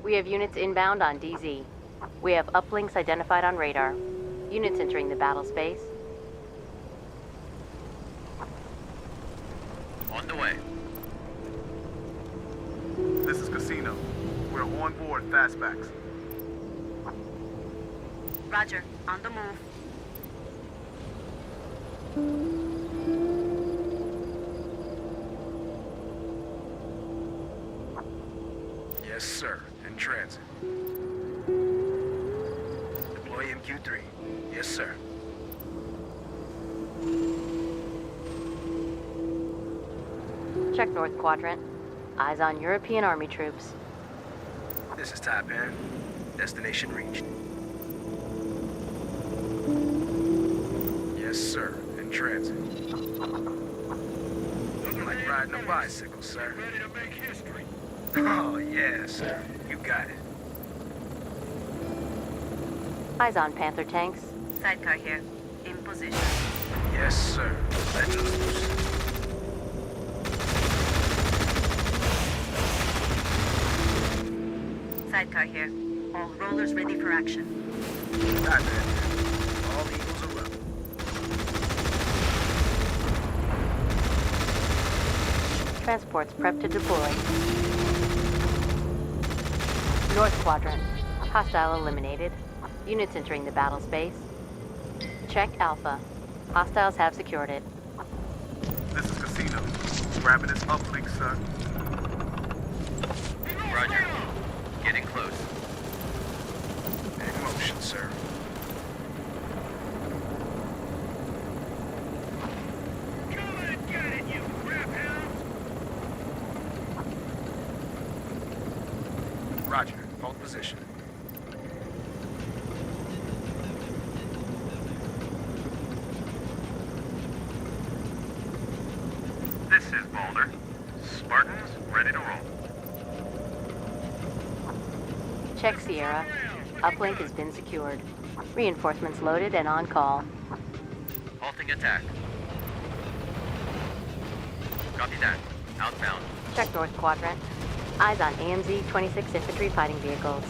We have units inbound on DZ. We have uplinks identified on radar. Units entering the battle space. On the way. This is Casino. We're on board fastbacks. Roger, on the move. Yes, sir. In transit. Deploy MQ3. Yes, sir. Check North Quadrant. Eyes on European Army troops. This is Taipan. Destination reached. Yes, sir. In transit. Looking like riding a bicycle, sir. Ready to make history. Oh, yeah, sir. You got it. Eyes on Panther tanks. Sidecar here. In position. Yes, sir. Let's loose. Sidecar here. All rollers ready for action. Not bad. All eagles are up. Transports prepped to deploy. North Quadrant. Hostile eliminated. Units entering the battle space. Check Alpha. Hostiles have secured it. This is Casino. Grabbing this uplink, sir. Roger. Getting close. In motion, sir. Come and get it, you crap hound! Hold position. This is Boulder. Spartans, ready to roll. Check Sierra. Uplink has been secured. Reinforcements loaded and on call. Halting attack. Copy that. Outbound. Check North Quadrant. Eyes on AMZ 26 infantry fighting vehicles.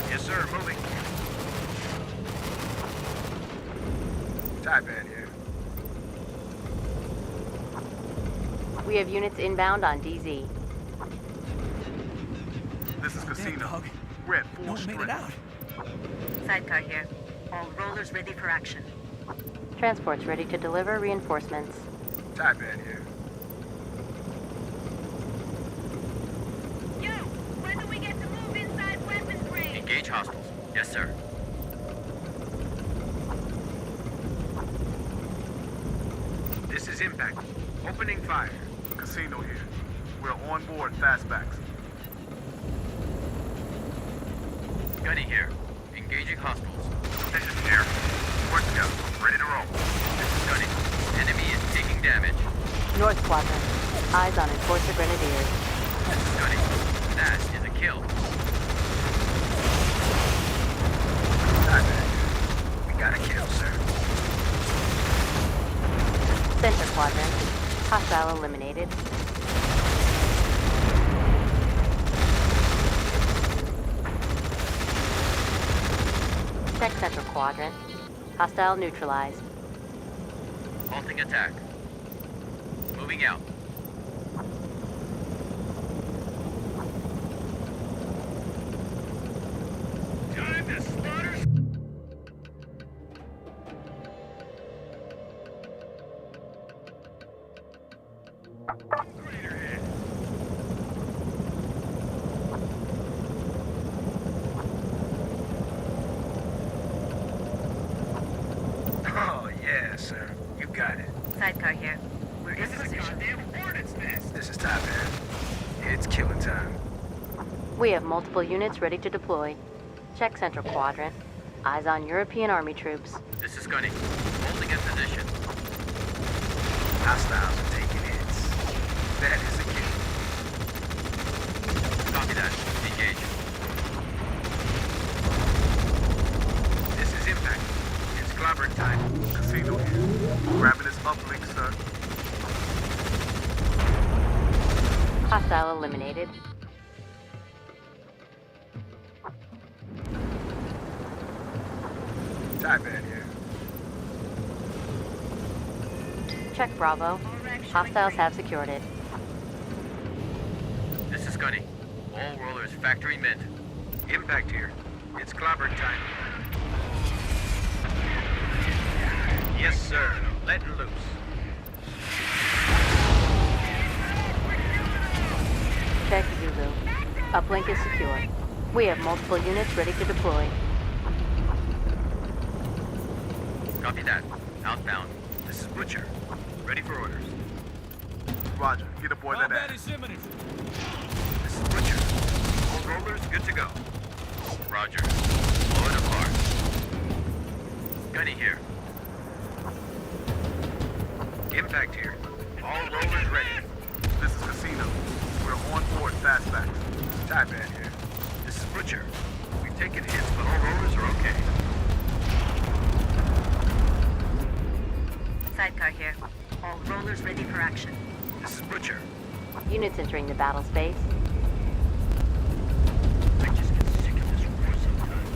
Yes, sir. Moving. Taipan here. We have units inbound on DZ. This is Casino. We're at full strength. Sidecar here. All rollers ready for action. Transports ready to deliver reinforcements. Taipan here. Yo, when do we get to move inside weapons range? Engage hostiles. Yes, sir. This is Impact. Opening fire. Casino here. We're on board fastbacks. Gunny here. Engaging hostiles. This is here. Spartan go. Ready to roll. This is Gunny. Enemy is taking damage. North Quadrant. Eyes on Enforcer Grenadiers. This is Gunny. That is a kill. Taipan. We got a kill, sir. Center Quadrant. Hostile eliminated. Check Central Quadrant. Hostile neutralized. Halting attack. Moving out. Time to slaughter. Greater head. Oh, yeah, sir. You got it. Sidecar here. We're in This is a position. goddamn hornet's nest. This is Taipan. It's killing time. We have multiple units ready to deploy. Check Central Quadrant. Eyes on European Army troops. This is Gunny. Holding in position. Hostiles are taking hits. That is a kill. Copy that. Engage. This is Impact. It's clobbering time. Casino here. Grabbing this uplink, sir. Hostile eliminated. Taipan here. Check Bravo. Hostiles have secured it. This is Gunny. All rollers factory mint. Impact here. It's clobbering time. Yes, sir. Letting loose. Check Zulu. Uplink is secure. We have multiple units ready to deploy. Copy that. Outbound. This is Butcher. Ready for orders. Roger. Get aboard that Combat ass. is imminent. This is Butcher. All rollers good to go. Roger. Blow it apart. Gunny here. Impact here. All rollers ready. This is Casino. We're on board fastbacks. Taipan here. This is Butcher. We've taken hits, but all rollers are okay. Sidecar here. All rollers ready for action. This is Butcher. Units entering the battle space. I just get sick of this war sometimes.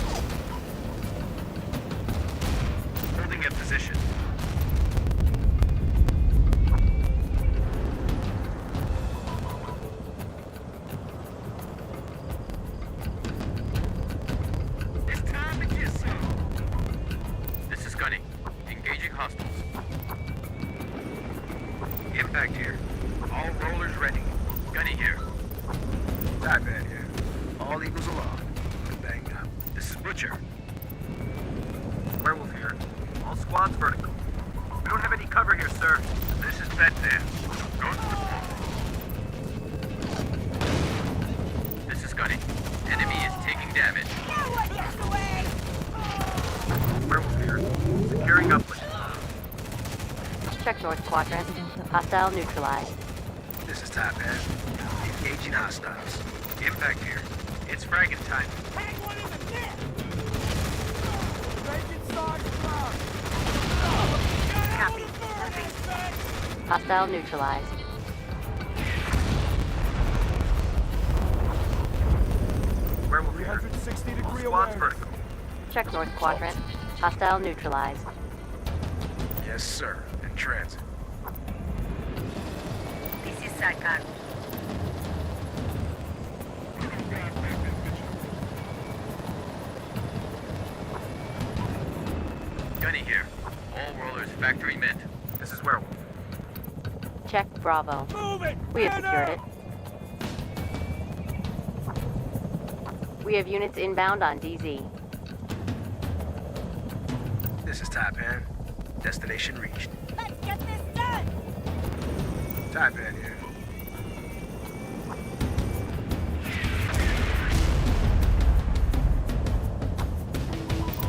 Holding at position. It's time to get some. This is Gunny. Engaging hostiles. Impact here. All rollers ready. Gunny here. Taipan here. All eagles aloft. Bang up. This is Butcher. Werewolf here. All squads vertical. We don't have any cover here, sir. This is Bedman. Ghost deployed. Gunny. Enemy is taking damage. Werewolf here. Securing uplink. Check North Quadrant. Hostile neutralized. This is Top Hat. Engaging hostiles. Impact here. It's fragging time. Copy. Moving. Hostile neutralized. Werewolf here. 360-degree Squad's awareness. vertical. Check North Quadrant. Hostile neutralized. Yes, sir. In transit. This is Sarkar. Gunny here. All rollers factory mint. This is Werewolf. Check Bravo. Move it! We have Head secured out! it. We have units inbound on DZ. This is Top Hat. Destination reached. Let's get this done! Top Hat here.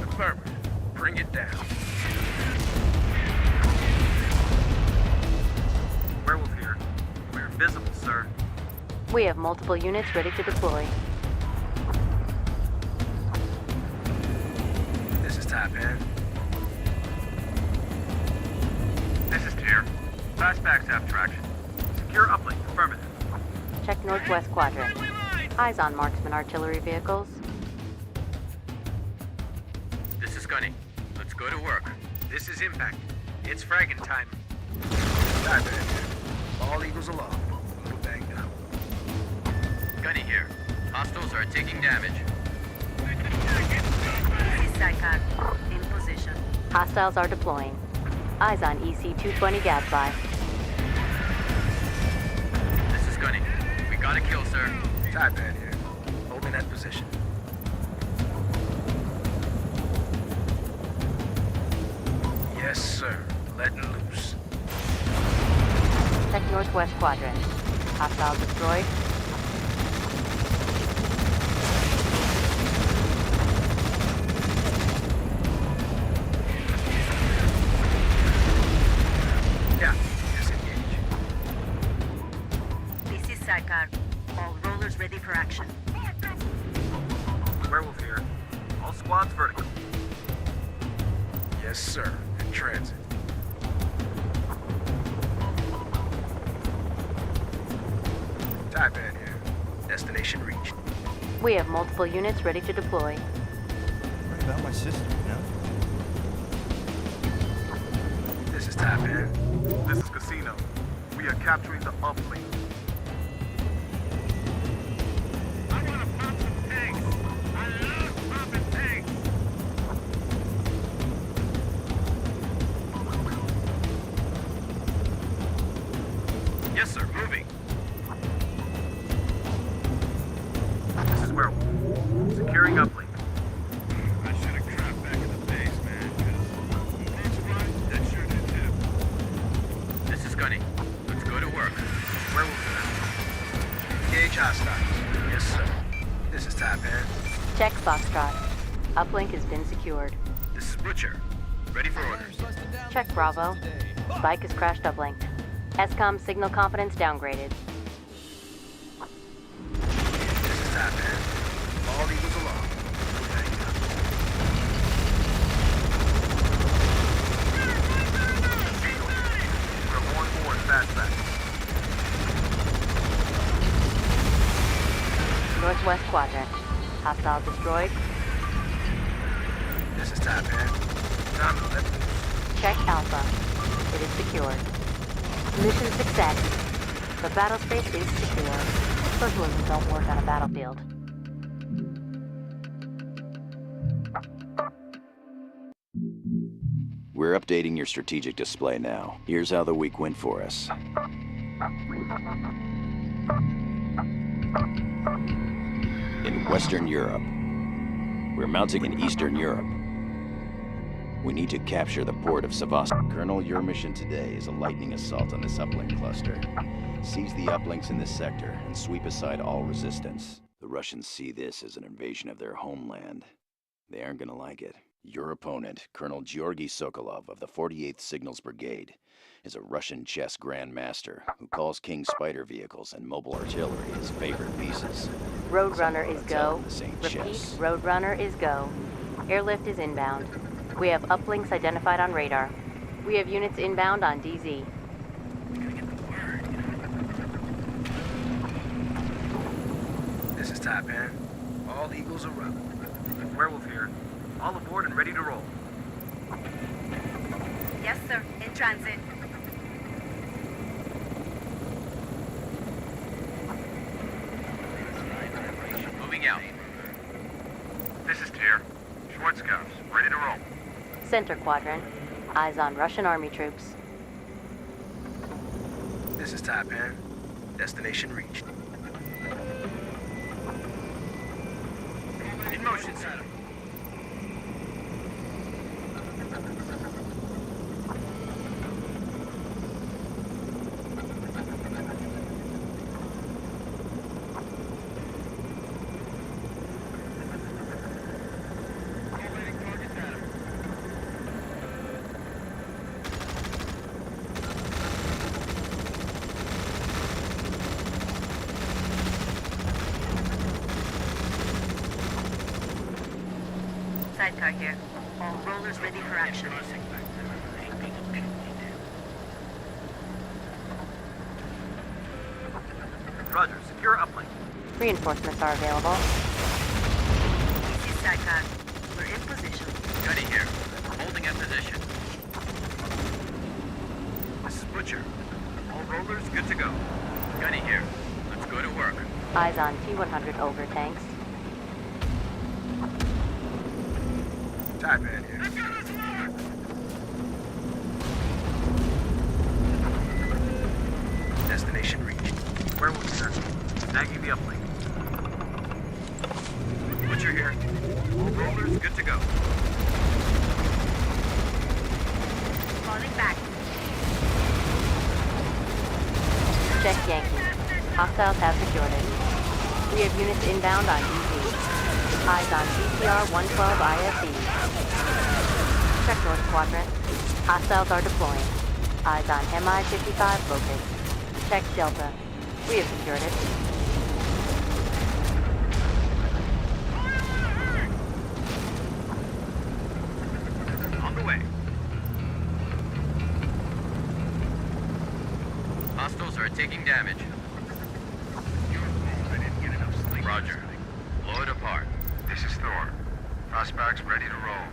Affirmative. Bring it down. Werewolf here. We're invisible, sir. We have multiple units ready to deploy. This is Top Hat. This is Tier. Fastbacks have traction. Secure uplink. Affirmative. Check Northwest Quadrant. Eyes on marksman artillery vehicles. This is Gunny. Let's go to work. This is Impact. It's fragging time. Top Hat here. All Eagles aloft. A little banged up. Gunny here. Hostiles are taking damage. This is Sarkar. In position. Hostiles are deploying. Eyes on EC-220 Gadfly. This is Gunny. We got a kill, sir. Top Hat here. Holding that position. Yes, sir. Letting loose. Check Northwest Quadrant. Hostile destroyed. Yeah. Disengage. This is Sarkar. All rollers ready for action. Werewolf here. All squads vertical. Yes, sir. In transit. Top Hat here. Destination reached. We have multiple units ready to deploy. What about my sister, you know? This is Top Hat. This is Casino. We are capturing the uplink. I want to pop some tanks. I love popping tanks. Yes, sir. Moving. This is Werewolf. Securing uplink. I should have trapped back in the base, man, because that's right, that sure did tip. This is Gunny. Let's go to work. Werewolf here. Engage hostiles. Yes, sir. This is Top Hat. Check Foxtrot. Uplink has been secured. This is Butcher. Ready for orders. Check Bravo. Spike has crashed uplink. SCOM signal confidence downgraded. This is Top Hat. All Eagles aloft. Banged up. We're on board fastback. Northwest Quadrant. Hostile destroyed. This is Top Hat. Time to let loose. Check Alpha. It is secured. Mission success. The battle space is secure. Socialism don't work on a battlefield. We're updating your strategic display now. Here's how the week went for us. In Western Europe. We're mounting in Eastern Europe. We need to capture the port of Sevastopol. Colonel, your mission today is a lightning assault on this uplink cluster. Seize the uplinks in this sector and sweep aside all resistance. The the Russians see this as an invasion of their homeland. They aren't gonna like it. Your opponent, Colonel Georgy Sokolov of the 48th Signals Brigade, is a Russian chess grandmaster who calls King Spider vehicles and mobile artillery his favorite pieces. Roadrunner is go. This ain't Repeat, chess. Roadrunner is go. Airlift is inbound. We have uplinks identified on radar. We have units inbound on DZ. This is Taipan. All Eagles are up. Werewolf here. All aboard and ready to roll. Yes, sir. In transit. Moving out. This is Tier. Schwartz scouts, ready to roll. Center quadrant. Eyes on Russian army troops. This is Taipan. Destination reached. In motion, sir. Sidecar here. All rollers ready for action. Roger, secure uplink. Reinforcements are available. This is Sidecar. We're in position. Gunny here. Holding at position. This is Butcher. All rollers good to go. Gunny here. Let's go to work. Eyes on T-100 over tanks. Taipan here. Destination reached. Werewolf sir. Snagging the uplink. Butcher here. All rollers good to go. Falling back. Check Yankee. Hostiles have secured it. We have units inbound on DZ. Eyes on CCR 112 ISE. Check North Quadrant. Hostiles are deploying. Eyes on MI-55 Locust. Check Delta. We have secured it. On the way. Hostiles are taking damage. I didn't get enough sleep. Roger. Blow it apart. This is Thor. Prospects ready to roll.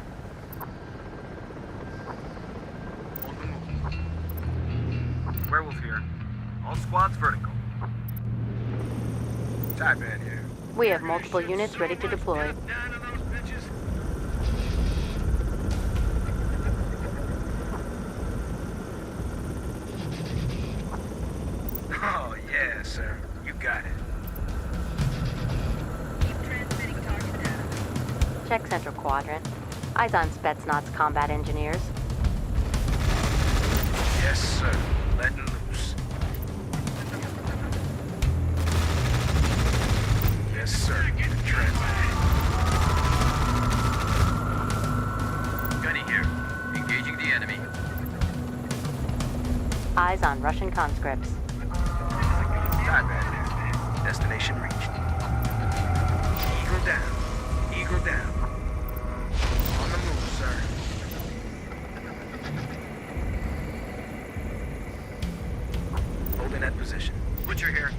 On the move. Werewolf here. All squads vertical. Taipan here. We have multiple units ready to deploy. Down on those bitches. Oh, yeah, sir. You got it. Keep transmitting target data. Check Central Quadrant. Eyes on Spetsnaz combat engineers. Yes, sir. Letting loose. Yes, sir. Transmitting. Gunny here. Engaging the enemy. Eyes on Russian conscripts. Taipan here. Destination reached. Eagle down. Eagle down. On the move, sir. Holding that position. Butcher here.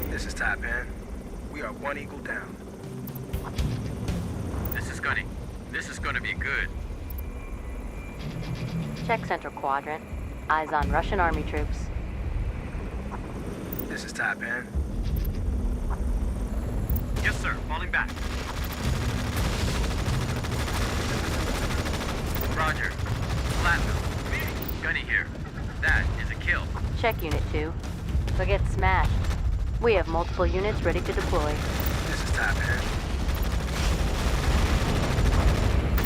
This is Taipan. We are one eagle down. This is Gunny. This is gonna be good. Check Central Quadrant. Eyes on Russian army troops. This is Taipan. Yes, sir. Falling back. Roger. Platinum. Gunny here. That is a kill. Check Unit 2. Forget smashed. We have multiple units ready to deploy. This is Taipan.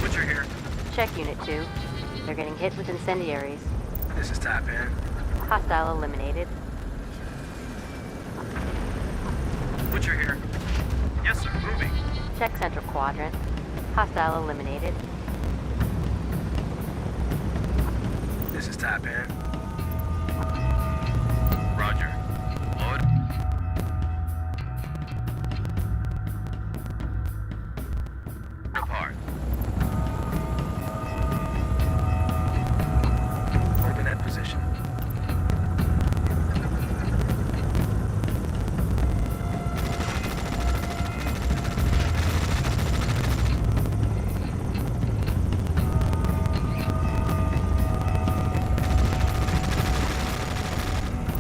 Butcher here. Check Unit 2. They're getting hit with incendiaries. This is Taipan. Hostile eliminated. Butcher here. Yes, sir. Moving. Check central quadrant. Hostile eliminated. This is Taipan. Roger. Load. Apart. Holding that position.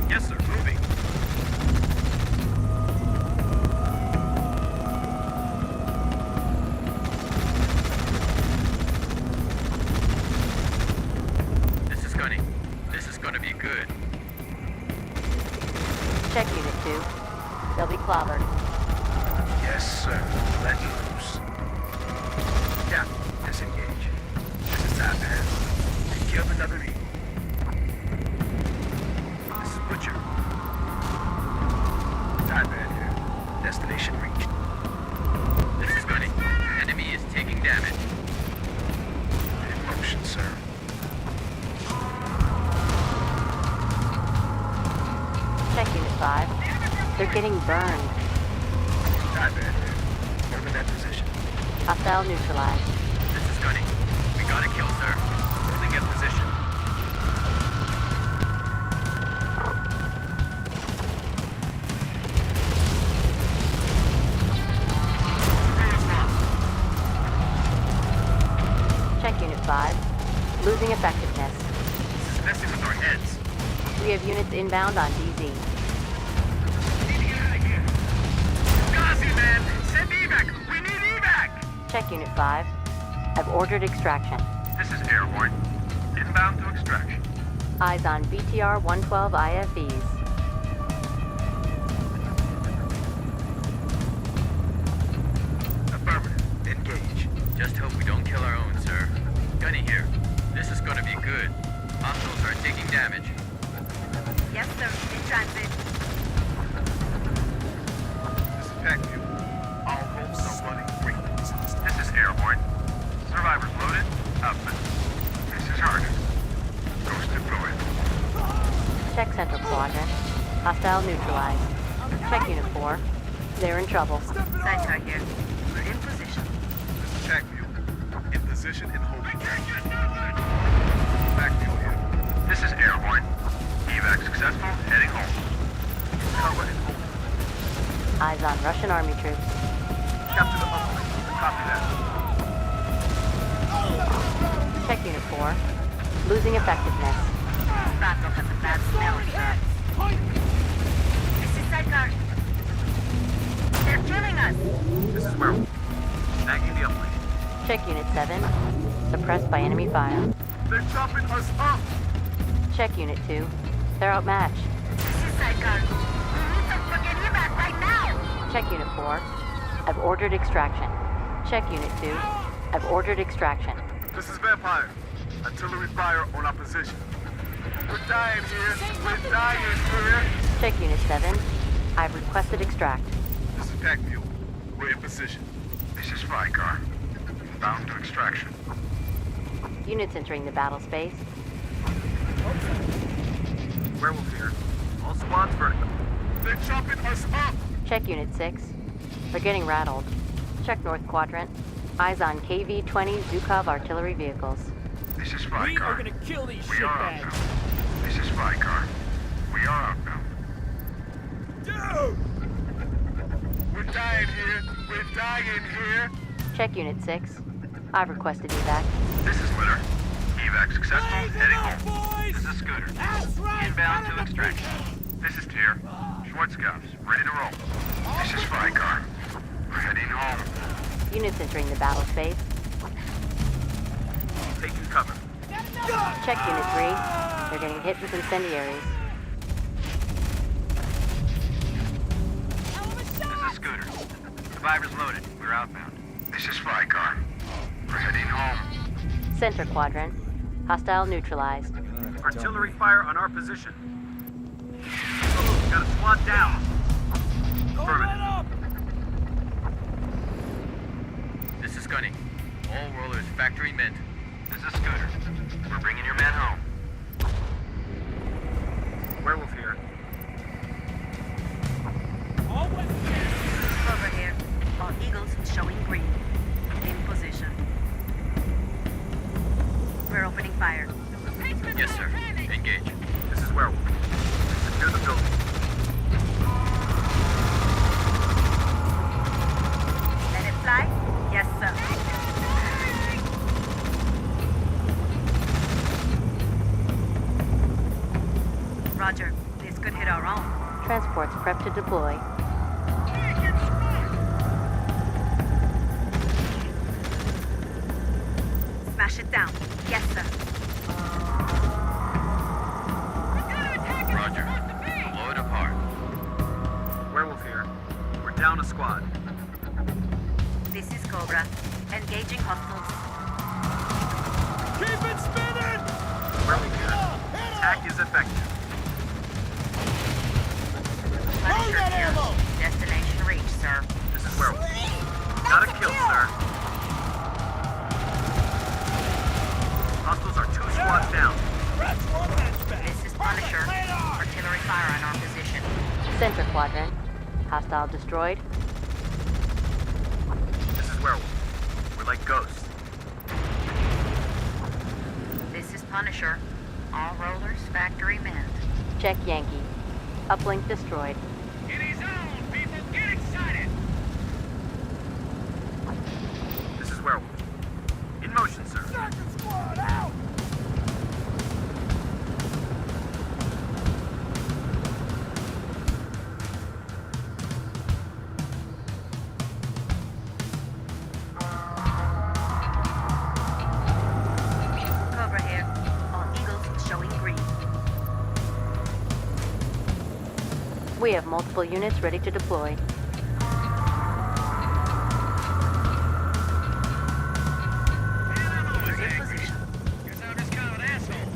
Yes, sir. Moving. This is Gunny. This is gonna be good. Check Unit 2. They'll be clobbered. Yes, sir. Let loose. Yeah, disengage. This is Taipan. Take care of another eagle. This is Butcher. Taipan here. Destination reached. This is Gunny. Enemy is taking damage. In motion, sir. Check Unit 5. They're getting burned. Taipan here. Holding that position. Hostile neutralized. This is Gunny. We got a kill, sir. Holding at position. Check Unit 5. Losing effectiveness. This is messing with our heads. We have units inbound on DZ. We need to get out of here. Gazi, man! Send evac! We need evac! Check Unit 5. I've ordered extraction. This is Airborne. Inbound to extraction. Eyes on BTR 112 IFEs. Affirmative. Engage. Just hope we don't kill our own, sir. Gunny here. This is gonna be good. Hostiles are taking damage. Yes, sir. In transit. This is Packview. All homes are running free. This is Airborne. Survivors loaded. Outfit. This is Harness. Ghost deployed. Check central quadrant. Hostile neutralized. Check Unit 4. They're in trouble. Sidecar here. We're in position. This is Packview. In position and holding. Packview here. This is Airborne. Evac successful. Heading home. Cover and hold. Eyes on Russian army troops. Capture the uplink. Copy that. Check Unit 4. Losing effectiveness. Battle has a bad smell, sir. This is Sidecar. They're killing us. This is Werewolf. Snagging the uplink. Check Unit 7. Suppressed by enemy fire. They're chopping us up! Check Unit 2. They're outmatched. This is Sidecar. We need some fucking evac right now. Check Unit 4. I've ordered extraction. Check Unit 2. I've ordered extraction. This is Vampire. Artillery fire on our position. We're dying here. We're dying here. Check Unit 7. I've requested extract. This is Packview. We're in position. This is Frycar. Bound to extraction. Units entering the battle space. Werewolf here. All squads vertical. They're chopping us up! Check Unit 6. They're getting rattled. Check North Quadrant. Eyes on KV-20 Zukov artillery vehicles. This is We Frycar. are gonna kill these We are shitbags. outbound. This is Frycar. We are outbound. Dude! We're dying here. We're dying here. Check Unit 6. I've requested evac. This is Litter. Evac successful. Blaze it Heading up, home. boys! This is Scooter. That's right! Inbound out to of the extraction. This is Tier. Schwarzkopf. Ready to roll. This is Frycar. We're heading home. Units entering the battle space. Taking cover. Check Unit 3. They're getting hit with incendiaries. This is Scooter. Survivors loaded. We're outbound. This is Frycar. We're heading home. Center Quadrant. Hostile neutralized. Artillery fire on our position. Oh, got a squad down. Go Affirmative. right up! Gunny. All rollers factory mint. This is Scooter. We're bringing your man home. Werewolf here. Over here. All eagles showing green. In position. We're opening fire. Yes, sir. Engage. This is Werewolf. Secure the building. Let it fly? Yes, sir. Roger. This could hit our own. Transports prepped to deploy. Smash it down. Yes, sir. Roger. Blow it apart. Werewolf here. We're down a squad. This is Cobra. Engaging hostiles. Keep it spinning! Werewolf here. Attack is effective. Punisher here. Destination reached, sir. This is Werewolf. Got a kill, sir. Hostiles are 2 squads down. This is Punisher. Artillery fire on our position. Center quadrant. Hostile destroyed. This is Werewolf. We're like ghosts. This is Punisher. All rollers factory manned. Check Yankee. Uplink destroyed. In his own, people, get excited! This is Werewolf. In motion, sir. Second squad, out! Cobra here. All eagles showing green. We have multiple units ready to deploy. We're in position. Guess I'm just kind of an asshole.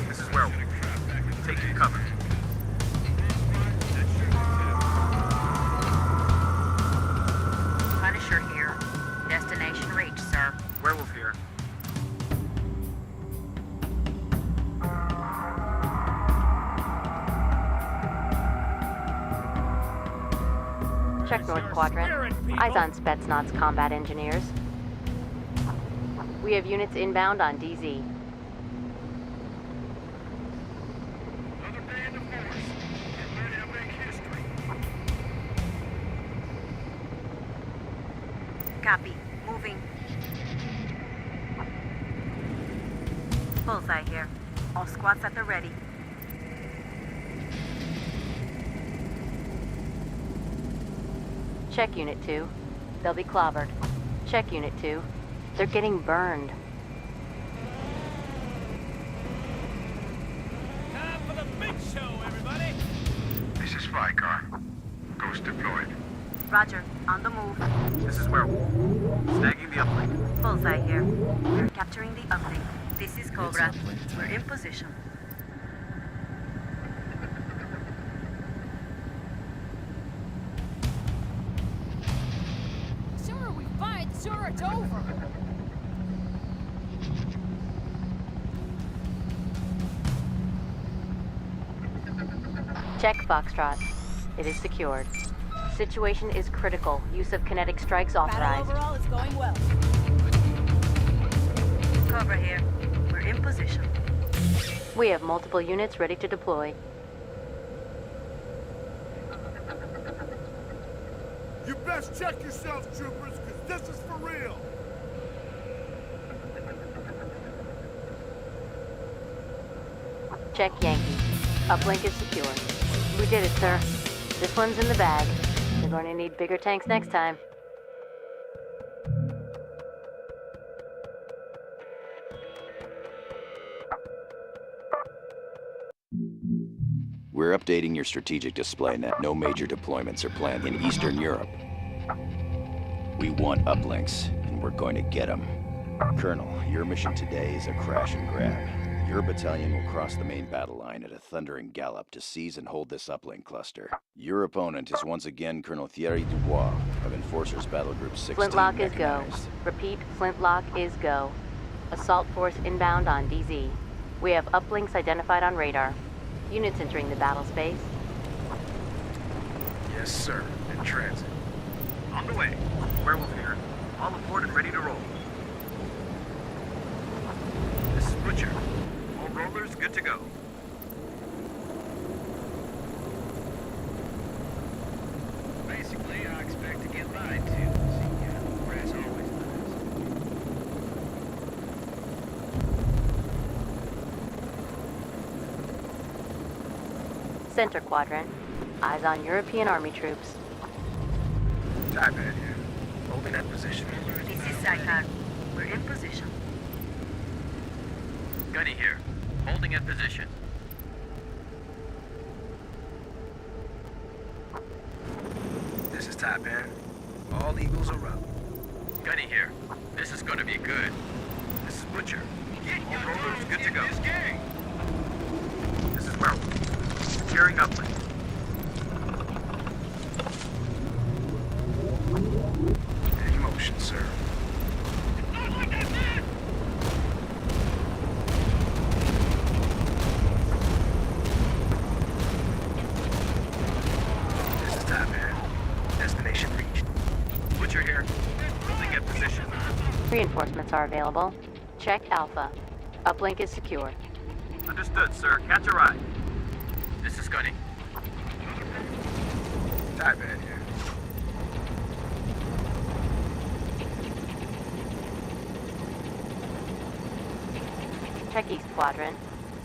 This is Werewolf. Taking cover. Punisher here. Destination reached, sir. Werewolf here. Check North Quadrant. Eyes on Spetsnaz combat engineers. We have units inbound on DZ. Another day in the force. Get ready to make history. Copy. Moving. Bullseye here. All squads at the ready. Check Unit 2. They'll be clobbered. Check Unit 2. They're getting burned. Time for the big show, everybody! This is Flycar. Ghost deployed. Roger. On the move. This is Werewolf. Snagging the uplink. Bullseye here. We're capturing the uplink. This is Cobra. We're in position. The sooner we fight, the sooner it's over. Check Foxtrot. It is secured. Situation is critical. Use of kinetic strikes Battle authorized. overall is going well. Cobra here. We're in position. We have multiple units ready to deploy. You best check yourselves, troopers, because this is for real! Check Yankee. Uplink is secure. We did it, sir. This one's in the bag. You're going to need bigger tanks next time. We're updating your strategic display net. No major deployments are planned in Eastern Europe. We want uplinks, and we're going to get them. Colonel, your mission today is a crash and grab. Your battalion will cross the main battle line at a thundering gallop to seize and hold this uplink cluster. Your opponent is once again Colonel Thierry Dubois of Enforcers Battle Group 16 Flintlock is go. mechanized. Repeat, Flintlock is go. Assault force inbound on DZ. We have uplinks identified on radar. Units entering the battle space. Yes, sir. In transit. On the way. Werewolf here. All aboard and ready to roll. This is Butcher. All rollers good to go. Basically, I expect to get lied to. See, brass always lies. Center quadrant. Eyes on European Army troops. Taipan here. Holding that position. This is Saipan. We're in position. Gunny here. Holding in position. This is Taipan. All Eagles are up. Gunny here. This is gonna be good. This is Butcher. All rollers good to go. This is Werewolf. Securing uplink. Any motion, sir. This is Taipan. Destination reached. Butcher here. Holding at position. Reinforcements are available. Check Alpha. Uplink is secure. Understood, sir. Catch a ride. This is Gunny. Taipan here. Check East Quadrant.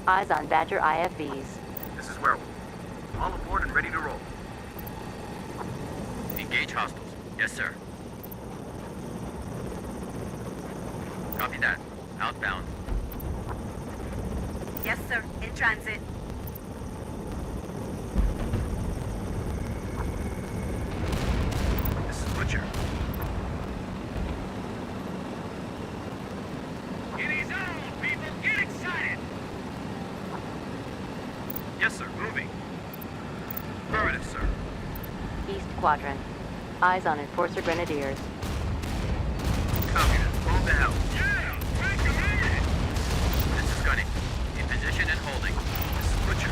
Eyes on Badger IFVs. This is Werewolf. All aboard and ready to roll. Engage hostiles. Yes, sir. Copy that. Outbound. Yes, sir. In transit. This is Butcher. It is on, people! Get excited! Yes, sir. Moving. Affirmative, sir. East Quadrant. Eyes on Enforcer Grenadiers. Copy that. Hold the hell. Yeah! Break your man! This is Gunny. In position and holding. This is Butcher.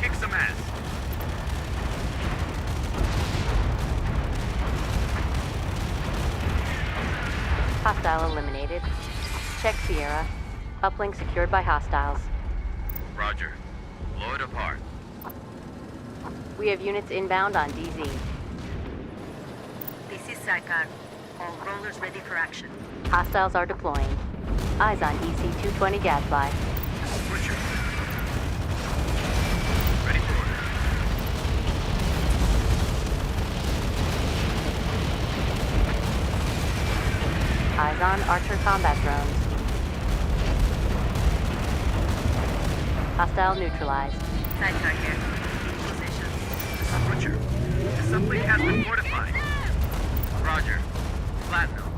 Kick some ass. Hostile eliminated. Check Sierra. Uplink secured by hostiles. Roger. Blow it apart. We have units inbound on DZ. This is Saipan. All rollers ready for action. Hostiles are deploying. Eyes on EC-220 Gadfly. This is Butcher. Ready for order. Eyes on Archer combat drones. Hostile neutralized. Sidecar here. In position. This is Butcher. This uplink has been fortified. Roger. Platinum.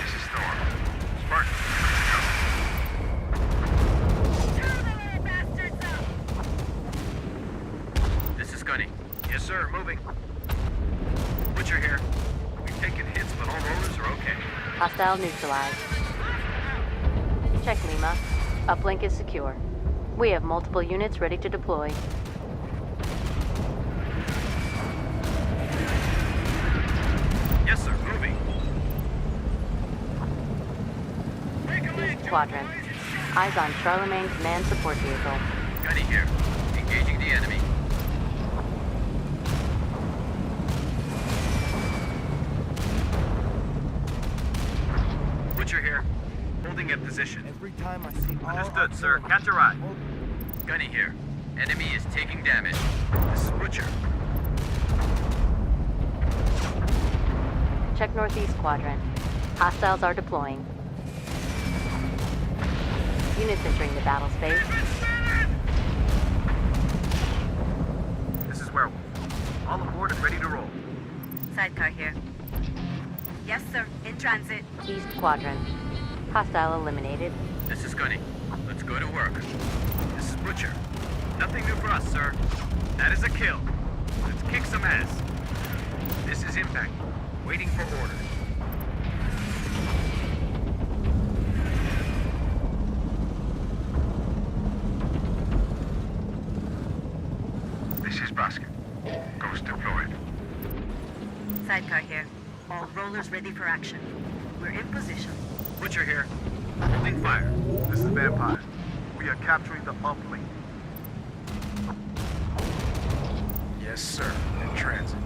This is Thor. Spartan. This is Gunny. Yes, sir. Moving. Butcher here. We've taken hits, but all rollers are okay. Hostile neutralized. Check Lima. Uplink is secure. We have multiple units ready to deploy. Yes, sir. Moving. East Quadrant. Eyes on Charlemagne command support vehicle. Gunny here. Engaging the enemy. Butcher here. Holding at position. Every time I see all Understood, sir. artillery- Catch a ride. Gunny here. Enemy is taking damage. This is Butcher. Check Northeast Quadrant. Hostiles are deploying. Units entering the battle space. This is Werewolf. All aboard and ready to roll. Sidecar here. Yes, sir. In transit. East Quadrant. Hostile eliminated. This is Gunny. Let's go to work. This is Butcher. Nothing new for us, sir. That is a kill. Let's kick some ass. This is Impact. Waiting for orders. This is Basket. Ghost deployed. Sidecar here. All rollers ready for action. We're in position. Butcher here. Holding fire. This is Vampire. We are capturing the uplink. Yes, sir. In transit.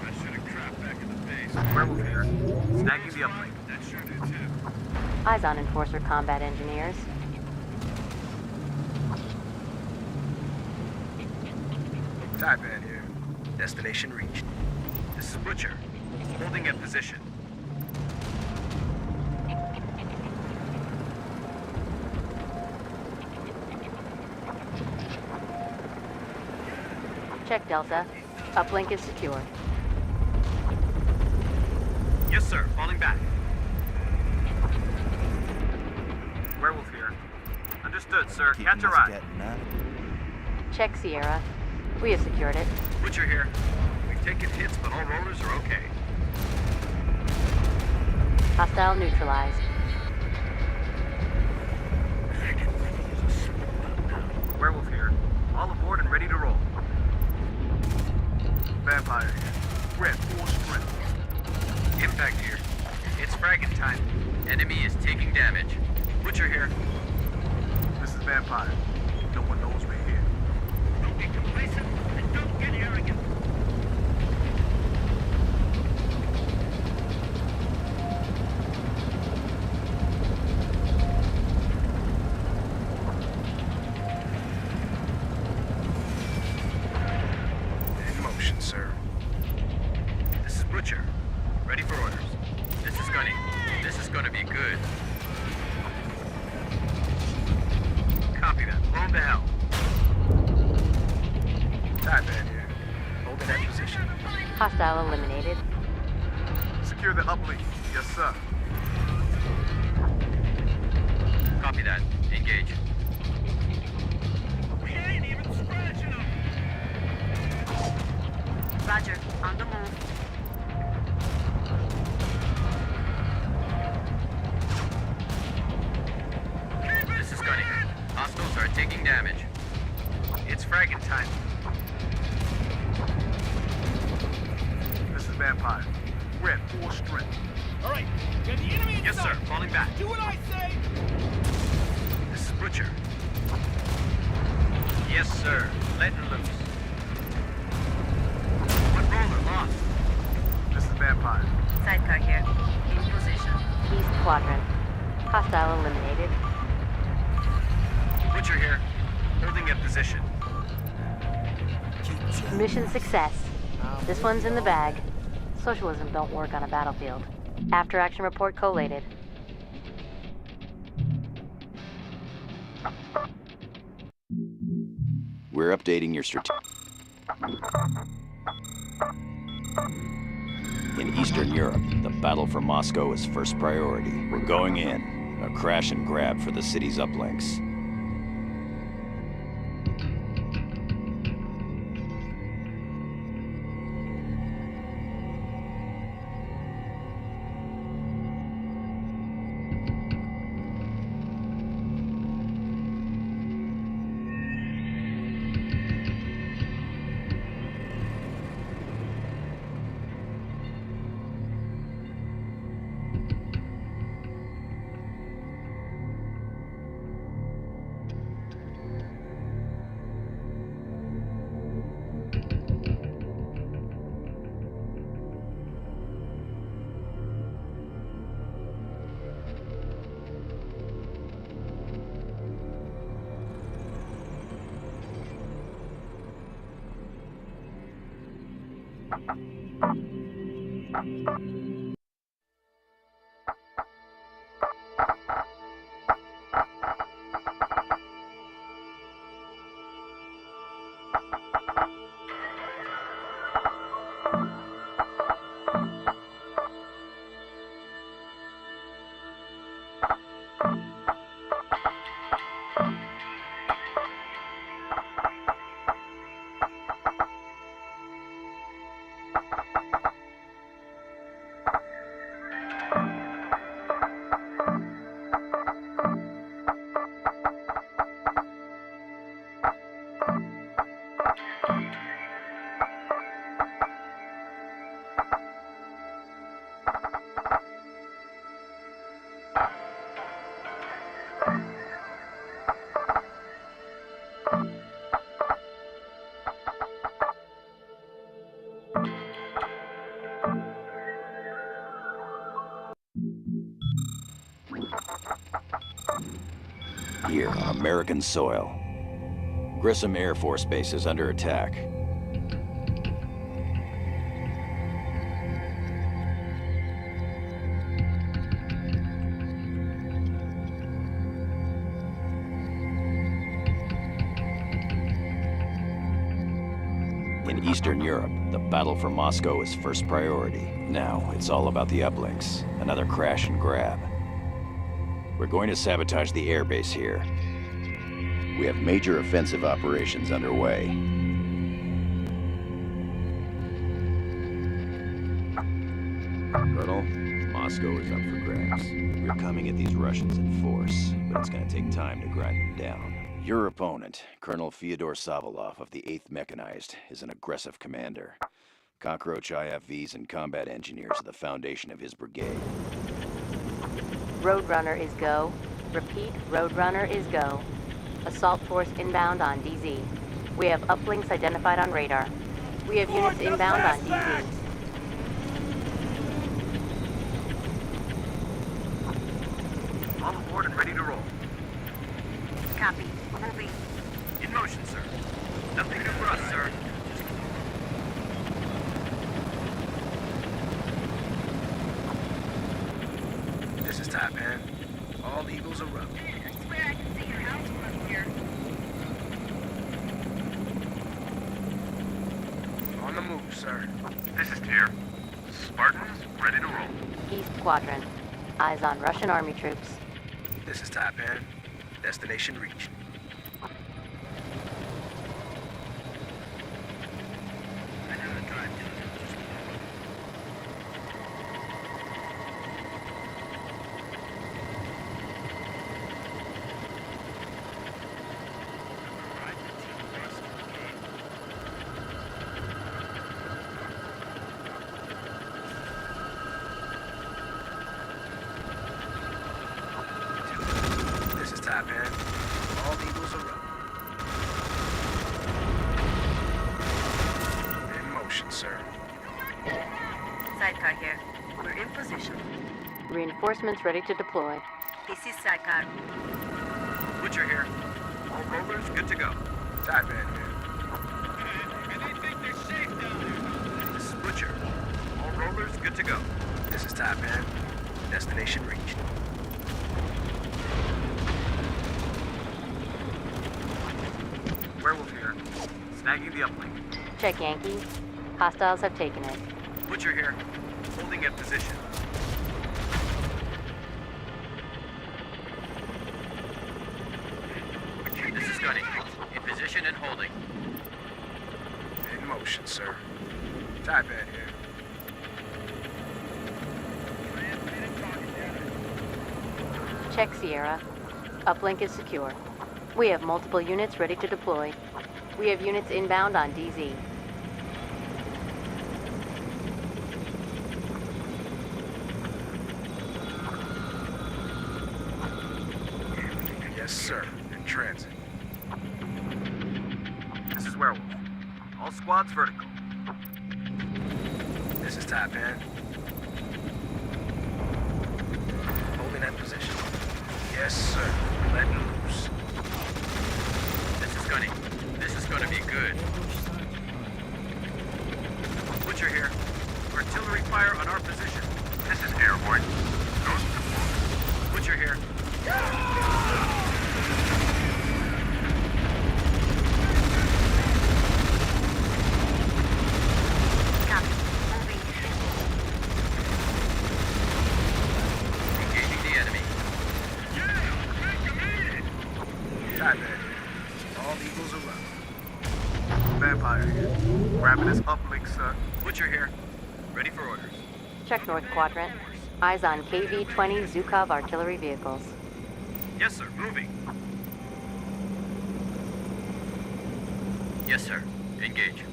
I should have trapped back in the base. Werewolf here. Snagging the uplink. That sure do too. Eyes on Enforcer combat engineers. Taipan here. Destination reached. This is Butcher. Holding at position. Check Delta. Uplink is secure. Yes, sir. Falling back. Werewolf here. Understood, sir. Catch a ride. Check Sierra. We have secured it. Butcher here. We've taken hits, but all rollers are okay. Hostile neutralized. Werewolf here. All aboard and ready to roll. Vampire here. We're at full strength. Impact here. It's fragging time. Enemy is taking damage. Butcher here. This is Vampire. No one knows we're here. Don't get complacent and don't get arrogant. In motion, sir. This is Butcher. Ready for orders. This is Gunny. This is gonna be good. Copy that. Blown to hell. Taipan here. Holding that position. Hostile eliminated. Secure the uplink. Yes, sir. Copy that. Engage. We ain't even scratching them. Roger. On the move. This is Gunny. Hostiles are taking damage. It's fragging time. This is Vampire. We're at full strength. All right, get the enemy in Yes, sir. sight. Falling back. Do what I say. This is Butcher. Yes, sir. Letting loose. One roller lost. This is Vampire. Sidecar here. In position. East Quadrant. Hostile eliminated. Butcher here. Holding at position. Mission success. This one's in the bag. Socialism don't work on a battlefield. After action report collated. We're updating your strategy. In Eastern Europe, the battle for Moscow is first priority. We're going in. A crash and grab for the city's uplinks. here on American soil. Grissom Air Force Base is under attack. In Eastern Europe, the battle for Moscow is first priority. Now, it's all about the uplinks. Another crash and grab. We're going to sabotage the airbase here. We have major offensive operations underway. Colonel, Moscow is up for grabs. We're coming at these Russians in force, but it's going to take time to grind them down. Your opponent, Colonel Fyodor Savalov of the 8th Mechanized, is an aggressive commander. Cockroach IFVs and combat engineers are the foundation of his brigade. Roadrunner is go. Repeat, Roadrunner is go. Assault force inbound on DZ. We have uplinks identified on radar. We have units inbound on DZ. On board and ready to roll. Copy. Moving. In motion, sir. Nothing new for us, sir. This is Taipan. All Eagles are up. I swear I can see your house from here. On the move, sir. This is Tier. Spartans, ready to roll. East Quadrant. Eyes on Russian army troops. This is Taipan. Destination reached. This is Taipan. All Eagles are up. In motion, sir. Sidecar here. We're in position. Reinforcements ready to deploy. This is Sidecar. Butcher here. All rollers good to go. Taipan here. And they think they're safe down there. This is Butcher. All rollers good to go. This is Taipan. Destination reached. Werewolf here. Snagging the uplink. Check Yankee. Hostiles have taken it. Butcher here. Holding at position. This is Gunny. In position and holding. In motion, sir. Taipan here. Check Sierra. Uplink is secure. We have multiple units ready to deploy. We have units inbound on DZ. Yes, sir. In transit. This is Werewolf. All squads vertical. This is Taipan. Holding that position. Yes, sir. Letting loose. This is Gunny. This is gonna be good. Butcher here. Artillery fire on our position. This is Airborne. Ghost deployed. Butcher here. Copy. Moving. Engaging the enemy. Taipan here. All Eagles are up. Vampire here. Grabbing this uplink, sir. Butcher here. Ready for orders. Check North Quadrant. Eyes on KV-20 Zhukov artillery vehicles. Yes, sir. Moving. Yes, sir. Engage.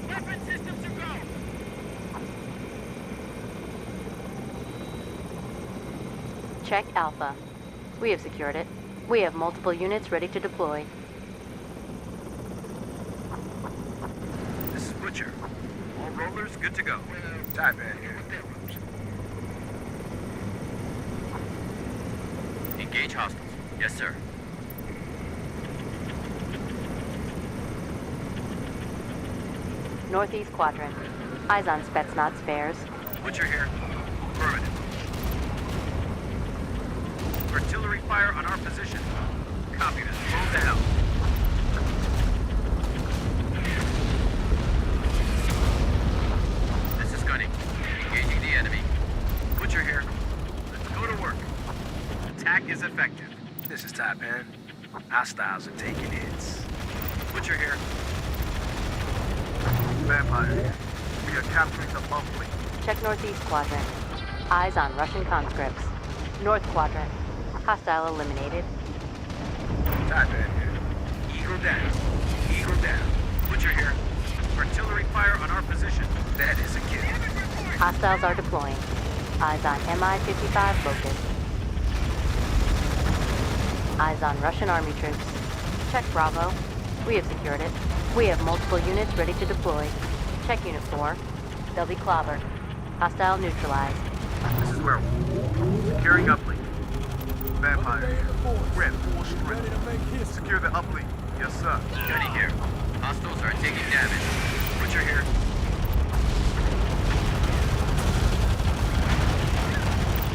Weapon systems are go. Check Alpha. We have secured it. We have multiple units ready to deploy. This is Butcher. All rollers good to go. Taipan here. Engage hostiles. Yes, sir. Northeast quadrant. Eyes on Spetsnaz spares. Butcher here. Affirmative. Artillery fire on our position. Copy that. Move to hell. This is Gunny. Engaging the enemy. Butcher here. Let's go to work. Attack is effective. This is Top Man. Hostiles are taking hits. Butcher here. Vampire here. We are capturing the bump fleet. Check northeast quadrant. Eyes on Russian conscripts. North quadrant. Hostile eliminated. Top Man here. Eagle down. Eagle down. Butcher here. Artillery fire on our position. That is a kill. Hostiles are deploying. Eyes on Mi-55 Locust. Eyes on Russian army troops. Check Bravo. We have secured it. We have multiple units ready to deploy. Check Unit 4. They'll be clobbered. Hostile neutralized. This is Werewolf. Securing uplink. Vampire here. We're at full strength. Secure the uplink. Yes, sir. Gunny here. Hostiles are taking damage. Butcher here.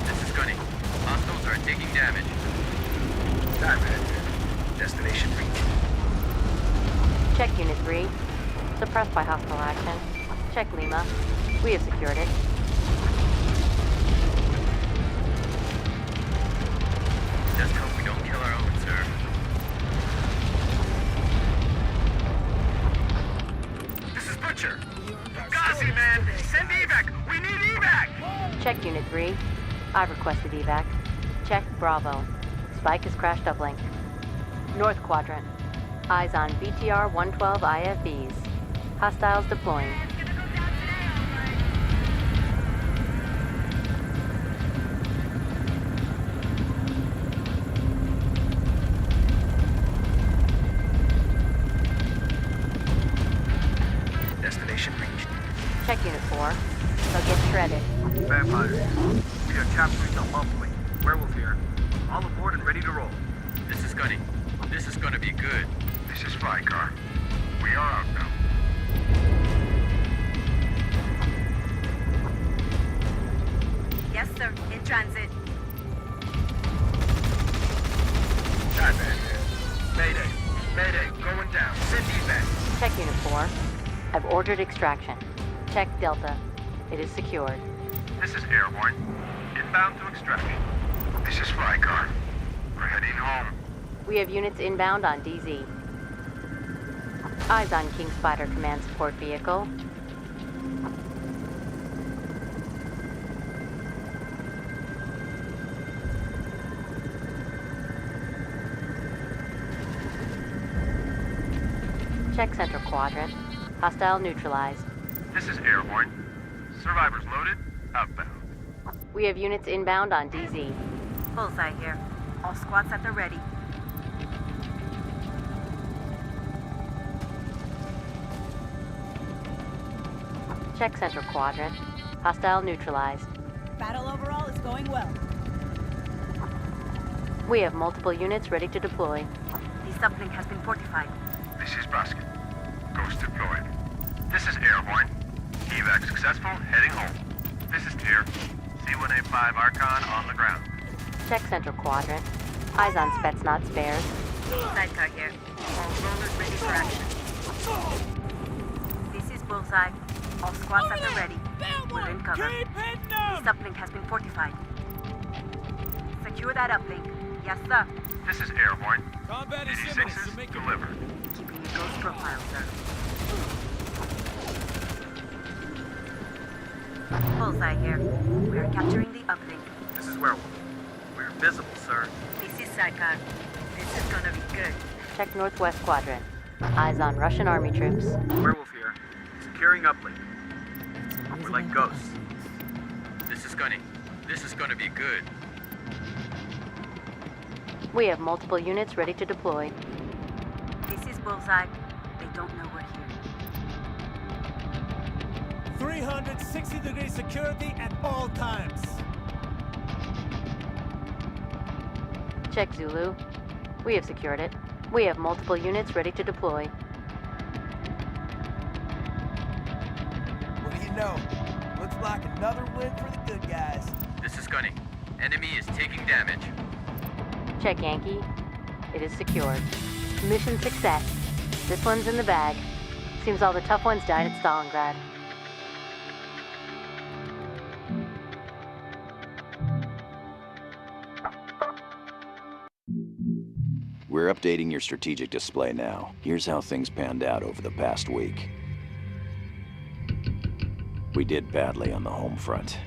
This is Gunny. Hostiles are taking damage. Top Man here. Destination reached. Check Unit 3. Suppressed by hostile action. Check Lima. We have secured it. Just hope we don't kill our own, sir. This is Butcher. Fugazi, man! Send evac! We need evac! Check Unit 3. I've requested evac. Check Bravo. Spike has crashed uplink. North quadrant. Eyes on BTR 112 IFVs. Hostiles deploying. Destination reached. Check Unit 4. They'll get shredded. Vampire here. We are capturing the bump fleet. Werewolf here. All aboard and ready to roll. This is Gunny. This is gonna be good. This is Flycar. We are out now. Yes, sir. In transit. Top Man here. Mayday. Mayday. Going down. Send evac. Check Unit 4. I've ordered extraction. Check Delta. It is secured. This is Airborne. Inbound to extraction. This is Flycar. We're heading home. We have units inbound on DZ. Eyes on King Spider Command Support Vehicle. Check Central Quadrant. Hostile neutralized. This is Airborne. Survivors loaded. Outbound. We have units inbound on DZ. Bullseye here. All squads at the ready. Check Central Quadrant. Hostile neutralized. Battle overall is going well. We have multiple units ready to deploy. The uplink has been fortified. This is Braskin. Ghost deployed. This is Airborne. Evac successful. Heading home. This is Tier. C-185 Archon on the ground. Check Central Quadrant. Eyes on Spetsnaz spares. Sidecar here. All rollers ready for action. This is Bullseye. All squads at the ready. We're in cover. The uplink has been fortified. Secure that uplink. Yes, sir. This is Airborne. Combat is imminent, so DD6s make it delivered. Keeping a ghost profile, sir. Bullseye here. We are capturing the uplink. This is Werewolf. We're invisible, sir. This is Sidecar. This is gonna be good. Check Northwest Quadrant. Eyes on Russian army troops. Werewolf here. Securing uplink. We're like ghosts. This is Gunny. This is gonna be good. We have multiple units ready to deploy. This is Bullseye. They don't know we're here. 360-degree security at all times. Check Zulu. We have secured it. We have multiple units ready to deploy. What do you know? Looks like another win for the good guys. This is Gunny. Enemy is taking damage. Check Yankee. It is secured. Mission success. This one's in the bag. Seems all the tough ones died at Stalingrad. We're updating your strategic display now. Here's how things panned out over the past week. We did badly on the home front.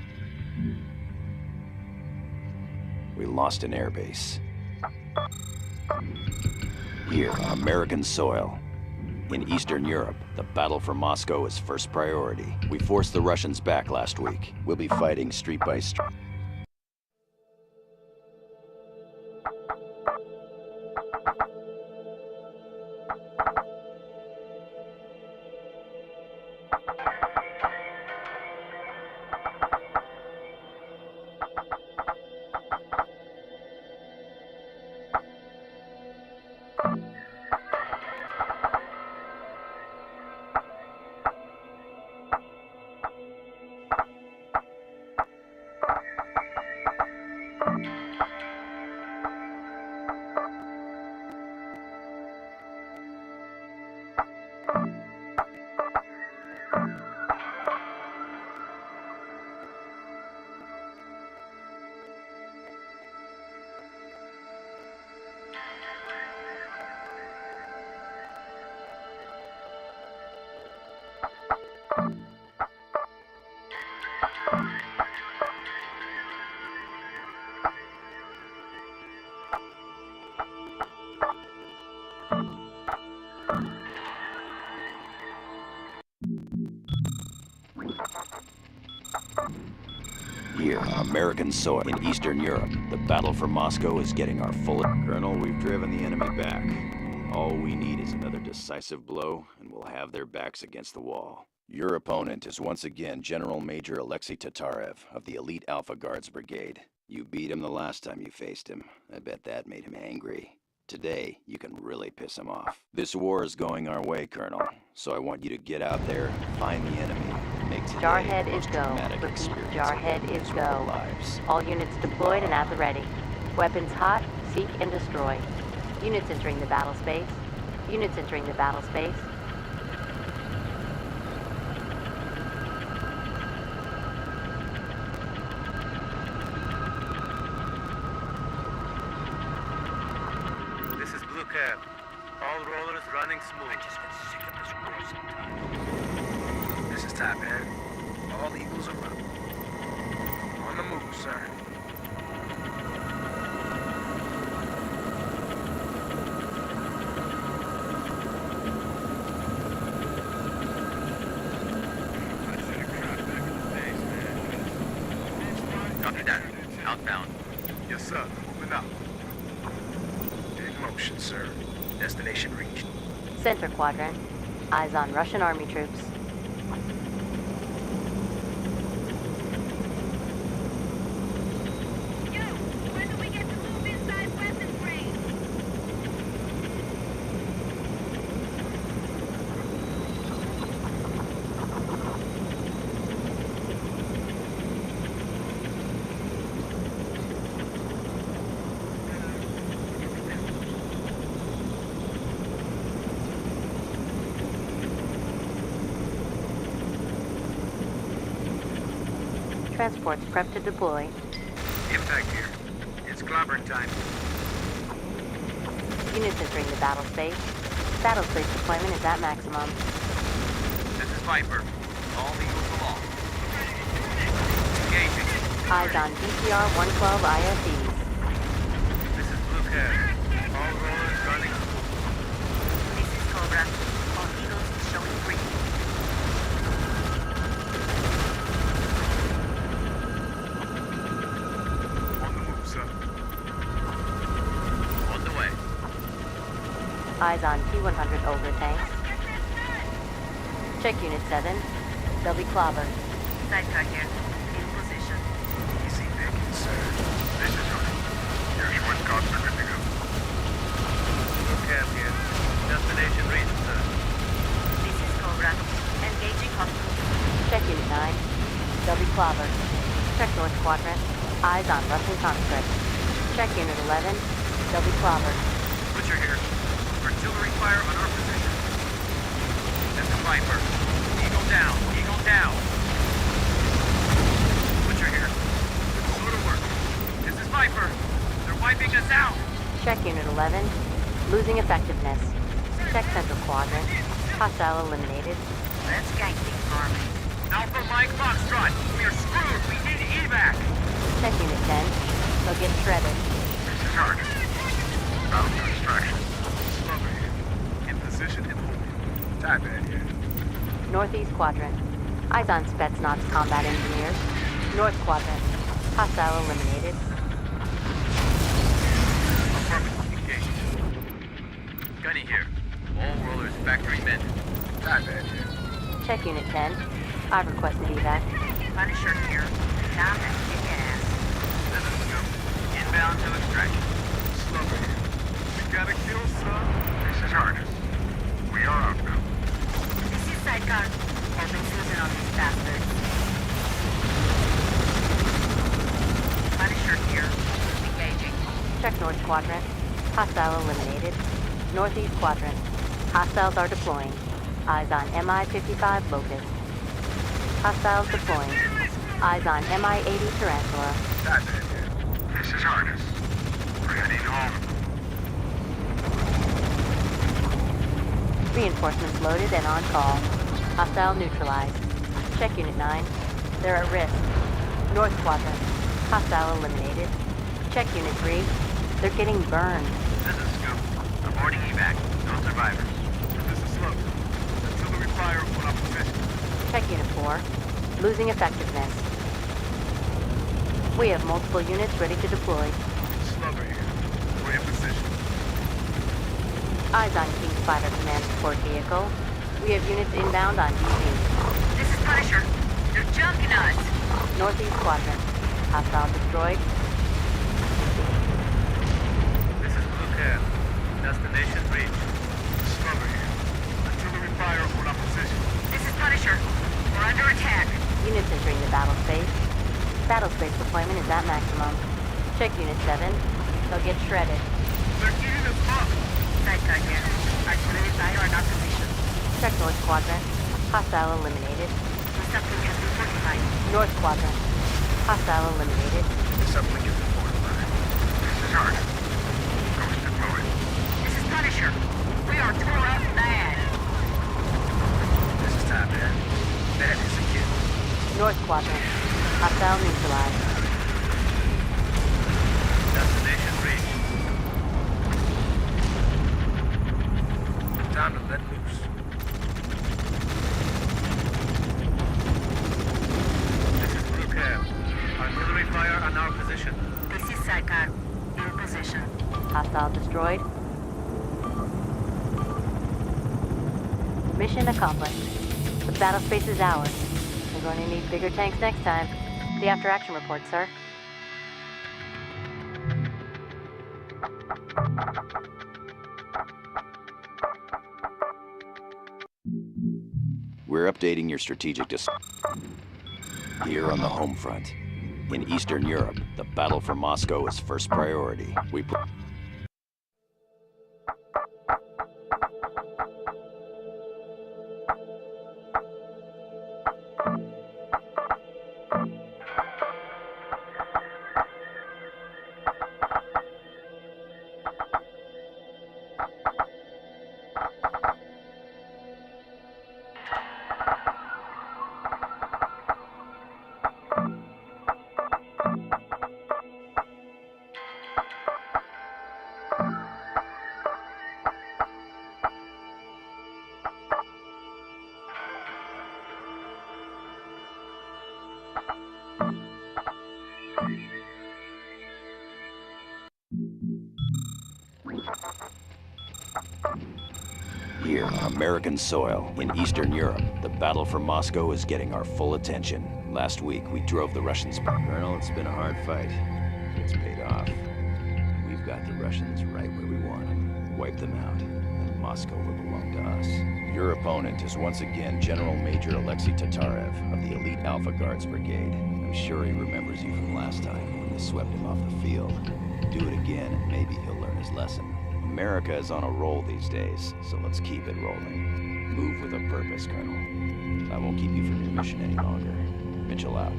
We lost an airbase. Here, on American soil. In Eastern Europe, the battle for Moscow is first priority. We forced the Russians back last week. We'll be fighting street by street. Here, on American soil. In Eastern Europe, the battle for Moscow is getting our full... Colonel, we've driven the enemy back. All we need is another decisive blow, and we'll have their backs against the wall. Your opponent is once again General Major Alexei Tatarev of the Elite Alpha Guards Brigade. You beat him the last time you faced him. I bet that made him angry. Today, you can really piss him off. This war is going our way, Colonel, so I want you to get out there, find the enemy, make today Jarhead the is most go. dramatic Repeat, experience Jarhead of is our go. lives. All units deployed and at the ready. Weapons hot, seek and destroy. Units entering the battle space. Units entering the battle space. This is Blue Cab. All rollers running smooth. I just get sick of this war sometimes. This is Top Hat. All Eagles are up. On the move, sir. Copy that. Outbound. Yes, sir. Moving up. In motion, sir. Destination reached. Center quadrant. Eyes on Russian army troops. When do we get to move inside weapons range? Transports prepped to deploy. Impact here. It's clobbering time. Units entering the battle space. Battle space deployment is at maximum. This is Viper. All Eagles along. Engaging. Eyes on DPR 112 ISEs. This is Blue Cab. All rollers running smooth. This is Cobra. All Eagles showing green. On the move, sir. On the way. Eyes on T-100 Ogre tanks. Check Unit 7. They'll be clobbered. Sidecar here. In position. Easy picking, sir. This is Hood. Here's Voice cops are good to go. Blue Cab here. Destination reached, sir. This is Cobra. Engaging hostile. Check Unit 9. They'll be clobbered. Check North Quadrant. Eyes on Russian conscript. Check Unit 11. They'll be clobbered. Butcher here. Artillery fire on our position. That's a Viper. Eagle down. Eagle down. Butcher here. Go to work. This is Viper. They're wiping us out. Check Unit 11. Losing effectiveness. Check Central Quadrant. Hostile eliminated. Let's gank these armies. Alpha Mike Foxtrot. We are screwed. We need evac. Check Unit 10. They'll get shredded. This is Target. Bound to extraction. Slumber here. In position and holding. Tie bad here. Northeast Quadrant. Eyes on Spetsnaz combat engineers. North Quadrant. Hostile eliminated. Affirmative. Engaged. Gunny here. All rollers factory men. Tie bad here. Check Unit 10. I've requested evac. Punisher here. Time to kick ass. This is Scoop. Inbound to extraction. Slumber here. We gotta kill some. This is Harness. We are out now. This is Sidecar. Open season on these bastards. Punisher here. Engaging. Check North Quadrant. Hostile eliminated. Northeast Quadrant. Hostiles are deploying. Eyes on Mi-55 Locust. Hostiles deploying. Eyes on Mi-80 Tarantula. Tie bad here. This is Harness. We're heading home. Reinforcements loaded and on call. Hostile neutralized. Check Unit 9. They're at risk. North Quadrant. Hostile eliminated. Check Unit 3. They're getting burned. This is Scoop. Aborting evac. No survivors. This is Slumber. Artillery fire on our position. Check Unit 4. Losing effectiveness. We have multiple units ready to deploy. Slumber here. We're in position. Eyes on King Spider Command Support Vehicle. We have units inbound on DZ. This is Punisher. They're junking us. Northeast Quadrant. Hostile destroyed. This is Blue Cab. Destination reached. Slumber here. Artillery fire on our position. This is Punisher. We're under attack. Units entering the battle space. Battle space deployment is at maximum. Check Unit 7. They'll get shredded. They're eating us up. Sidecar here. Artillery fire on our position. Check North Quadrant. Hostile eliminated. Something has been fortified. North Quadrant. Hostile eliminated. Something is fortified. This is Harness. Ghost deployed. This is Punisher. We are tore up bad. This is time bad. That is a kill. North Quadrant. Hostile neutralized. Destination reached. Time to let loose. This is Blue Cab. Artillery fire on our position. This is Sidecar. In position. Hostile destroyed. Mission accomplished. The battle space is ours. We're going to need bigger tanks next time. The after-action report, sir. We're updating your strategic here on the home front. In Eastern Europe, the battle for Moscow is first priority. Here on American soil, in Eastern Europe, the battle for Moscow is getting our full attention. Last week, we drove the Russians back. Colonel, it's been a hard fight. It's paid off. We've we've got the Russians right where we want them. Wipe them out, and Moscow will belong to us. Your opponent is once again General Major Alexei Tatarev of the Elite Alpha Guards Brigade. I'm sure he remembers you from last time when you swept him off the field. Do it again, and maybe he'll learn his lesson. America is on a roll these days, so let's keep it rolling. Move with a purpose, Colonel. I won't keep you from your mission any longer. Mitchell out.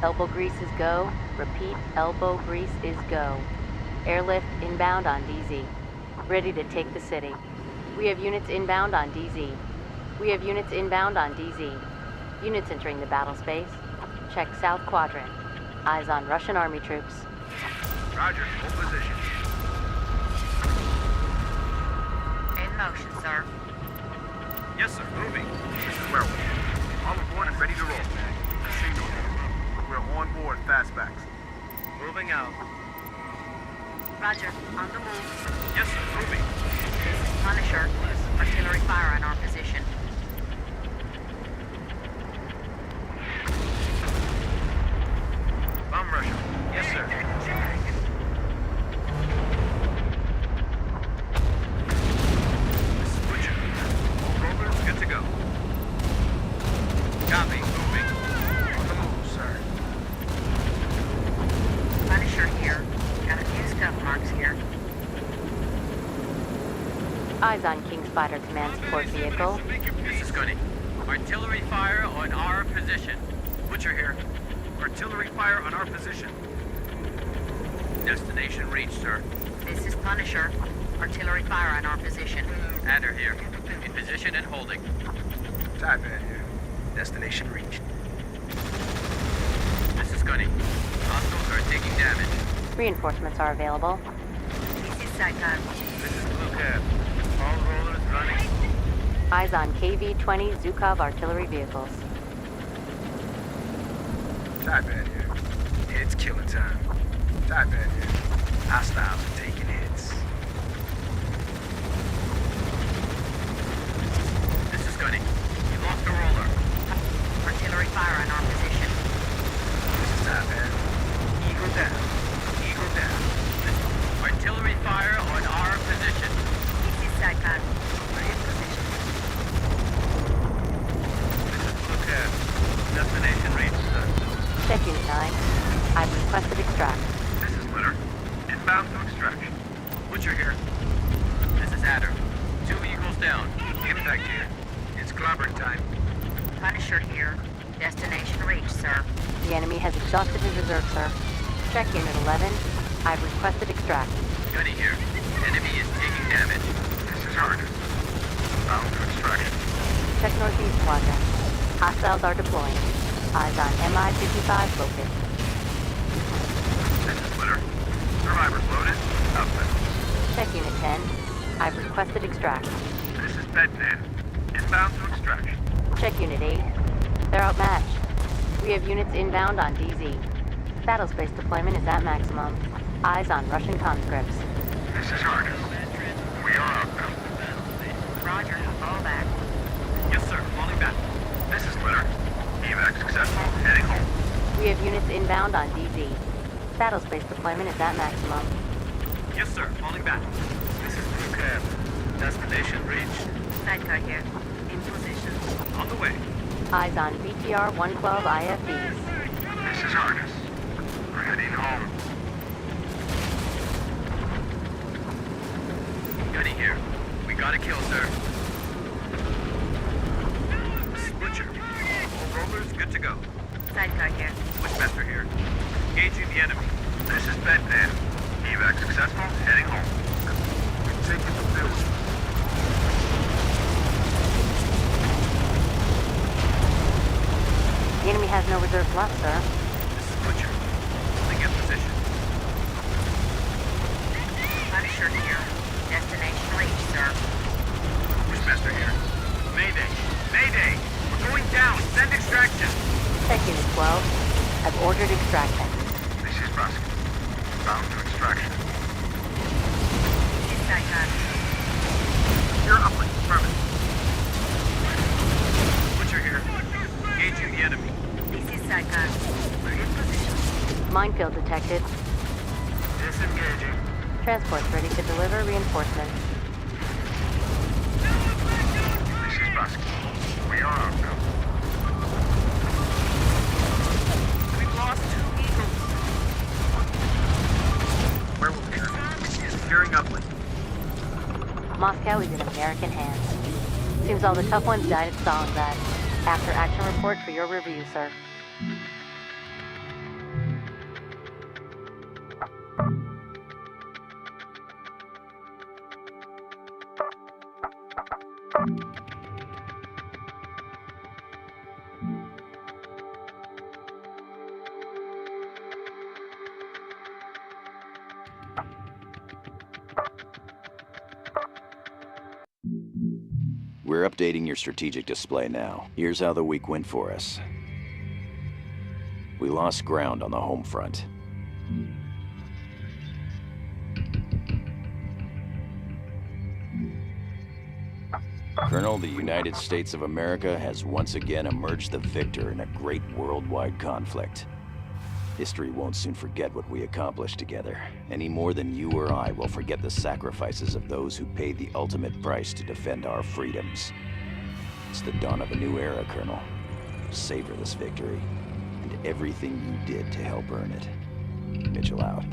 Elbow grease is go. Repeat, elbow grease is go. Airlift inbound on DZ. Ready to take the city. We have units inbound on DZ. We have units inbound on DZ. Units entering the battle space. Check south quadrant. Eyes on Russian army troops. Roger, hold position. In motion, sir. Yes, sir, moving. This is Werewolf. All aboard and ready to roll. Signal. We're on board, fastbacks. Moving out. Roger, on the move. Yes, sir, moving. This is Punisher. Artillery fire on our position. Bomb Russia. Yes, sir. This is Butcher. All rollers, good to go. Copy, moving. On the move, sir. Punisher here. Got a few scuff marks here. Eyes on King Spider Command Support Vehicle. This is Gunny. Artillery fire on our position. Butcher here. Artillery fire on our position. Destination reached, sir. This is Punisher. Artillery fire on our position. Adder here. In position and holding. Taipan here. Destination reached. This is Gunny. Hostiles are taking damage. Reinforcements are available. This is Saipan. This is Blue Cab. All rollers running. Eyes on KV-20 Zhukov artillery vehicles. Taipan here. It's killing time. Taipan here. Hostiles are taking hits. This is Gunny. We lost a roller. Artillery fire on our position. This is Taipan. Eagle down. Eagle down. Artillery fire on our position. This is Saipan. We're in position. This is Blue Cab. Destination reached, sir. Check unit 9. I've requested extract. This is Litter. Inbound to extraction. Butcher here. This is Adder. 2 Eagles down. Impact here. It's clobbering time. Punisher here. Destination reached, sir. The enemy has exhausted his reserve, sir. Check unit 11. I've requested extract. Gunny here. Enemy is taking damage. This is Harness. Bound to extraction. Check northeast quadrant. Hostiles are deploying. Eyes on MI-55 focus. This is Litter. Survivors loaded. Outfit. Check unit 10. I've requested extract. This is Bedpan. Inbound to extraction. Check unit 8. They're outmatched. We have units inbound on DZ. Battlespace deployment is at maximum. Eyes on Russian conscripts. This is Harness. We are outbound. Roger, fall back. Yes, sir. Falling back. This is Litter. Evac successful. Heading home. We have units inbound on DZ. Battlespace deployment is at maximum. Yes, sir. Falling back. This is Blue Cab. Destination reached. Sidecar here. In position. On the way. Eyes on BTR 112 IFVs. This is Harness. We're heading home. Gunny here. We got a kill, sir. This is Butcher. All rollers good to go. Sidecar here. Bushmaster here. Engaging the enemy. This is Bedpan. Evac successful. Heading home. We've taken the building. The enemy has no reserves left, sir. This is Butcher. Holding in position. Punisher here. Destination reached, sir. Bushmaster here. Mayday! Mayday! We're going down! Send extraction! Check Unit 12. I've ordered extraction. This is Basket. Bound to extraction. This side, guys. You're uplink. Affirmative. Butcher here. Engaging the enemy. This is side, guys. We're in position. Minefield detected. Disengaging. Transport's ready to deliver reinforcements. This is Basket. We are out now. We've lost 2 Eagles. Where will we turn? Securing uplink. Moscow is in American hands. Seems all the tough ones died at Stalingrad. After action report for your review, sir. We're updating your strategic display now. Here's how the week went for us. We lost ground on the home front. Colonel, the United States of America has once again emerged the victor in a great worldwide conflict. History won't soon forget what we accomplished together, any more than you or I will forget the sacrifices of those who paid the ultimate price to defend our freedoms. It's the dawn of a new era, Colonel. Savor this victory, and everything you did to help earn it. Mitchell out.